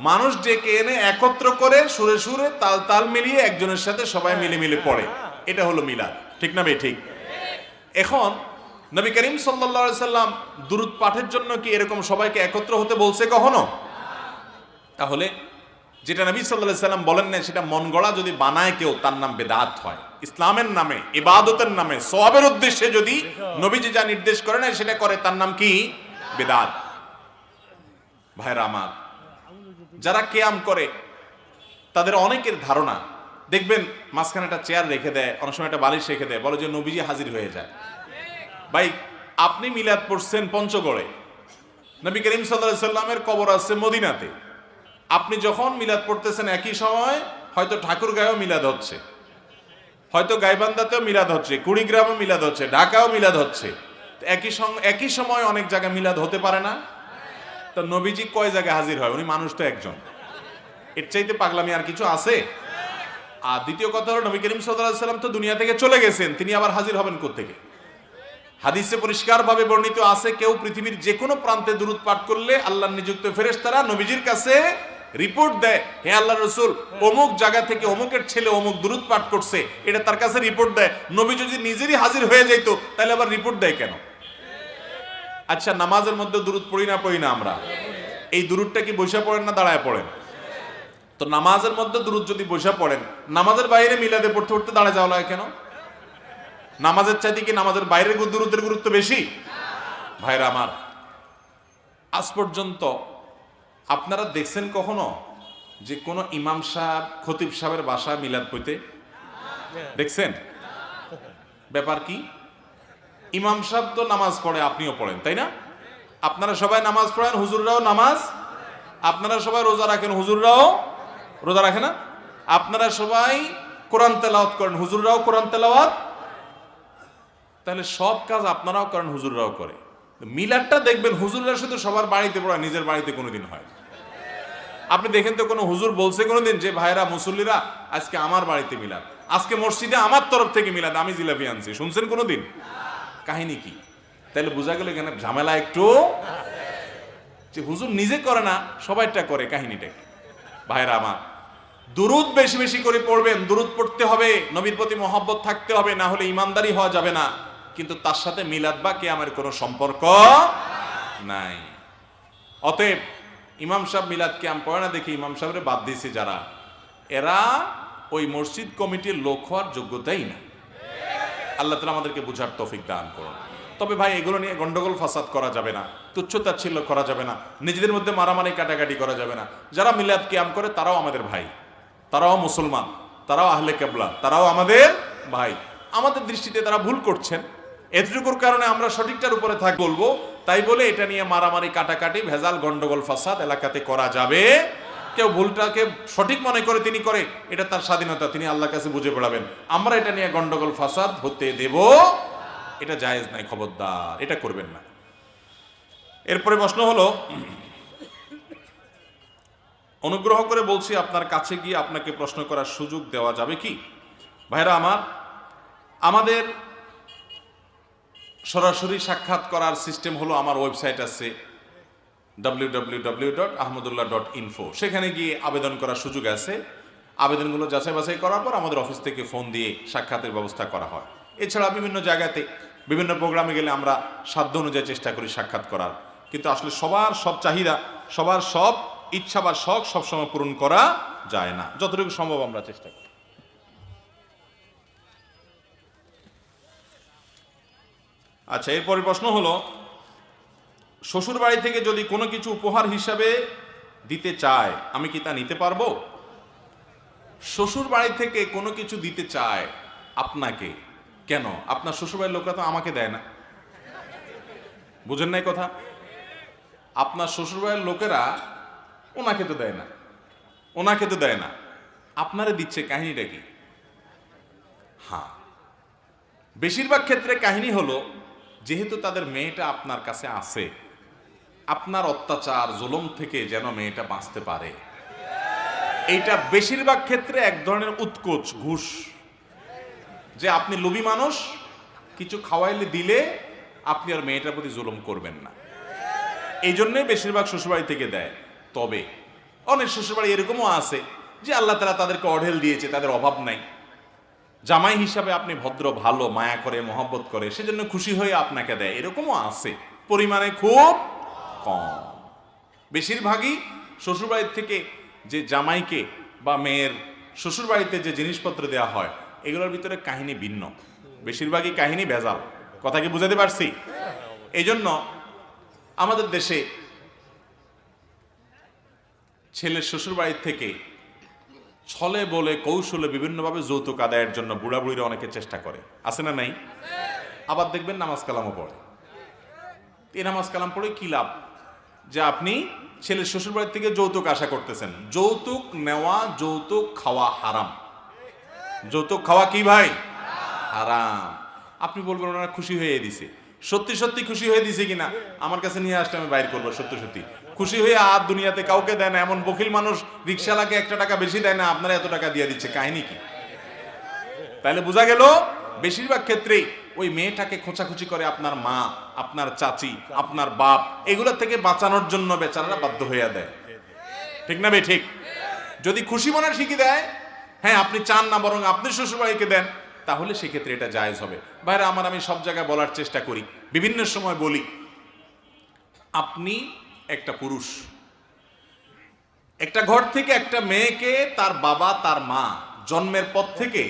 মানুষ ডেকে এনে একত্র করে সুরে সুরে তাল তাল মিলিয়ে একজনের সাথে সবাই মিলে মিলে পড়ে, এটা হলো মিলাদ। ঠিক না ভাই? ঠিক। এখন নবী করিম সাল্লাল্লাহু আলাইহি সাল্লাম দুরূদ পাঠের জন্য কি এরকম সবাইকে একত্র হতে বলছে কখনো? তাহলে যেটা নবী সাল্লাল্লাহু আলাইহি সাল্লাম বলেন না, সেটা মন গড়া যদি বানায় কেউ, তার নাম বেদাত হয়। ইসলামের নামে, ইবাদতের নামে, সওয়াবের উদ্দেশ্যে যদি নবীজি যা নির্দেশ করে না সেটা করে, তার নাম কি? বেদাত। ভাইরা আমার, যারা কিয়াম করে তাদের অনেকের ধারণা, দেখবেন মাঝখানে একটা চেয়ার রেখে দেয়, অনেক সময় একটা বালিশ রেখে দেয়, বলে যে নবীজি হাজির হয়ে যায়। ভাই, আপনি মিলাদ পড়ছেন পঞ্চগড়ে, নবী করিম সাল্লাল্লাহু আলাইহি সাল্লামের কবর আছে মদিনাতে। আপনি যখন মিলাদ পড়তেছেন একই সময় হয়তো ঠাকুরগাঁয়েও মিলাদ হচ্ছে, হয়তো গাইবান্ধাতেও মিলাদ হচ্ছে, কুড়িগ্রামেও মিলাদ হচ্ছে, ঢাকাও মিলাদ হচ্ছে। একই সময় অনেক জায়গায় মিলাদ হতে পারে না? তো নবীজি কয় জায়গায় হাজির হয়? উনি মানুষ তো একজন, এর চাইতে পাগলামি আর কিছু আছে? আর দ্বিতীয় কথা হলো, নবী করিম সাল্লাল্লাহু আলাইহি সাল্লাম তো দুনিয়া থেকে চলে গেছেন, তিনি আবার হাজির হবেন কোত্থেকে? হাদিসে পরিষ্কারভাবে বর্ণিত আছে, কেউ পৃথিবীর যে কোনো প্রান্তে দুরূদ পাঠ করলে আল্লাহর নিযুক্ত ফেরেশতারা নবীজির কাছে রিপোর্ট দেয়, হে আল্লাহর রাসূল, অমুক জায়গা থেকে অমুকের ছেলে অমুক দুরূদ পাঠ করছে, এটা তার কাছে রিপোর্ট দেয়। নবী যদি নিজেরই হাজির হয়ে যাইত তাহলে আবার রিপোর্ট দেয় কেন? আচ্ছা, নামাজের মধ্যে দুরূদ পড়ি না আমরা? এই দুরূদটা কি বসে পড়েন না দাঁড়ায় পড়েন? তো নামাজের মধ্যে দুরূদ যদি বসে পড়েন, নামাজের বাইরে মিলাদে পড়তে পড়তে দাঁড়ায় যাওয়া লাগে কেন? নামাজের চাইতে কি নামাজের বাইরের দুরূদের গুরুত্ব বেশি? ভাইরা আমার, আজ পর্যন্ত আপনারা দেখছেন কখনো যে কোনো ইমাম সাহেব খতিব সাহেবের বাসায় মিলাদ পড়তে দেখছেন? ব্যাপার কি? ইমাম সাহেব তো নামাজ পড়ে, আপনিও পড়েন, তাই না? আপনারা সবাই নামাজ পড়েন, হুজুররাও নামাজ, আপনারা সবাই রোজা রাখেন, হুজুররাও রোজা রাখে না? আপনারা সবাই কোরআন তেলাওয়াত করেন, হুজুররাও কোরআন তেলাওয়াত। তাহলে সব কাজ আপনারাও করেন, হুজুররাও করে। মিলাদটা দেখবেন হুজুররা শুধু সবার বাড়িতে পড়ে, নিজের বাড়িতে কোনোদিন হয় না। আপনি দেখেন তো কোনো হুজুর বলছে কোনোদিন যে ভাইরা মুসল্লিরা আজকে আমার বাড়িতে মিলাদ, আজকে মসজিদে আমার তরফ থেকে মিলাদ, আমি জিলাপি আনছি, শুনছেন কোনোদিন? কাহিনী কি? তাহলে বোঝা গেল এখানে ঝামেলা একটু, যে হুজুর নিজে করে না, সবাইটা করে, কাহিনীটা কি? ভাইরা আমার, দুরূদ বেশি বেশি করে পড়বেন, দুরূদ পড়তে হবে, নবীর প্রতি মহব্বত থাকতে হবে, না হলে ইমানদারি হওয়া যাবে না। কিন্তু তার সাথে মিলাদ বা কিয়ামের কোনো সম্পর্ক নাই। অতএব ইমাম সাহেব মিলাদ কিয়াম পড়ে না দেখে ইমাম সাহেবরে বাদ দিয়েছে যারা, এরা ওই মসজিদ কমিটির লোক হওয়ার যোগ্যতাই না। আল্লাহ তাআলা আমাদেরকে বুঝার তৌফিক দান করুন। তবে ভাই, এগুলো নিয়ে গন্ডগোল ফাসাদ করা যাবে না, তুচ্ছতাচ্ছিল্য করা যাবে না, নিজেদের মধ্যে মারামারি কাটাকাটি করা যাবে না। যারা মিলাদ কিয়াম করে তারাও আমাদের ভাই, তারাও মুসলমান, তারাও আহলে কেবলা, তারাও আমাদের ভাই। আমাদের দৃষ্টিতে তারা ভুল করছেন, এতটুকুর কারণে আমরা সঠিকটার উপরে থাক বলবো, তাই বলে এটা নিয়ে মারামারি কাটাকাটি ভেজাল গন্ডগোল ফাসাদ এলাকাতে করা যাবে। কেউ ভুলটাকে সঠিক মনে করে তিনি করে, এটা তার স্বাধীনতা, তিনি আল্লাহর কাছে বুঝে পড়াবেন। আমরা এটা নিয়ে গন্ডগোল ফাসাদ হতে দেব, এটা জায়েজ নাই, খবরদার, এটা করবেন না। এরপরে প্রশ্ন হলো, অনুগ্রহ করে বলছি আপনার কাছে গিয়ে আপনাকে প্রশ্ন করার সুযোগ দেওয়া যাবে কি? ভাইরা আমার, আমাদের সরাসরি সাক্ষাৎ করার সিস্টেম হলো, আমার ওয়েবসাইট আছে www.ahmadullah.info, সেখানে গিয়ে আবেদন করার সুযোগ আছে। আবেদনগুলো যাচাই বাছাই করার পর আমাদের অফিস থেকে ফোন দিয়ে সাক্ষাতের ব্যবস্থা করা হয়। এছাড়া বিভিন্ন জায়গাতে বিভিন্ন প্রোগ্রামে গেলে আমরা সাধ্য অনুযায়ী চেষ্টা করি সাক্ষাৎ করার, কিন্তু আসলে সবার সব চাহিদা, সবার সব ইচ্ছা বা শখ সবসময় পূরণ করা যায় না, যতটুকু সম্ভব আমরা চেষ্টা করি। আচ্ছা, এরপরে প্রশ্ন হলো, শ্বশুর বাড়ি থেকে যদি কোনো কিছু উপহার হিসাবে দিতে চায়, আমি কি তা নিতে পারবো? শ্বশুর বাড়ি থেকে কোনো কিছু দিতে চায় আপনাকে, কেন? আপনার শ্বশুর বাড়ির লোকরা তো আমাকে দেয় না, বুঝেন নাই কথা? আপনার শ্বশুর বাড়ির লোকেরা ওনাকে তো দেয় না, ওনাকে তো দেয় না, আপনারে দিচ্ছে, কাহিনীটা কি? হ্যাঁ, বেশিরভাগ ক্ষেত্রে কাহিনী হলো, যেহেতু তাদের মেয়েটা আপনার কাছে আছে, আপনার অত্যাচার জুলুম থেকে যেন মেয়েটা বাঁচতে পারে, এইটা বেশিরভাগ ক্ষেত্রে এক ধরনের উৎকোচ, ঘুষ, যে আপনি লোভী মানুষ, কিছু খাওয়াইলে দিলে আপনি আর মেয়েটার প্রতি জুলুম করবেন না, এই জন্যই বেশিরভাগ শ্বশুরবাড়ি থেকে দেয়। তবে অনেক শ্বশুরবাড়ি এরকমও আছে যে আল্লাহ তাআলা তাদেরকে অঢেল দিয়েছে, তাদের অভাব নাই, জামাই হিসাবে আপনি ভদ্র, ভালো, মায়া করে, মহব্বত করে, সেজন্য খুশি হয়ে আপনাকে দেয়, এরকমও আছে, পরিমাণে খুব কম। বেশিরভাগই শ্বশুরবাড়ির থেকে যে জামাইকে বা মেয়ের শ্বশুরবাড়িতে যে জিনিসপত্র দেওয়া হয়, এগুলোর ভিতরে কাহিনী ভিন্ন, বেশিরভাগই কাহিনী ভেজাল। কথা কি বুঝাতে পারছি? এই জন্য আমাদের দেশে ছেলের শ্বশুরবাড়ির থেকে ছলে বলে কৌশলে বিভিন্নভাবে যৌতুক আদায়ের জন্য বুড়া বুড়িরা অনেকে চেষ্টা করে, আছে না নাই? আবার দেখবেন নামাজ কালামও পড়ে। এই নামাজ কালাম পড়ে কি লাভ? যে আপনি ছেলের শ্বশুরবাড়ির থেকে যৌতুক আশা করতেছেন। যৌতুক নেওয়া, যৌতুক খাওয়া হারাম। যৌতুক খাওয়া কি ভাই? হারাম। আপনি বলবেন ওনারা খুশি হয়ে দিছে, সত্যি সত্যি খুশি হয়ে দিছে কিনা আমার কাছে নিয়ে আসলে আমি বাইর করবো। সত্যি সত্যি খুশি হয়ে আর দুনিয়াতে কাউকে দেয় না, এমন বকিল মানুষ রিক্সাওয়ালাকে 1 টাকা বেশি দেয় না, আপনারা এত টাকা দিয়ে দিচ্ছে, কাহিনী কি? তাহলে বোঝা গেল বেশিরভাগ ক্ষেত্রেই ওই মেয়েটাকে খোঁচাখুচি করে আপনার মা, আপনার চাচি, আপনার বাপ, এগুলোর থেকে বাঁচানোর জন্য বেচারারা বাধ্য হইয়া দেয়। ঠিক না ভাই? ঠিক। যদি খুশি মনে শিখে দেয়, হ্যাঁ আপনি চান না বরং আপনি শ্বশুরবাড়িকে দেন, তাহলে সেক্ষেত্রে এটা জায়েজ হবে। ভাইরা আমার, আমি সব জায়গায় বলার চেষ্টা করি, বিভিন্ন সময় বলি, আপনি একটা পুরুষ, একটা ঘর থেকে একটা মেয়েকে তার বাবা তার মা জন্মের পর থেকে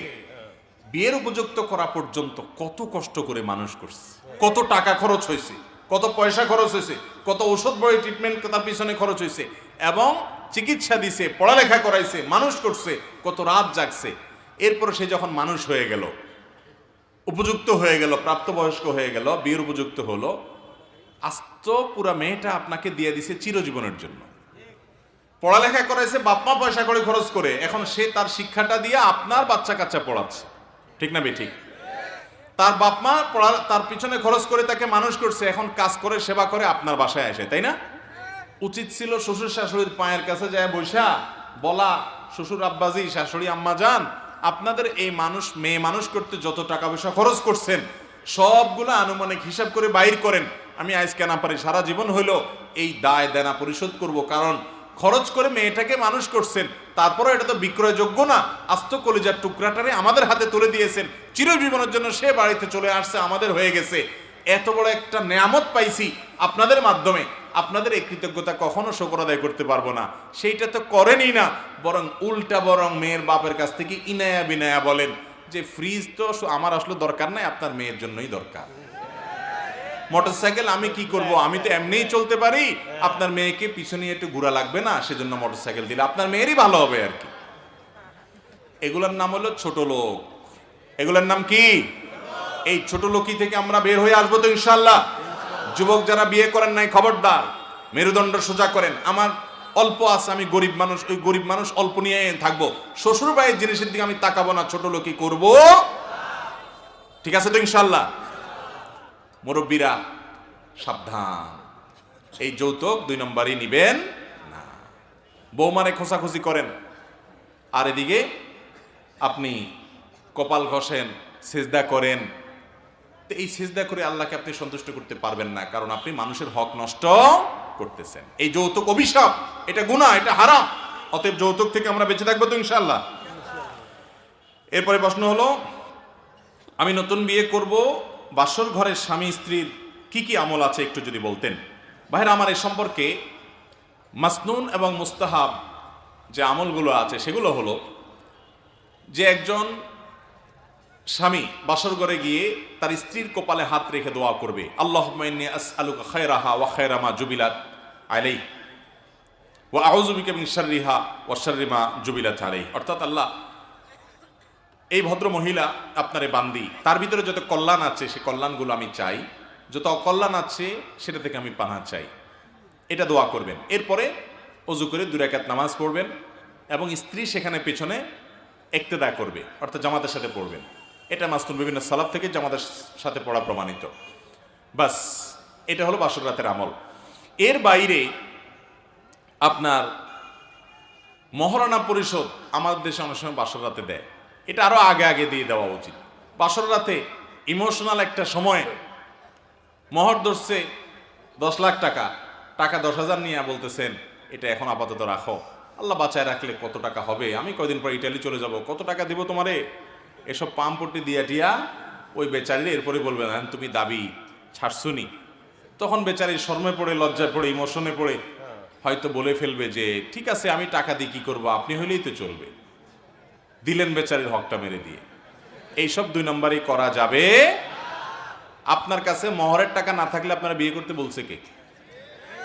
বিয়ের উপযুক্ত করা পর্যন্ত কত কষ্ট করে মানুষ করছে, কত টাকা খরচ হয়েছে, কত পয়সা খরচ হয়েছে, কত ঔষধ বড়ি ট্রিটমেন্ট তার পিছনে খরচ হয়েছে, এবং চিকিৎসা দিছে, পড়ালেখা করাইছে, মানুষ করছে, কত রাত জাগছে। এরপর সে যখন মানুষ হয়ে গেল, উপযুক্ত হয়ে গেল, প্রাপ্তবয়স্ক হয়ে গেল, বিয়ের উপযুক্ত হলো, আস্ত পুরা মেয়েটা আপনাকে দিয়ে দিছে চিরজীবনের জন্য। পড়ালেখা করাইছে, বাপমা পয়সা করে খরচ করে, এখন সে তার শিক্ষাটা দিয়ে আপনার বাচ্চা কাচ্চা পড়াচ্ছে, ঠিক না বেঠিক? তার বাপমা তার পিছনে খরচ করে তাকে মানুষ করছে, এখন কাজ করে সেবা করে আপনার বাসায় আসে, তাই না? উচিত ছিল শ্বশুর শাশুড়ির পায়ের কাছে যায় বৈশা বলা, শ্বশুর আব্বাজি, শাশুড়ি আম্মা যান, আপনাদের এই মানুষ মেয়ে মানুষ করতে যত টাকা পয়সা খরচ করছেন সবগুলো আনুমানিক হিসাব করে বাইর করেন, আমি আজকে না পারি সারা জীবন হইলো এই দায় দেনা পরিশোধ করব, কারণ খরচ করে মেয়েটাকে মানুষ করছেন, তারপরে এটা তো বিক্রয়যোগ্য না, আস্ত কলিজার টুকরাটারে আমাদের হাতে তুলে দিয়েছেন, চিরজীবনের জন্য সে বাড়িতে চলে আসছে, আমাদের হয়ে গেছে, এত বড় একটা নেয়ামত পাইছি আপনাদের মাধ্যমে, আপনাদের এই কৃতজ্ঞতা কখনো শুকর আদায় করতে পারবো না। সেইটা তো করেনই না, বরং উল্টা বরং মেয়ের বাপের কাছ থেকে ইনায়া বিনায়া বলেন যে ফ্রিজ তো আমার আসলে দরকার নাই, আপনার মেয়ের জন্যই দরকার। মোটরসাইকেল আমি কি করব, আমি তো এমনিই চলতে পারি, আপনার মেয়েকে পিছনে একটু ঘোরা লাগবে না, সেজন্য মোটরসাইকেল দিলে আপনার মেয়েরই ভালো হবে আর কি। এগুলোর নাম হলো ছোট লোক। এগুলোর নাম কি? এই ছোট লোকই থেকে আমরা বের হয়ে আসবো তো ইনশাল্লাহ। যুবক যারা বিয়ে করেন নাই, খবরদার, মেরুদণ্ড সোজা করেন। আমার অল্প আছে, আমি গরিব মানুষ, ওই গরিব মানুষ অল্প নিয়ে থাকবো, শ্বশুর বাড়ির জিনিসের দিকে আমি তাকাবো না, ছোট লোকই করবো, ঠিক আছে তো ইনশাল্লাহ? মুরব্বীরা সাবধান, এই যৌতুক 2 নম্বরই নিবেন না। বৌমারে খোঁচাখুচি করেন, আর এদিকে আপনি কপাল ঘষেন, সিজদা করেন, তো এই সিজদা করে আল্লাহকে আপনি সন্তুষ্ট করতে পারবেন না, কারণ আপনি মানুষের হক নষ্ট করতেছেন। এই যৌতুক অভিশাপ, এটা গুনাহ, এটা হারাম। অতএব যৌতুক থেকে আমরা বেঁচে থাকবো তো ইনশাআল্লাহ। এরপরে প্রশ্ন হলো, আমি নতুন বিয়ে করব, বাসর ঘরের স্বামী স্ত্রীর কি কি আমল আছে একটু যদি বলতেন। ভাইরা আমার, এই সম্পর্কে মাসনুন এবং মুস্তাহাব যে আমলগুলো আছে সেগুলো হলো যে একজন স্বামী বাসর ঘরে গিয়ে তার স্ত্রীর কপালে হাত রেখে দোয়া করবে, আল্লাহুম্মা ইন্নী আসআলুকা খায়রাহা ওয়া খায়রা মা জুবিলাত আলাইহি ওয়া আউযু বিকা মিন শাররিহা ওয়া শাররি মা জুবিলাত আলাইহি। অর্থাৎ, আল্লাহ, এই ভদ্র মহিলা আপনারে বান্দি, তার ভিতরে যত কল্যাণ আছে সে কল্যাণগুলো আমি চাই, যত অকল্যাণ আছে সেটা থেকে আমি পানাহ চাই, এটা দোয়া করবেন। এরপরে ওযু করে 2 রাকাত নামাজ পড়বেন এবং স্ত্রী সেখানে পেছনে ইক্তেদা করবে, অর্থাৎ জামাতের সাথে পড়বেন। এটা মাসনুন বিভিন্ন সালাফ থেকে জামাতের সাথে পড়া প্রমাণিত। বাস, এটা হলো বাসর রাতের আমল। এর বাইরে আপনার মহারণা পরিশোধ আমাদের দেশে অনেক সময় বাসর রাতে দেয়, এটা আরো আগে আগে দিয়ে দেওয়া উচিত। বাসর রাতে ইমোশনাল একটা সময় মহর ধরছে 10 লাখ টাকা, টাকা 10,000 নিয়ে বলতেছেন এটা এখন আপাতত রাখো, আল্লাহ বাঁচায় রাখলে কত টাকা হবে, আমি কয়দিন পর ইটালি চলে যাব, কত টাকা দিব তোমারে, এসব পাম্পটি দিয়া টিয়া ওই বেচারির এরপরে বলবে না তুমি দাবি ছাড়ছুনি, তখন বেচারি শর্মে পড়ে, লজ্জায় পড়ে, ইমোশনে পড়ে হয়তো বলে ফেলবে যে ঠিক আছে আমি টাকা দিয়ে কি করবো, আপনি হইলেই তো চলবে, দিলেন বেচারির হকটা মেরে দিয়ে। এইসব 2 নম্বরই করা যাবে। আপনার কাছে মহরের টাকা না থাকলে আপনারা বিয়ে করতে বলছে কে?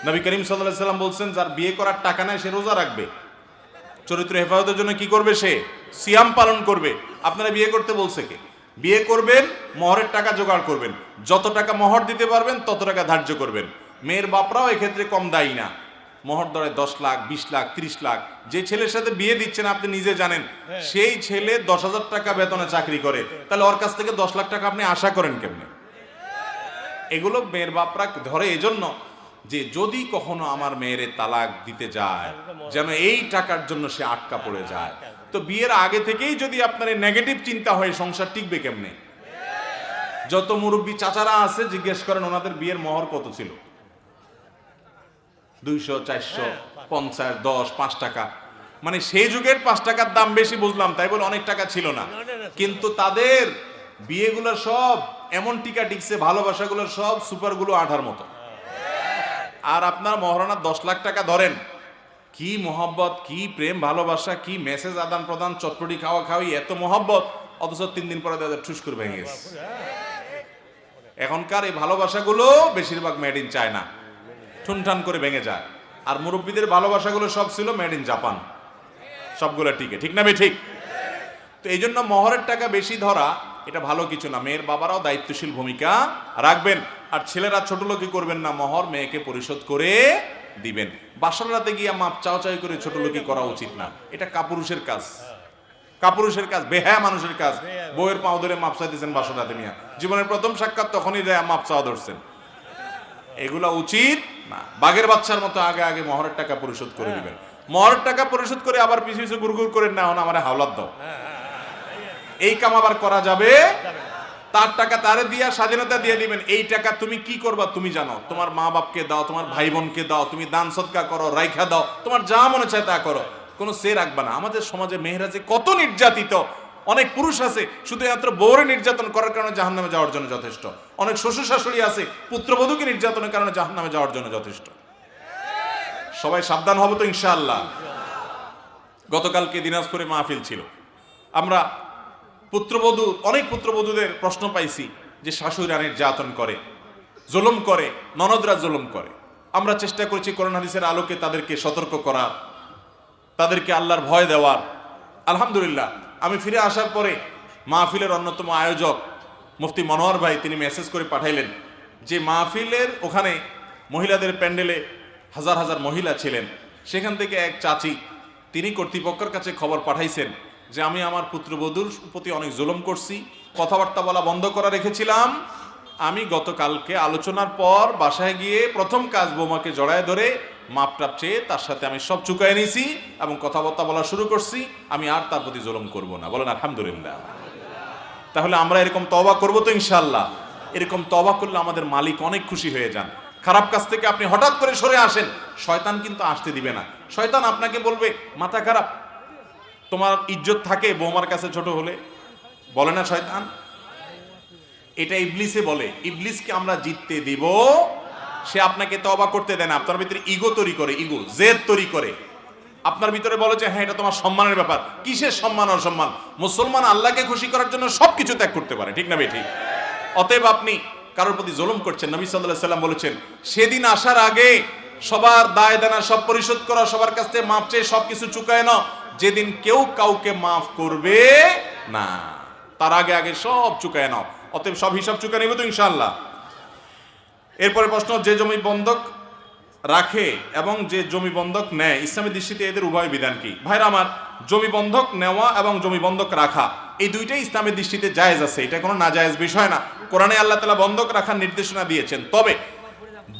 নবী করিম সাল্লাল্লাহু আলাইহি সাল্লাম বলছেন যার বিয়ে করার টাকা নাই সে রোজা রাখবে, চরিত্র হেফাজতের জন্য কি করবে, সে সিয়াম পালন করবে। আপনারা বিয়ে করতে বলছে কে? বিয়ে করবেন, মহরের টাকা জোগাড় করবেন, যত টাকা মহর দিতে পারবেন তত টাকা ধার্য করবেন। মেয়ের বাপরাও এক্ষেত্রে কম দায়ী না, মহর ধরে 10 লাখ 20 লাখ 30 লাখ, যে ছেলের সাথে বিয়ে দিচ্ছেন আপনি নিজে জানেন সেই ছেলে 10,000 টাকা বেতনে চাকরি করে, তাহলে ওর কাছ থেকে 10 লাখ টাকা আপনি আশা করেন কেমনে? এগুলো মেয়ের বাপরা ধরে এজন্য যে যদি কখনো আমার মেয়েরে তালাক দিতে যায় যেন এই টাকার জন্য সে আটকা পড়ে যায়। তো বিয়ের আগে থেকেই যদি আপনার নেগেটিভ চিন্তা হয় সংসার টিকবে কেমনে? যত মুরব্বী চাচারা আছে জিজ্ঞেস করেন ওনাদের বিয়ের মহর কত ছিল, 200 400 50 10 5 টাকা, মানে সেই যুগের 5 টাকার দাম বেশি বুঝলাম তাই বলে অনেক টাকা ছিল না, কিন্তু তাদের বিয়েগুলো সব এমন টিকা টিকছে, ভালোবাসাগুলো সব সুপারগুলো আঠার মতো। আর আপনার মহারণা 10 লাখ টাকা ধরেন, কি মোহব্বত, কি প্রেম ভালোবাসা, কি মেসেজ আদান প্রদান, চটপটি খাওয়া খাওয়াই, এত মোহব্বত, অথচ 3 দিন পরে তাদের ঠুস করে ভেঙে গেছে। এখনকার এই ভালোবাসাগুলো বেশিরভাগ মেড ইন চায়না, ঠুনঠান করে ভেঙে যায়। আর মুরব্বীদের ভালোবাসাগুলো সব ছিল মেড ইন জাপান, সবগুলো ঠিক না ঠিক? তো এই জন্য মহরের টাকা বেশি ধরা এটা ভালো কিছু না। মেয়ের বাবারাও দায়িত্বশীল ভূমিকা রাখবেন। আর ছেলেরা ছোট লোকি করবেন না, মহর মেয়েকে পরিশোধ করে দিবেন। বাসর রাতে গিয়ে মাপ চাওয়াচাই করে ছোট লোকি করা উচিত না, এটা কাপুরুষের কাজ, কাপুরুষের কাজ, বেহায়া মানুষের কাজ। বউয়ের পাও ধরে মাপ চাইতেছেন বাসর রাতে, মিয়া জীবনের প্রথম সাক্ষাৎ তখনই মাপ চাওয়া ধরছেন, এগুলা উচিত না। বাঘের বাচ্চার মতো আগে আগে মহরের টাকা পরিশোধ করে দিবেন। মহরের টাকা পরিশোধ করে আবার পিছু পিছু গুড়গুড় করেন না, আমার হাওলাত দাও, এই কাম আবার করা যাবে। তার টাকা তারে দিয়া স্বাধীনতা দিয়ে দিবেন। এই টাকা তুমি কি করবা তুমি জানো, তোমার মা বাপকে দাও, তোমার ভাই বোনকে দাও, তুমি দান সদকা করো, রাইখা দাও, তোমার যা মনে চায় তা করো, কোনো সে রাখবা না। আমাদের সমাজে মেয়েরা যে কত নির্যাতিত, অনেক পুরুষ আছে শুধুমাত্র বউরে নির্যাতন করার কারণে জাহান্নামে যাওয়ার জন্য যথেষ্ট, অনেক শ্বশুর শাশুড়ি আছে পুত্রবধূকে নির্যাতনের কারণে জাহান্নামে যাওয়ার জন্য যথেষ্ট। সবাই সাবধান হব তো ইনশাআল্লাহ। গতকালকে দিনাজপুরে মাহফিল ছিল, আমরা অনেক পুত্রবধূদের প্রশ্ন পাইছি যে শাশুড়িরা নির্যাতন করে, জুলুম করে, ননদরা জুলুম করে। আমরা চেষ্টা করেছি কোরআন হাদিসের আলোকে তাদেরকে সতর্ক করার, তাদেরকে আল্লাহর ভয় দেওয়ার। আলহামদুলিল্লাহ, আমি ফিরে আসার পরে মাহফিলের অন্যতম আয়োজক মুফতি মনোয়ার ভাই তিনি মেসেজ করে পাঠাইলেন যে মাহফিলের ওখানে মহিলাদের প্যান্ডেলে হাজার হাজার মহিলা ছিলেন, সেখান থেকে এক চাচি তিনি কর্তৃপক্ষের কাছে খবর পাঠাইছেন যে আমি আমার পুত্রবধূর প্রতি অনেক জুলুম করছি, কথাবার্তা বলা বন্ধ করা রেখেছিলাম। আমি গতকালকে আলোচনার পর বাসায় গিয়ে প্রথম কাজ বৌমাকে জড়ায় ধরে মাপটাপ চেয়ে তার সাথে আমি সব চুকায় নিয়েছি এবং কথাবার্তা বলা শুরু করছি, আমি আর তার প্রতি জুলুম করব না। বলেন আলহামদুলিল্লাহ। তাহলে আমরা এরকম তওবা করব তো ইনশাআল্লাহ। এরকম তওবা করলে আমাদের মালিক অনেক খুশি হয়ে যান। খারাপ কাজ থেকে আপনি হঠাৎ করে সরে আসেন, শয়তান কিন্তু আসতে দিবে না। শয়তান আপনাকে বলবে মাথা খারাপ, তোমার ইজ্জত থাকে বৌমার কাছে ছোট হলে, বলে না শয়তান? এটা ইবলিসে বলে। ইবলিসকে আমরা জিততে দিব, সে আপনাকে তওবা করতে দেয় না। আপনার ভিতরে ইগো তৈরি করে, ইগো জেদ তৈরি করে, আপনার ভিতরে বলে যে হ্যাঁ এটা তোমার সম্মানের ব্যাপার। কিসের সম্মান অসম্মান? মুসলমান আল্লাহকে খুশি করার জন্য সবকিছু ত্যাগ করতে পারে, ঠিক না বেঠিক? অতএব আপনি কারোর প্রতি জুলুম করছেন। নবী সাল্লাল্লাহু আলাইহি সাল্লাম বলেছেন সেদিন আসার আগে সবার দায় দানা সব পরিশোধ করো, সবার কাছ থেকে মাপ চেয়ে সবকিছু চুকায় নাও, যেদিন কেউ কাউকে মাফ করবে না তার আগে আগে সব চুকায় নাও। অতএব সব হিসাব চুকায় নেবে তো ইনশাআল্লাহ। এরপরে প্রশ্ন, যে জমি বন্ধক রাখে এবং যে জমি বন্ধক নেয়, ইসলামী দৃষ্টিতে এদের উভয় বিধান কি? ভাইরা আমার, জমি বন্ধক নেওয়া এবং জমি বন্ধক রাখা এই দুইটাই ইসলামের দৃষ্টিতে জায়েজ আছে, এটা কোনো নাজায়েজ বিষয় না। কোরআনে আল্লাহ তাআলা বন্ধক রাখার নির্দেশনা দিয়েছেন। তবে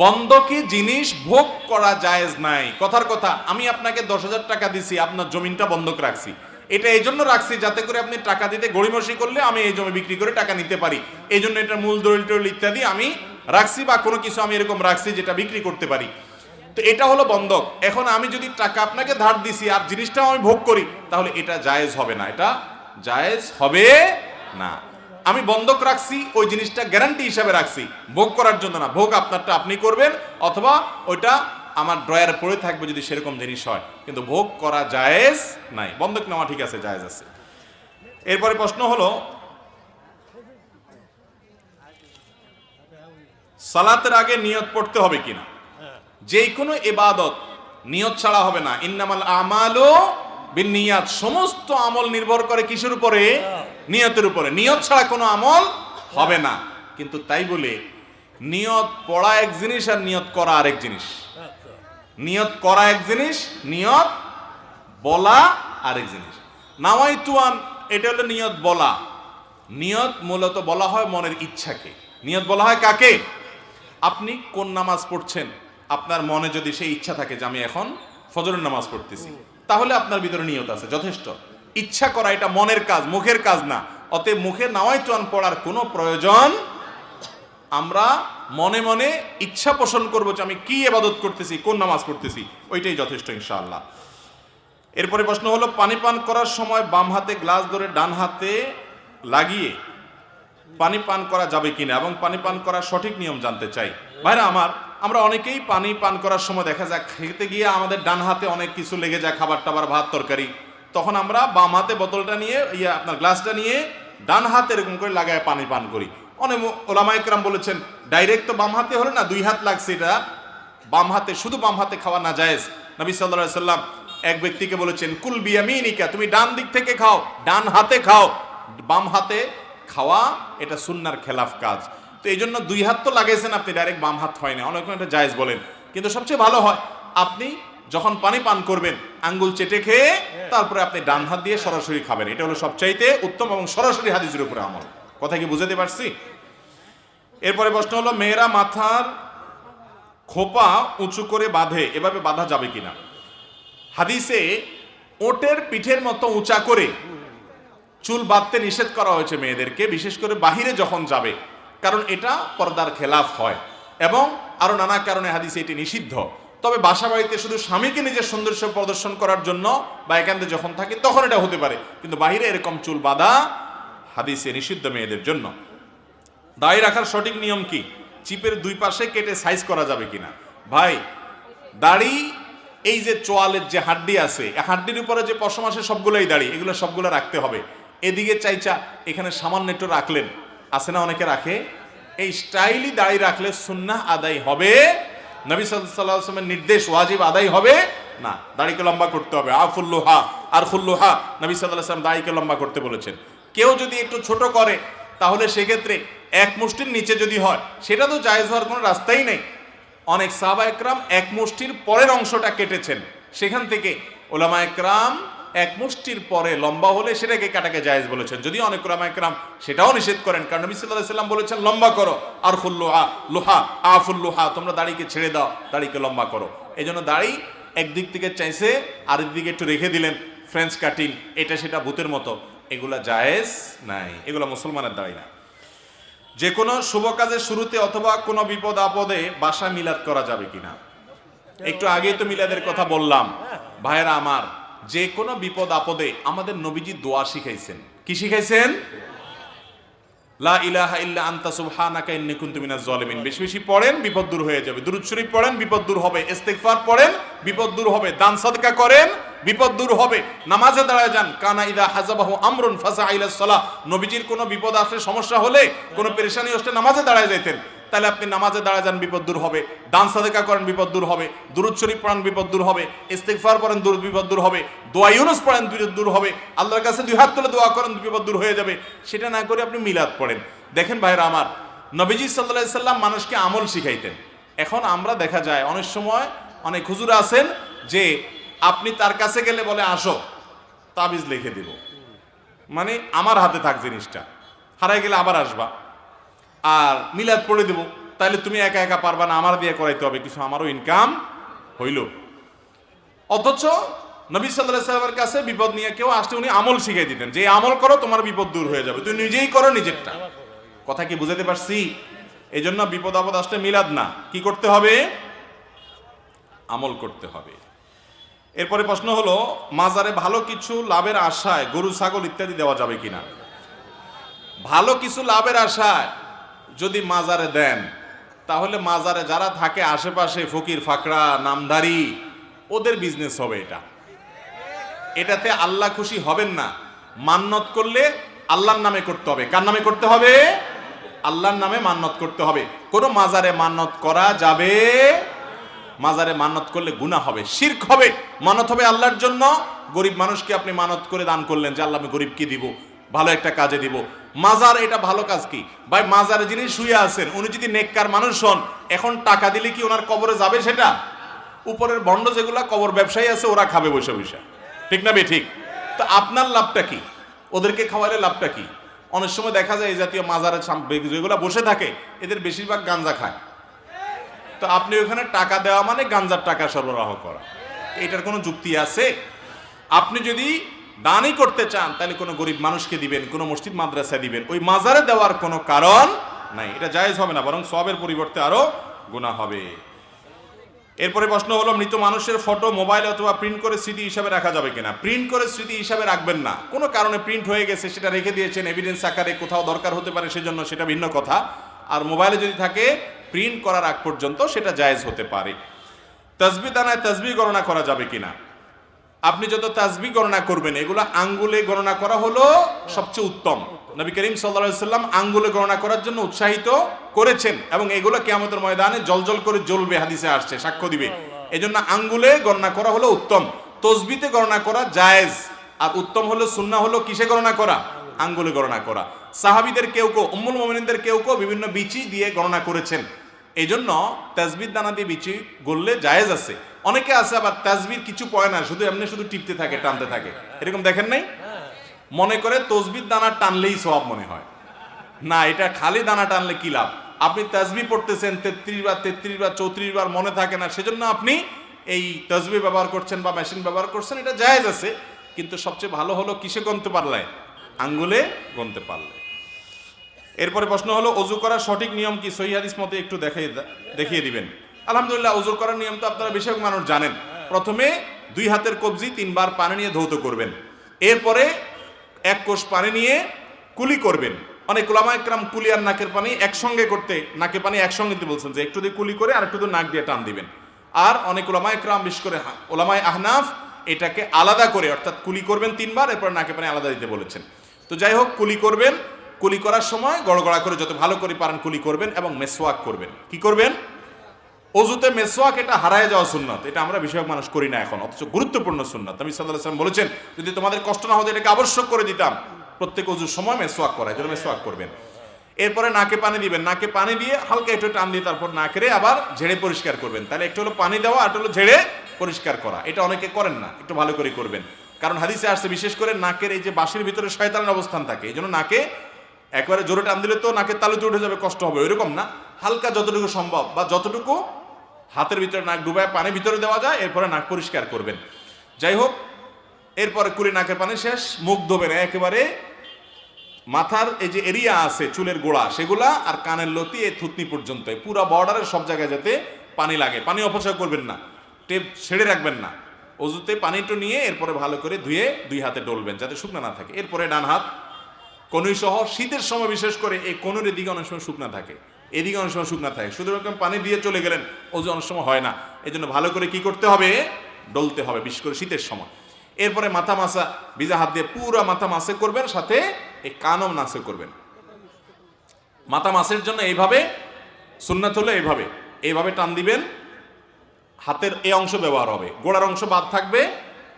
বন্ধকি জিনিস ভোগ করা জায়েজ নাই। কথার কথা, আমি আপনাকে 10,000 টাকা দিছি, আপনার জমিনটা বন্ধক রাখছি, এটা এই জন্য রাখছি যাতে করে আপনি টাকা দিতে গড়িমসি করলে আমি এই জমি বিক্রি করে টাকা নিতে পারি, এই জন্য এটা মূল দলিল টলিল ইত্যাদি আমি রাখছি, বা কোনো কিছু আমি এরকম রাখছি যেটা বিক্রি করতে পারি। তো এটা হলো বন্ধক। এখন আমি যদি টাকা আপনাকে ধার দিছি আর জিনিসটাও আমি ভোগ করি, তাহলে এটা জায়েজ হবে না, এটা জায়েজ হবে না। আমি বন্ধক রাখছি, ওই জিনিসটা গ্যারান্টি হিসাবে রাখছি, ভোগ করার জন্য না। ভোগ আপনারটা আপনি করবেন, অথবা ওইটা আমার ড্রয়ারে পড়ে থাকবে যদি সেরকম জিনিস হয়, কিন্তু ভোগ করা জায়েজ নাই। বন্ধক নেওয়া ঠিক আছে, জায়েজ আছে। এরপরে প্রশ্ন হলো, সালাতের আগে নিয়ত পড়তে হবে কিনা? যে কোনো ইবাদত নিয়ত ছাড়া হবে না। ইন্নামাল আমালু বিন্নিয়াত, সমস্ত আমল নির্ভর করে কিসের উপরে? নিয়তের উপরে। নিয়ত ছাড়া কোনো আমল হবে না। কিন্তু তাই বলে নিয়ত পড়া এক জিনিস আর নিয়ত করা আরেক জিনিস। নিয়ত করা এক জিনিস, নিয়ত বলা আরেক জিনিস। নাওয়াইতুয়ান, এটা হলো নিয়ত বলা। নিয়ত মূলত বলা হয় মনের ইচ্ছাকে। নিয়ত বলা হয় কাকে? আপনি কোন নামাজ পড়ছেন, আপনার মনে যদি সেই ইচ্ছা থাকে যে আমি এখন ফজরের নামাজ পড়তেছি, তাহলে আপনার ভিতরে নিয়ত আছে, যথেষ্ট। ইচ্ছা করা এটা মনের কাজ, মুখের কাজ না। অতএব মুখে নাওয়াইতুয়ান পড়ার কোনো প্রয়োজন, আমরা মনে মনে ইচ্ছা পোষণ করবো যে আমি কি ইবাদত করতেছি, কোন নামাজ পড়তেছি, ওইটাই যথেষ্ট ইনশাআল্লাহ। এরপরে প্রশ্ন হলো, পানি পান করার সময় বাম হাতে গ্লাস ধরে ডান হাতে লাগিয়ে পানি পান করা যাবে কিনা এবং পানি পান করার সঠিক নিয়ম জানতে চাই। ভাইরা আমার, আমরা অনেকেই পানি পান করার সময় দেখা যায় খেতে গিয়ে আমাদের ডান হাতে অনেক কিছু লেগে যায়, খাবার টাবার, ভাত তরকারি, তখন আমরা বাম হাতে বোতলটা নিয়ে আপনার গ্লাসটা নিয়ে ডান হাতে এরকম করে লাগায় পানি পান করি। অনেক ওলামায়ে কেরাম বলেছেন ডাইরেক্ট তো বাম হাতে হলে না, 2 হাত লাগছে, এটা বাম হাতে, শুধু বাম হাতে খাওয়া না জায়েজ। নবী সাল্লাল্লাহু আলাইহি সাল্লাম এক ব্যক্তিকে বলেছেন কুল বিয়ামিনিকা, তুমি ডান দিক থেকে খাও, ডান হাতে খাও। বাম হাতে খাওয়া এটা সুন্নাহর খেলাফ কাজ। তো এই জন্য 2 হাত তো লাগাইছেন আপনি, ডাইরেক্ট বাম হাত হয় না, অনেক এটা জায়েজ বলেন। কিন্তু সবচেয়ে ভালো হয় আপনি যখন পানি পান করবেন আঙ্গুল চেটে খেয়ে তারপরে আপনি ডান হাত দিয়ে সরাসরি খাবেন, এটা হলো সবচাইতে উত্তম এবং সরাসরি হাদিসের উপরে আমল। কথা কি বুঝাতে পারছি? এরপরে প্রশ্ন হলো মেয়েরা মাথার খোপা উঁচু করে বাঁধে, এভাবে বাঁধা যাবে কিনা? হাদিসে ওটের পিঠের মতো উঁচা করে চুল বাঁধতে নিষেধ করা হয়েছে মেয়েদেরকে, বিশেষ করে বাহিরে যখন যাবে, কারণ এটা পর্দার খেলাফ হয় এবং আরো নানা কারণে হাদিসে এটি নিষিদ্ধ। তবে বাসা বাড়িতে শুধু স্বামীকে নিজের সৌন্দর্য প্রদর্শন করার জন্য বা একান্তে যখন থাকে তখন এটা হতে পারে, কিন্তু বাহিরে এরকম চুল বাঁধা হাদিসে নিষিদ্ধ মেয়েদের জন্য। দাড়ি রাখার সঠিক নিয়ম কি? চিপের 2 পাশে কেটে সাইজ করা যাবে কিনা? ভাই, দাড়ি এই যে চোয়ালের যে হাড্ডি আছে, এই হাড্ডির উপরে যে পশম আসে সবগুলোই দাড়ি, এগুলো সবগুলো রাখতে হবে। এদিকে চাইচা এখানে সামান্য একটু রাখলেন, আছে না অনেকে রাখে, এই স্টাইলি দাড়ি রাখলে সুন্নাহ আদায় হবে, নবী সাল্লাল্লাহু আলাইহি ওয়াসাল্লামের নির্দেশ ওয়াজিব আদায় হবে না। দাড়িকে লম্বা করতে হবে, আফুল্লুহা আর খুল্লুহা, নবী সাল্লাল্লাহু আলাইহি ওয়াসাল্লাম দাড়িকে লম্বা করতে বলেছেন। কেউ যদি একটু ছোট করে তাহলে সেক্ষেত্রে 1 মুষ্টির নিচে যদি হয় সেটা তো জায়েজ হওয়ার কোনো রাস্তাই নেই। অনেক সাহাবায়ে কেরাম 1 মুষ্টির পরের অংশটা কেটেছেন, সেখান থেকে উলামায়ে কেরাম 1 মুষ্টির পরে লম্বা হলে সেটাকে কাটাকে জায়েজ বলেছেন। যদিও অনেক উলামায়ে কেরাম সেটাও নিষেধ করেন, কারণ নবী সাল্লাল্লাহু আলাইহি ওয়াসাল্লাম বলেছেন লম্বা করো, আর খুল্লুহা লুহা আফুল্লুহা, তোমরা দাড়িকে ছেড়ে দাও, দাড়িকে লম্বা করো। এই জন্য দাড়ি একদিক থেকে চাইছে আর দিকে একটু রেখে দিলেন, ফ্রেঞ্চ কাটিং, এটা সেটা ভূতের মতো, এগুলা জায়েজ নাই, এগুলা মুসলমানের দাড়ি না। যে কোনো শুভ কাজের শুরুতে অথবা কোনো বিপদ আপদে বাসা মিলাদ করা যাবে কিনা? একটু আগেই তো মিলাদের কথা বললাম। ভাইয়েরা আমার, যে কোনো বিপদ আপদে আমাদের নবীজি দোয়া শিখাইছেন। কি শিখাইছেন? লা ইলাহা ইল্লা আনতা সুবহানাকা ইন্নী কুনতু মিনাজ জালিমিন। বেশি বেশি পড়েন, বিপদ দূর হয়ে যাবে। দুরূদ শরীফ পড়েন, বিপদ দূর হবে। ইস্তিগফার পড়েন, বিপদ দূর হবে। দান সাদকা করেন, বিপদ দূর হবে। নামাজে দাঁড়ায় যান। কানা ইদা হাজাবাহু আমরুন ফাসা ইলাস সালাহ। নবীজির কোনো বিপদ আসলে, সমস্যা হলে, কোনো পেরেশানি আসলে নামাজে দাঁড়ায় যাইতেন। তাহলে আপনি নামাজে দাঁড়ায় যান, বিপদ দূর হবে। দান সাদকা করেন, বিপদ দূর হবে। দুরূদ শরীফ পড়েন, বিপদ দূর হবে। ইস্তিগফার পড়েন, বিপদ দূর হবে। দোয়া ইউনুস পড়েন, বিপদ দূর হবে। আল্লাহর কাছে 2 হাত তুলে দোয়া করেন, বিপদ দূর হয়ে যাবে। সেটা না করে আপনি মিলাদ পড়েন। দেখেন ভাইরা আমার, নবীজি সাল্লাল্লাহু আলাইহি সাল্লাম মানুষকে আমল শিখাইতেন। এখন আমরা দেখা যায় অনেক সময় অনেক হুজুর আছেন যে আপনি তার কাছে গেলে বলে আসো তাবিজ লিখে দিব, মানে আমার হাতে থাক জিনিসটা, হারাই গেলে আবার আসবা, আর মিলাদ পড়ে দেব, তাহলে তুমি একা একা পারবা না, আমার দিয়ে করাইতে হবে, কিছু আমারও ইনকাম হইল। অথচ নবী সাল্লাল্লাহু আলাইহি ওয়াসাল্লামের কাছে বিপদ নিয়ে কেউ আসলে উনি আমল শিখাই দিতেন, যে আমল করো তোমার বিপদ দূর হয়ে যাবে, তুমি নিজেই করো নিজেরটা। কথা কি বুঝাতে পারছি? এই জন্য বিপদ আপদ আসলে মিলাদ না, কি করতে হবে? আমল করতে হবে। এরপরে প্রশ্ন হলো, মাজারে ভালো কিছু লাভের আশায় গরু ছাগল ইত্যাদি দেওয়া যাবে কিনা? ভালো কিছু লাভের আশায় যদি মাজারে দেন, তাহলে মাজারে যারা থাকে আশেপাশে ফকির ফাকরা নামধারী, ওদের বিজনেস হবে। এটাতে আল্লাহ খুশি হবেন না। মান্নত করলে আল্লাহর নামে করতে হবে। কার নামে করতে হবে? আল্লাহর নামে মান্নত করতে হবে। কোনো মাজারে মান্নত করা যাবে? মাজারে মান্নত করলে গুনাহ হবে, শিরক হবে। মানত হবে আল্লাহর জন্য। গরিব মানুষকে আপনি মানত করে দান করলেন যে আল্লাহ আমি গরিবকে দিব, ভালো একটা কাজে দিব। মাজার এটা ভালো কাজ কি ভাই? মাজারে যিনি শুয়ে আছেন উনি যদি নেককার মানুষ হন, এখন টাকা দিলে কি ওনার কবরে যাবে? সেটা উপরের ভণ্ড যেগুলা কবর ব্যবসায়ী আছে ওরা খাবে বসে বসে, ঠিক না বে ঠিক? তো আপনার লাভটা কি? ওদেরকে খাওয়ালে লাভটা কি? অনেক সময় দেখা যায় এই জাতীয় মাজারে যেগুলা বসে থাকে এদের বেশিরভাগ গাঞ্জা খায়। তো আপনি ওখানে টাকা দেওয়া মানে গাঞ্জার টাকা সরবরাহ করা, এটার কোনো যুক্তি আছে? আপনি যদি দানই করতে চান তাহলে কোনো গরিব মানুষকে দিবেন, কোনো মসজিদ মাদ্রাসা দিবেন, ওই মাজারে দেওয়ার কোনো কারণ নাই। এটা জায়েজ হবে না, বরং সওয়াবের পরিবর্তে আরো গুনাহ হবে। এরপরে প্রশ্ন হলো, মৃত মানুষের ফটো মোবাইল অথবা প্রিন্ট করে স্মৃতি হিসাবে রাখা যাবে কিনা? প্রিন্ট করে স্মৃতি হিসাবে রাখবেন না। কোনো কারণে প্রিন্ট হয়ে গেছে, সেটা রেখে দিয়েছেন এভিডেন্স আকারে, কোথাও দরকার হতে পারে সেজন্য, সেটা ভিন্ন কথা। আর মোবাইলে যদি থাকে, প্রিন্ট করার আগ পর্যন্ত সেটা জায়েজ হতে পারে। তাসবিহ দানায় তাসবিহ গণনা করা যাবে কিনা? আপনি যত তাসবিহ গণনা করবেন, এগুলো আঙ্গুলে গণনা করা হলো সবচেয়ে উত্তম। নবী করিম সাল্লাল্লাহু আলাইহি ওয়াসাল্লাম আঙ্গুলে গণনা করার জন্য উৎসাহিত করেছেন, এবং এগুলো কিয়ামতের ময়দানে জলজল করে জ্বলবে, হাদিসে আসছে, সাক্ষ্য দিবে। এজন্য আঙ্গুলে গণনা করা হলো উত্তম। তসবিতে গণনা করা জায়েজ, আর উত্তম হলো, সুন্নাহ হলো কিসে গণনা করা? আঙ্গুলে গণনা করা। সাহাবীদের কেউ কেউ, উম্মুল মুমিনিনদের কেউ কেউ বিভিন্ন বিচি দিয়ে গণনা করেছেন। এই জন্য তাসবিহ দানা দিয়ে বিচি গড়লে জায়েজ আছে। অনেকে আছে আবার তাসবিহ কিছু পয় না, শুধু এমনি শুধু টিপতে থাকে, টানতে থাকে, এরকম দেখেন নাই? মনে করে তসবিহ দানা টানলেই সওয়াব মনে হয়। না, এটা খালি দানা টানলে কি লাভ? আপনি তাসবিহ পড়তেছেন 33 বার 34 বার মনে থাকে না, সেজন্য আপনি এই তাসবিহ ব্যবহার করছেন বা মেশিন ব্যবহার করছেন, এটা জায়েজ আছে। কিন্তু সবচেয়ে ভালো হলো কিসে গণতে পারলে? আঙ্গুলে গণতে পারলে। এরপরে প্রশ্ন হলো, অজু করার সঠিক নিয়ম কি? সহিহ হাদিস মতে একটু দেখিয়ে দিবেন। আলহামদুলিল্লাহ, অজু করার নিয়ম তো আপনারা বেশিরভাগ মানুষ জানেন। প্রথমে 2 হাতের কবজি 3 বার পানি নিয়ে ধৌত করবেন। এরপরে 1 কোষ পানি নিয়ে কুলি করবেন। অনেক উলামা একরাম কুলি আর নাকের পানি একসঙ্গে করতে, নাকে পানি একসঙ্গে দিতে বলছেন, যে একটু দিয়ে কুলি করে আর একটু দিয়ে নাক দিয়ে টান দিবেন। আর অনেক উলামা একরাম, বিশেষ করে উলামায়ে আহনাফ, এটাকে আলাদা করে, অর্থাৎ কুলি করবেন 3 বার, এরপর নাকে পানি আলাদা দিতে বলেছেন। তো যাই হোক, কুলি করবেন। কুলি করার সময় গড়গড়া করে যত ভালো করে পারেন কুলি করবেন, এবং মেসওয়াক করবেন। কি করবেন? অজুতে মেসওয়াক, এটা হারায় যাওয়া সুন্নাত, এটা আমরা বেশিরভাগ মানুষ করি না এখন, অথচ গুরুত্বপূর্ণ সুন্নাত। নবী সাল্লাল্লাহু আলাইহি ওয়াসাল্লাম বলেছেন, যদি তোমাদের কষ্ট না হতো এটাকে আবশ্যক করে দিতাম, প্রত্যেক অজুর সময় মেসওয়াক করা, এজন্য মেসওয়াক করবেন। এরপরে নাকে পানি দিবেন, নাকে পানি দিয়ে হালকা একটু টান দিয়ে তারপর নাকেরে আবার ঝেড়ে পরিষ্কার করবেন। তাহলে একটু হলো পানি দেওয়া, আর হলো ঝেড়ে পরিষ্কার করা। এটা অনেকে করেন না, একটু ভালো করে করবেন। কারণ হাদিসে আসছে, বিশেষ করে নাকের এই যে বাঁশির ভিতরে শয়তানের অবস্থান থাকে, এই জন্য নাকে একবারে জোরে টান দিলে তো নাকের তালুতে উঠে যাবে, কষ্ট হবে, ওইরকম না, হালকা যতটুকু সম্ভব বা যতটুকু হাতের ভিতরে নাক ডুবায় পানি ভিতরে দেওয়া যায়, এরপরে নাক পরিষ্কার করবেন। যাই হোক, এরপরে কুলি নাকের পানি শেষ, মুখ ধোবেন একেবারে মাথার এই যে এরিয়া আছে, চুলের গোড়া সেগুলা, আর কানের লতি, এই থুতনি পর্যন্ত, পুরো বর্ডারের সব জায়গায় যাতে পানি লাগে। পানি অপচয় করবেন না, টেপ ছেড়ে রাখবেন না। অজুতে পানিটা নিয়ে এরপরে ভালো করে ধুয়ে 2 হাতে ডলবেন, যাতে শুকনা না থাকে। এরপরে ডান হাত কনুই সহ, শীতের সময় বিশেষ করে এই কনুর এদিকে অনেক সময় শুকনা থাকে, এদিকে অনেক সময় শুকনা থাকে, শুধু এরকম পানি দিয়ে চলে গেলেন, অজু অনেক সময় হয় না। এই জন্য ভালো করে কি করতে হবে? ডলতে হবে, বিশেষ করে শীতের সময়। এরপরে মাথা মাসা, ভিজা হাত দিয়ে পুরো মাথা মাসে করবেন, সাথে এই কানও নাসে করবেন। মাথা মাসের জন্য এইভাবে সুন্নাত হলো, এইভাবে টান দিবেন। হাতের এই অংশ ব্যবহার হবে, গোড়ার অংশ বাদ থাকবে।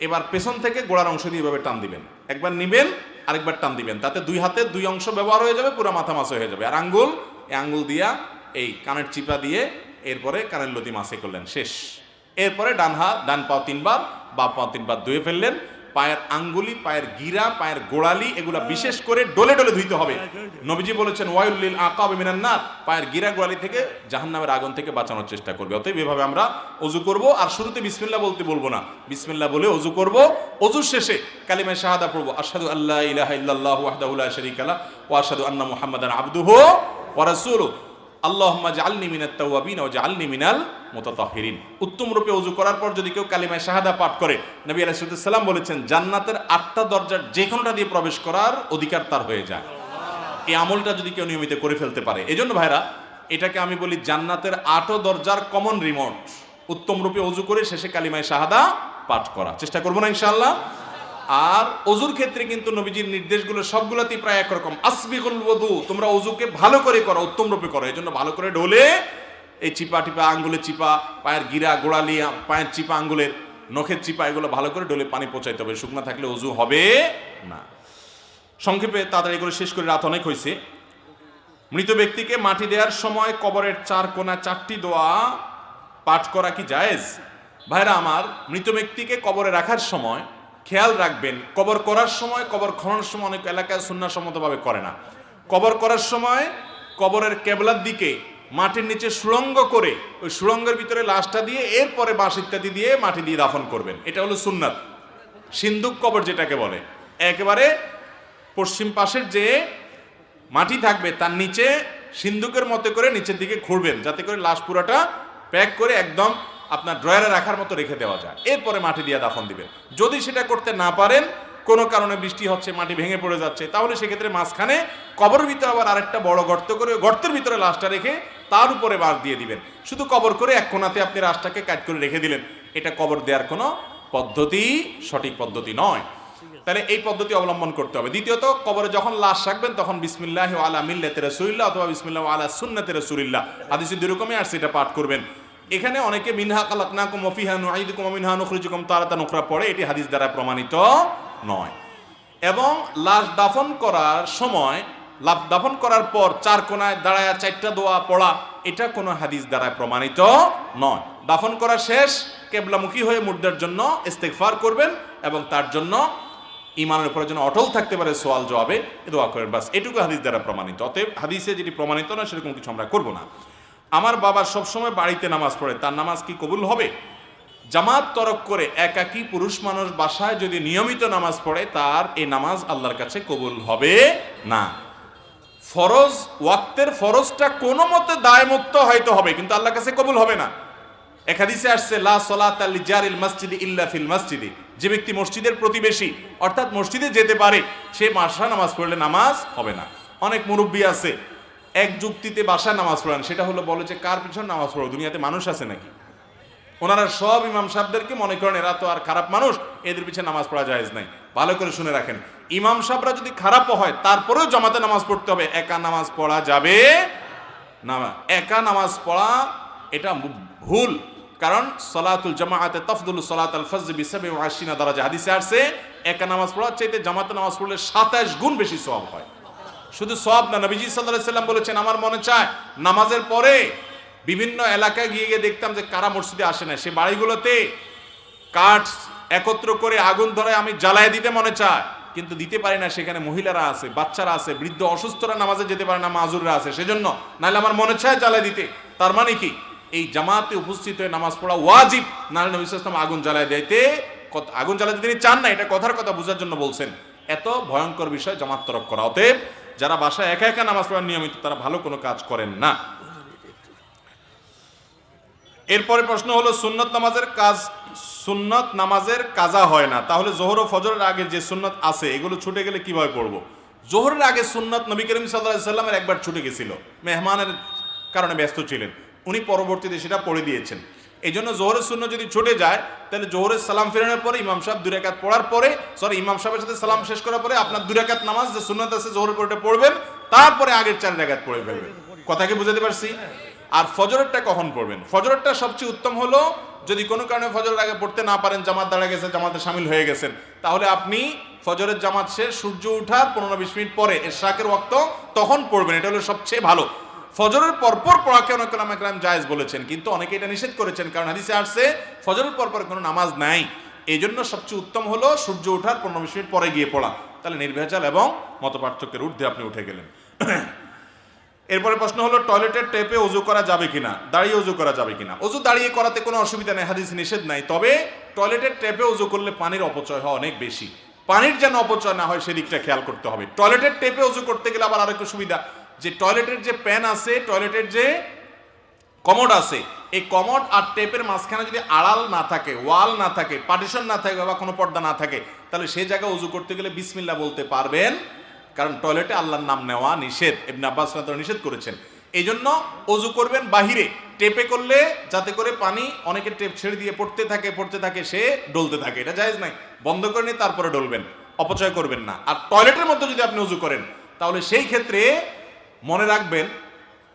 এবার পেছন থেকে গোড়ার অংশ দিয়ে এইভাবে টান দিবেন, একবার নিবেন আরেকবার টান দিবেন, তাতে 2 হাতের 2 অংশ ব্যবহার হয়ে যাবে, পুরো মাথা মাসে হয়ে যাবে। আর আঙ্গুল, এই আঙ্গুল দিয়া এই কানের চিপা দিয়ে এরপরে কানের লতি মাসে করলেন, শেষ। এরপরে ডান পাও 3 বার, বাম পাও 3 বার ধুয়ে ফেললেন। পায়ের আঙ্গুলি, পায়ের গিরা, পায়ের গোড়ালি, এগুলা বিশেষ করে ডলে ডলে ধুইতে হবে। নবীজি বলেছেন, ওয়াইল লিল আকাব মিনান নার, পায়ের গিরা গোড়ালি থেকে জাহান্নামের আগুন থেকে বাঁচানোর চেষ্টা করবে। অতএব এভাবে আমরা অজু করব। আর শুরুতে বিসমিল্লাহ বলতে বলবো না, বিসমিল্লাহ বলে অজু করব। অজুর শেষে কালিমায়ে শাহাদা পড়ব, আশহাদু আল্লা ইলাহা ইল্লাল্লাহু ওয়াহদাহু লা শারীকা লাহু ওয়া আশহাদু আন্না মুহাম্মাদান আবদুহু ওয়া রাসূলুহু আল্লাহুম্মা জাআলনি মিনাত তাওয়াবিন ওয়া জাআলনি মিনাল মুতাতাহহিরিন। উত্তম রূপে ওযু করার পর যদি কেউ কালিমায়ে শাহাদা পাঠ করে, নবী আলাইহিস সালাম বলেছেন, জান্নাতের 8টা দরজার যে কোনোটা দিয়ে প্রবেশ করার অধিকার তার হয়ে যায়। এই আমলটা যদি কেউ নিয়মিত করে ফেলতে পারে। এজন্য ভাইরা, এটাকে আমি বলি জান্নাতের 8 দরজার কমন রিমোট। উত্তম রূপে ওযু করে শেষে কালিমায়ে শাহাদা পাঠ করা চেষ্টা করব না ইনশাআল্লাহ। আর অজুর ক্ষেত্রে কিন্তু নবীজির নির্দেশগুলো সবগুলোতেই প্রায় একরকম, আসবিগুল ওযু, তোমরা অজুকে ভালো করে করো, উত্তম রূপে করো। এজন্য ভালো করে ঢোলে, এই চিপা টিপা, আঙ্গুলের চিপা, পায়ের গিরা গোড়ালি, পায়ের চিপা, আঙ্গুলের নখের চিপা, এগুলো ভালো করে ঢোলে পানি পৌঁছাইতে হবে, শুকনা থাকলে অজু হবে না। সংক্ষেপে তাড়াতাড়ি করে শেষ করে, রাত অনেক হয়েছে। মৃত ব্যক্তিকে মাটি দেওয়ার সময় কবরের 4 কোণা 4টি দোয়া পাঠ করা কি জায়েজ? ভাইরা আমার, মৃত ব্যক্তিকে কবরে রাখার সময় খেয়াল রাখবেন, কবর করার সময়, কবর খননের সময় অনেক এলাকায় সুন্নাহসম্মতভাবে করে না। কবর করার সময় কবরের কেবলার দিকে মাটির নিচে সুড়ঙ্গ করে, ওই সুড়ঙ্গের ভিতরে লাশটা দিয়ে এরপরে বাঁশ ইত্যাদি দিয়ে মাটি দিয়ে দাফন করবেন। এটা হলো সুন্নাত। সিন্দুক কবর যেটাকে বলে, একেবারে পশ্চিম পাশের যে মাটি থাকবে তার নিচে সিন্দুকের মতো করে নিচের দিকে খুঁড়বেন, যাতে করে লাশ পুরাটা প্যাক করে একদম আপনার ড্রয়ারে রাখার মতো রেখে দেওয়া যায়, এরপরে মাটি দিয়ে দাফন দিবেন। যদি সেটা করতে না পারেন, কোনো কারণে বৃষ্টি হচ্ছে, মাটি ভেঙে পড়ে যাচ্ছে, তাহলে সেক্ষেত্রে মাঝখানে কবরের ভিতরে আবার আরেকটা বড় গর্ত করে গর্তের ভিতরে লাশটা রেখে তার উপরে বাঁশ দিয়ে দিবেন। শুধু কবর করে এক কোণাতে আপনি লাশটাকে কাট করে রেখে দিলেন, এটা কবর দেওয়ার কোনো পদ্ধতি, সঠিক পদ্ধতি নয়। তাহলে এই পদ্ধতি অবলম্বন করতে হবে। দ্বিতীয়ত, কবরে যখন লাশ রাখবেন তখন বিসমিল্লাহি আলা মিল্লাতি রাসূলিল্লাহ অথবা বিসমিল্লাহি আলা সুন্নাতি রাসূলিল্লাহ, হাদিসে দুই রকমই আর সেটা পাঠ করবেন। এখানে অনেকে মিনহা খালাকনাকুম ওয়া ফিহা নুঈদুকুম ওয়া মিনহা নুখরিজুকুম তারাতান উখরা পড়ে, এটি হাদিস দ্বারা প্রমাণিত নয়। এবং লাশ দাফন করার সময়, দাফন করার পর চার কোনায় দাঁড়ায় চারটা দোয়া পড়া, এটা কোনো হাদিস দ্বারা প্রমাণিত নয়। দাফন করা শেষ, কেবলামুখী হয়ে মুর্দার জন্য ইস্তেগফার করবেন এবং তার জন্য ইমানের উপরে যেন অটল থাকতে পারে সোয়াল জবাবে দোয়া করেন, বাস এটুকু হাদিস দ্বারা প্রমাণিত। অতএব হাদিসে যেটি প্রমাণিত না সেরকম কিছু আমরা করব না। আমার বাবা সবসময় বাড়িতে নামাজ পড়ে, তার নামাজ কি কবুল হবে? জামাত তরক করে একাকী পুরুষ মানুষ বাসায় যদি নিয়মিত নামাজ পড়ে, তার এই নামাজ আল্লাহর কাছে কবুল হবে না। ফরজ, ওয়াক্তের ফরজটা কোনো মতে দায়মুক্ত হয়তো হবে, কিন্তু আল্লাহর কাছে কবুল হবে না। এক হাদিসে আসছে লা সালাতা লিজারিল মসজিদি ইল্লা ফিল মসজিদি, যে ব্যক্তি মসজিদের প্রতিবেশী অর্থাৎ মসজিদে যেতে পারে, সে বাসায় নামাজ পড়লে নামাজ হবে না। অনেক মুরব্বী আছে এক যুক্তিতে বাসায় নামাজ পড়েন, সেটা হলো বলে যে কার পিছনে নামাজ পড়ো, দুনিয়াতে মানুষ আছে নাকি? ওনারা সব ইমাম সাহেবদেরকে মনে করেন এরা তো আর খারাপ মানুষ, এদের পিছনে নামাজ পড়া জায়েজ নাই। ভালো করে শুনে রাখেন, ইমাম সাহেবরা যদি খারাপও হয় তারপরেও জামাতে নামাজ পড়তে হবে, একা নামাজ পড়া যাবে না। একা নামাজ পড়া এটা ভুল, কারণ সালাতুল জামাআতে তাফদুলু সালাতাল ফজর বি87 দারাজা, হাদিসে আসছে একা নামাজ পড়ার চাইতে জামাতে নামাজ পড়লে 27 গুণ বেশি সওয়াব হয়। শুধু সওয়াব না, নবীজি সাল্লাল্লাহু আলাইহি সাল্লাম বলেছেন, আমার মনে চায় নামাজের পরে বিভিন্ন এলাকায় গিয়ে গিয়ে দেখতাম যে কারা মসজিদে আসে না, সে বাড়িগুলোতে কাঠ একত্র করে আগুন ধরে আমি জ্বালায় দিতে মনে চায়, কিন্তু দিতে পারি না, সেখানে মহিলারা আছে, বাচ্চারা আছে, বৃদ্ধ অসুস্থরা নামাজে যেতে পারে না, মাজুররা আছে, সেজন্য নাহলে আমার মনে চায় জ্বালায় দিতে। তার মানে কি, এই জামাতে উপস্থিত হয়ে নামাজ পড়া ওয়াজিব, নাহলে নবী সাল্লাল্লাহু আলাইহি ওয়াসাল্লাম আগুন জ্বালায় দিতে, আগুন জ্বালাতে তিনি চান না, এটা কথার কথা বোঝার জন্য বলছেন। এত ভয়ঙ্কর বিষয় জামাত তরক করা। অতএব যারা বাসায় একা একা নামাজ পড়ার নিয়মিত, তারা ভালো কোনো কাজ করেন না। এরপরে প্রশ্ন হলো সুন্নত নামাজের কাজা হয় না, তাহলে যোহর ও ফজরের আগে যে সুন্নত আছে এগুলো ছুটে গেলে কিভাবে পড়বো? যোহরের আগে সুন্নত নবী করিম সাল্লাল্লাহু আলাইহি ওয়াসাল্লামের একবার ছুটে গেছিল, মেহমানের কারণে ব্যস্ত ছিলেন, উনি পরবর্তীতে সেটা পড়ে দিয়েছেন। এই জন্য যোহরের সুন্নত যদি ছুটে যায়, তাহলে যোহরের সালাম ফেরানোর পরে ইমাম সাহেব 2 রাকাত পড়ার পরে, ইমাম সাহেবের সাথে সালাম শেষ করার পরে আপনার 2 রাকাত নামাজ যে সুন্নত আছে যোহরের পরে পড়বেন, তারপরে আগের 4 রাকাত পড়ে ফেলবেন। কথা কি বুঝাতে পারছি? আর ফজরেরটা কখন পড়বেন? ফজরেরটা সবচেয়ে উত্তম হলো, যদি কোনো কারণে ফজরের আগে পড়তে না পারেন, জামাত দাঁড়া গেছে, জামাতে শামিল হয়ে গেছেন, তাহলে আপনি ফজরের জামাত শেষ সূর্য ওঠার 15-20 মিনিট পরে ইশরাকের ওয়াক্ত তখন পড়বেন, এটা হলো সবচেয়ে ভালো। ফজরের পরপর পড়াকে অনেক ওলামা কেরাম জায়েজ বলেছেন, কিন্তু অনেকে এটা নিষেধ করেছেন, কারণ হাদিসে আসছে ফজরের পরপর কোনো নামাজ নাই। এই জন্য সবচেয়ে উত্তম হলো সূর্য ওঠার 15-20 মিনিট পরে গিয়ে পড়া, তাহলে নির্ভেজাল এবং মতপার্থক্যের ঊর্ধ্বে আপনি উঠে গেলেন। এরপরে প্রশ্ন হলো টয়লেটের টেপে ওযু করা যাবে কিনা, দাঁড়িয়ে ওযু করা যাবে কিনা? ওযু দাঁড়িয়ে করাতে কোনো অসুবিধা নেই, হাদিস নিষেধ নাই। তবে টয়লেটের টেপে ওযু করলে পানির অপচয় হয় অনেক বেশি, পানির যেন অপচয় না হয় সেদিকটা খেয়াল করতে হবে। টয়লেটের টেপে ওযু করতে গেলে আবার আরেকটা সুবিধা, যে টয়লেটের যে প্যান আছে, টয়লেটের যে কমোড আছে, এই কমোড আর টেপের মাঝখানে যদি আড়াল না থাকে, ওয়াল না থাকে, পার্টিশন না থাকে বা কোনো পর্দা না থাকে, তাহলে সেই জায়গায় ওযু করতে গেলে বিসমিল্লাহ বলতে পারবেন, কারণ টয়লেটে আল্লাহর নাম নেওয়া নিষেধ, ইবনে আব্বাস রাদিয়াল্লাহু আনহু নিষেধ করেছেন। এই জন্য ওযু করবেন বাহিরে, টেপে করলে যাতে করে পানি অনেকে টেপ ছেড়ে দিয়ে পড়তে থাকে, সে ডলতে থাকে, এটা জায়েজ নাই। বন্ধ করে নিয়ে তারপরে ডলবেন, অপচয় করবেন না। আর টয়লেটের মধ্যে যদি আপনি ওযু করেন, তাহলে সেই ক্ষেত্রে মনে রাখবেন,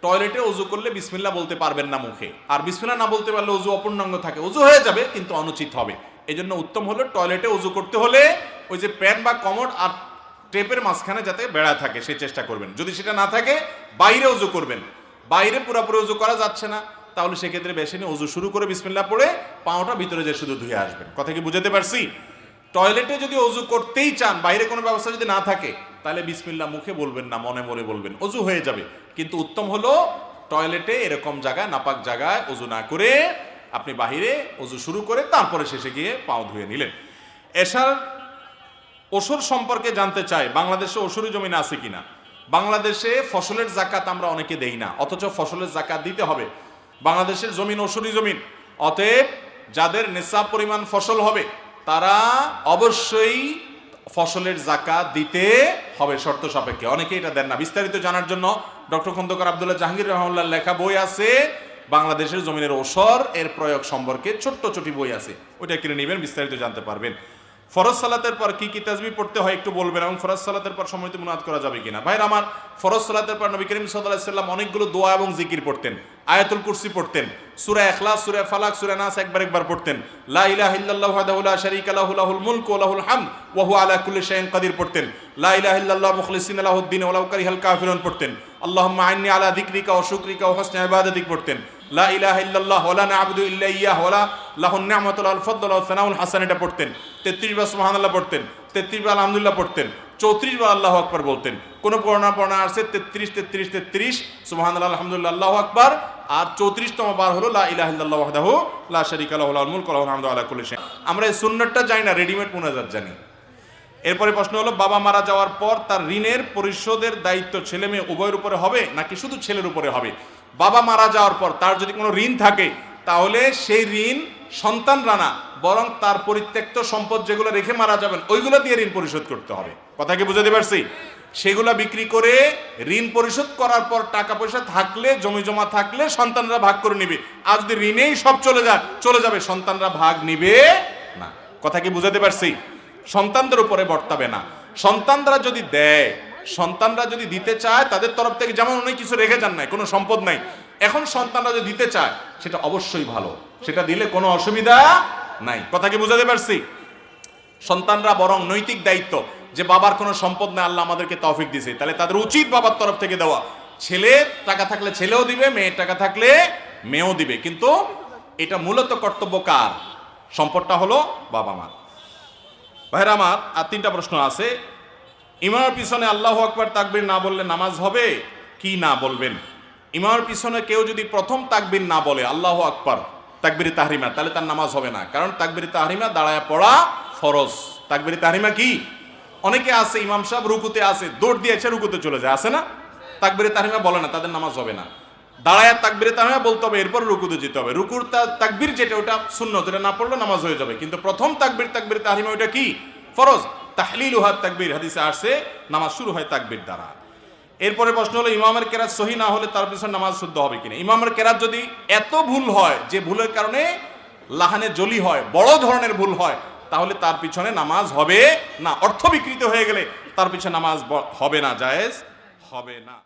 টয়লেটে ওযু করলে বিসমিল্লাহ বলতে পারবেন না মুখে, আর বিসমিল্লাহ না বলতে পারলে ওযু অপূর্ণাঙ্গ থাকে, ওযু হয়ে যাবে কিন্তু অনুচিত হবে। এই জন্য উত্তম হলো টয়লেটে ওযু করতে হলে ওই যে প্যান বা কমোড আর টেপের মাঝখানে যাতে বেড়া থাকে সেই চেষ্টা করবেন। যদি সেটা না থাকে, বাইরে ওযু করবেন। বাইরে পুরোপুরি ওযু করা যাচ্ছে না, তাহলে সেক্ষেত্রে বেসিনে ওযু শুরু করে বিসমিল্লাহ পড়ে পাওটা ভিতরে যে শুধু ধুয়ে আসবেন। কথা কি বুঝাতে পারছি? টয়লেটে যদি ওযু করতেই চান, বাইরে কোনো ব্যবস্থা যদি না থাকে, তাহলে বিসমিল্লাহ মুখে বলবেন না, মনে মনে বলবেন, ওযু হয়ে যাবে। কিন্তু উত্তম হলো টয়লেটে এরকম জায়গায়, নাপাক জায়গায় ওযু না করে আপনি বাহিরে ওযু শুরু করে তারপরে শেষে গিয়ে পাও ধুয়ে নিলেন। এশার ওসুর সম্পর্কে জানতে চাই, বাংলাদেশে ওসুরি জমিন আছে কিনা? বাংলাদেশে ফসলের জাকাত আমরা অনেকে দেই না, অথচ ফসলের জাকাত দিতে হবে। বাংলাদেশের জমিন ওসুরি জমিন, অতএব যাদের নিসাব পরিমাণ ফসল হবে তারা অবশ্যই ফসলের যাকাত দিতে হবে শর্ত সাপেক্ষে। অনেকে এটা দেন না। বিস্তারিত জানার জন্য ডক্টর খন্দকার আব্দুল্লাহ জাহাঙ্গীর রহমাল্লাহর লেখা বই আছে, বাংলাদেশের জমিনের ওসর এর প্রয়োগ সম্পর্কে ছোট্ট ছোটি বই আছে, ওইটা কিনে নেবেন, বিস্তারিত জানতে পারবেন। ফরজ সালাতের পর কি কি তাসবিহ পড়তে হয় একটু বলবেন, এবং ফরজ সালাতের পর সময়ত মুনাজাত করা যাবে কিনা। ভাইরা আমার, ফরজ সালাতের পর নবী করিম সাল্লাল্লাহু আলাইহি ওয়াসাল্লাম অনেকগুলো দোয়া এবং জিকির পড়তেন। আয়াতুল কুরসি পড়তেন, সূরা ইখলাস, সূরা ফালাক, সূরা নাস একবার পড়তেন। লা ইলাহা ইল্লাল্লাহু ওয়াহদাহু লা শারীকা লাহু লাহুল মুলকু ওয়া লাহুল হামদ ওয়া হুয়া আলা কুল্লি শাইইন কাদির পড়তেন। লা ইলাহা ইল্লাল্লাহু মুখলিসিনা লাহুদ-দ্বীন ওয়া লাউ কারিহাল কাফিরুন পড়তেন। আল্লাহুম্মা আ'ইন্নি আলা যিকরিকা ওয়া শুকরিকা ওয়া হুসনি ইবাদাতিক পড়তেন। লা ইলাহা ইল্লাল্লাহ ওয়া লা না'বুদু ইল্লা ইয়্যাহু ওয়া লাহুন নি'মাতু ওয়াল ফাদলু ওয়া সানাউল হাসান এটা পড়তেন। 33 বার সুবহানাল্লাহ পড়তেন, 33 বার আলহামদুলিল্লাহ পড়তেন, 34 বার আল্লাহু আকবার বলতেন। কোন পড়া আছে 33 সুবহানাল্লাহ আলহামদুলিল্লাহ আল্লাহু আকবার, আর 34তম বার হলো লা ইলাহা ইল্লাল্লাহু ওয়াহদাহু লা শারীকা লাহু লাহুল মুলকু ওয়া লাহুল হামদু আলা কুল্লি শাইইন। আমরা এই সুন্নাতটা জানি না, রেডিমেড মুনাজাত জানি। এরপরে প্রশ্ন হলো, বাবা মারা যাওয়ার পর তার ঋণের পরিশোধের দায়িত্ব ছেলে মেয়ে উভয়ের উপরে হবে নাকি শুধু ছেলের উপরে হবে? বাবা মারা যাওয়ার পর তার যদি কোনো ঋণ থাকে তাহলে সেই ঋণ সন্তানরা না, বরং তার পরিত্যক্ত সম্পদ যেগুলো রেখে মারা যাবেন ওইগুলো দিয়ে ঋণ পরিশোধ করতে হবে। কথা কি বুঝাতে পারছি? সেগুলা বিক্রি করে ঋণ পরিশোধ করার পর টাকা পয়সা থাকলে, জমি জমা থাকলে সন্তানরা ভাগ করে নিবে। আর যদি ঋণেই সব চলে যাবে সন্তানরা ভাগ নিবে না। কথা কি বুঝাতে পারছি? সন্তানদের উপরে বর্তাবে না। সন্তানরা যদি দেয়, সন্তানরা যদি দিতে চায় তাদের তরফ থেকে, যেমন অনেক কিছু রেখে যান নাই, কোনো সম্পদ নাই, এখন সন্তানরা যদি দিতে চায় সেটা অবশ্যই ভালো, সেটা দিলে কোনো অসুবিধা নাই। কথা কি বুঝাতে পারছি? সন্তানরা বরং নৈতিক দায়িত্ব, যে বাবার কোনো সম্পদ নাই, আল্লাহ আমাদেরকে তৌফিক দিয়েছে, তাহলে তাদের উচিত বাবার তরফ থেকে দেওয়া। ছেলে টাকা থাকলে ছেলেও দিবে, মেয়ের টাকা থাকলে মেয়েও দিবে, কিন্তু এটা মূলত কর্তব্য কার? সম্পদটা হলো বাবা মা। ভাইরা আমার, আর 3টা প্রশ্ন আছে। ইমামের পিছনে আল্লাহু আকবার তাকবীর না বললে নামাজ হবে কি না বলবেন? ইমামের পিছনে কেউ যদি প্রথম তাকবীর না বলে আল্লাহু আকবার তাকবীরে তাহরিমা, তাহলে তার নামাজ হবে না। কারণ তাকবীরে তাহরিমা দাঁড়ায় পড়া ফরজ। তাকবীরে তাহরিমা কি? অনেকে আছে ইমাম সাহেব রুকুতে আছে, দৌড় দিয়েছে রুকুতে চলে যায়, আছে না? তাকবীরে তাহরিমা বলে না, তাদের নামাজ হবে না। দাঁড়ায় তাকবীরে তাহরিমা বলতে হবে, এরপর রুকুতে যেতে হবে। রুকুর তাকবীর যেটা, ওটা সুন্নত, যেটা না পড়লে নামাজ হয়ে যাবে। কিন্তু প্রথম তাকবীরে তাহরিমা ওটা কি? ফরজ। তাহলিলুহা তাকবীর, হাদিসে আসছে নামাজ শুরু হয় তাকবীর দ্বারা। এরপরে প্রশ্ন হলো, ইমামের কেরাত সহি না হলে তার পিছনে নামাজ শুদ্ধ হবে কিনা? ইমামের কেরাত যদি এত ভুল হয় যে ভুলের কারণে লাহানে জলি হয়, বড় ধরনের ভুল হয়, তাহলে তার পিছনে নামাজ হবে না। অর্থ বিকৃত হয়ে গেলে তার পিছনে নামাজ হবে না, জায়েজ হবে না।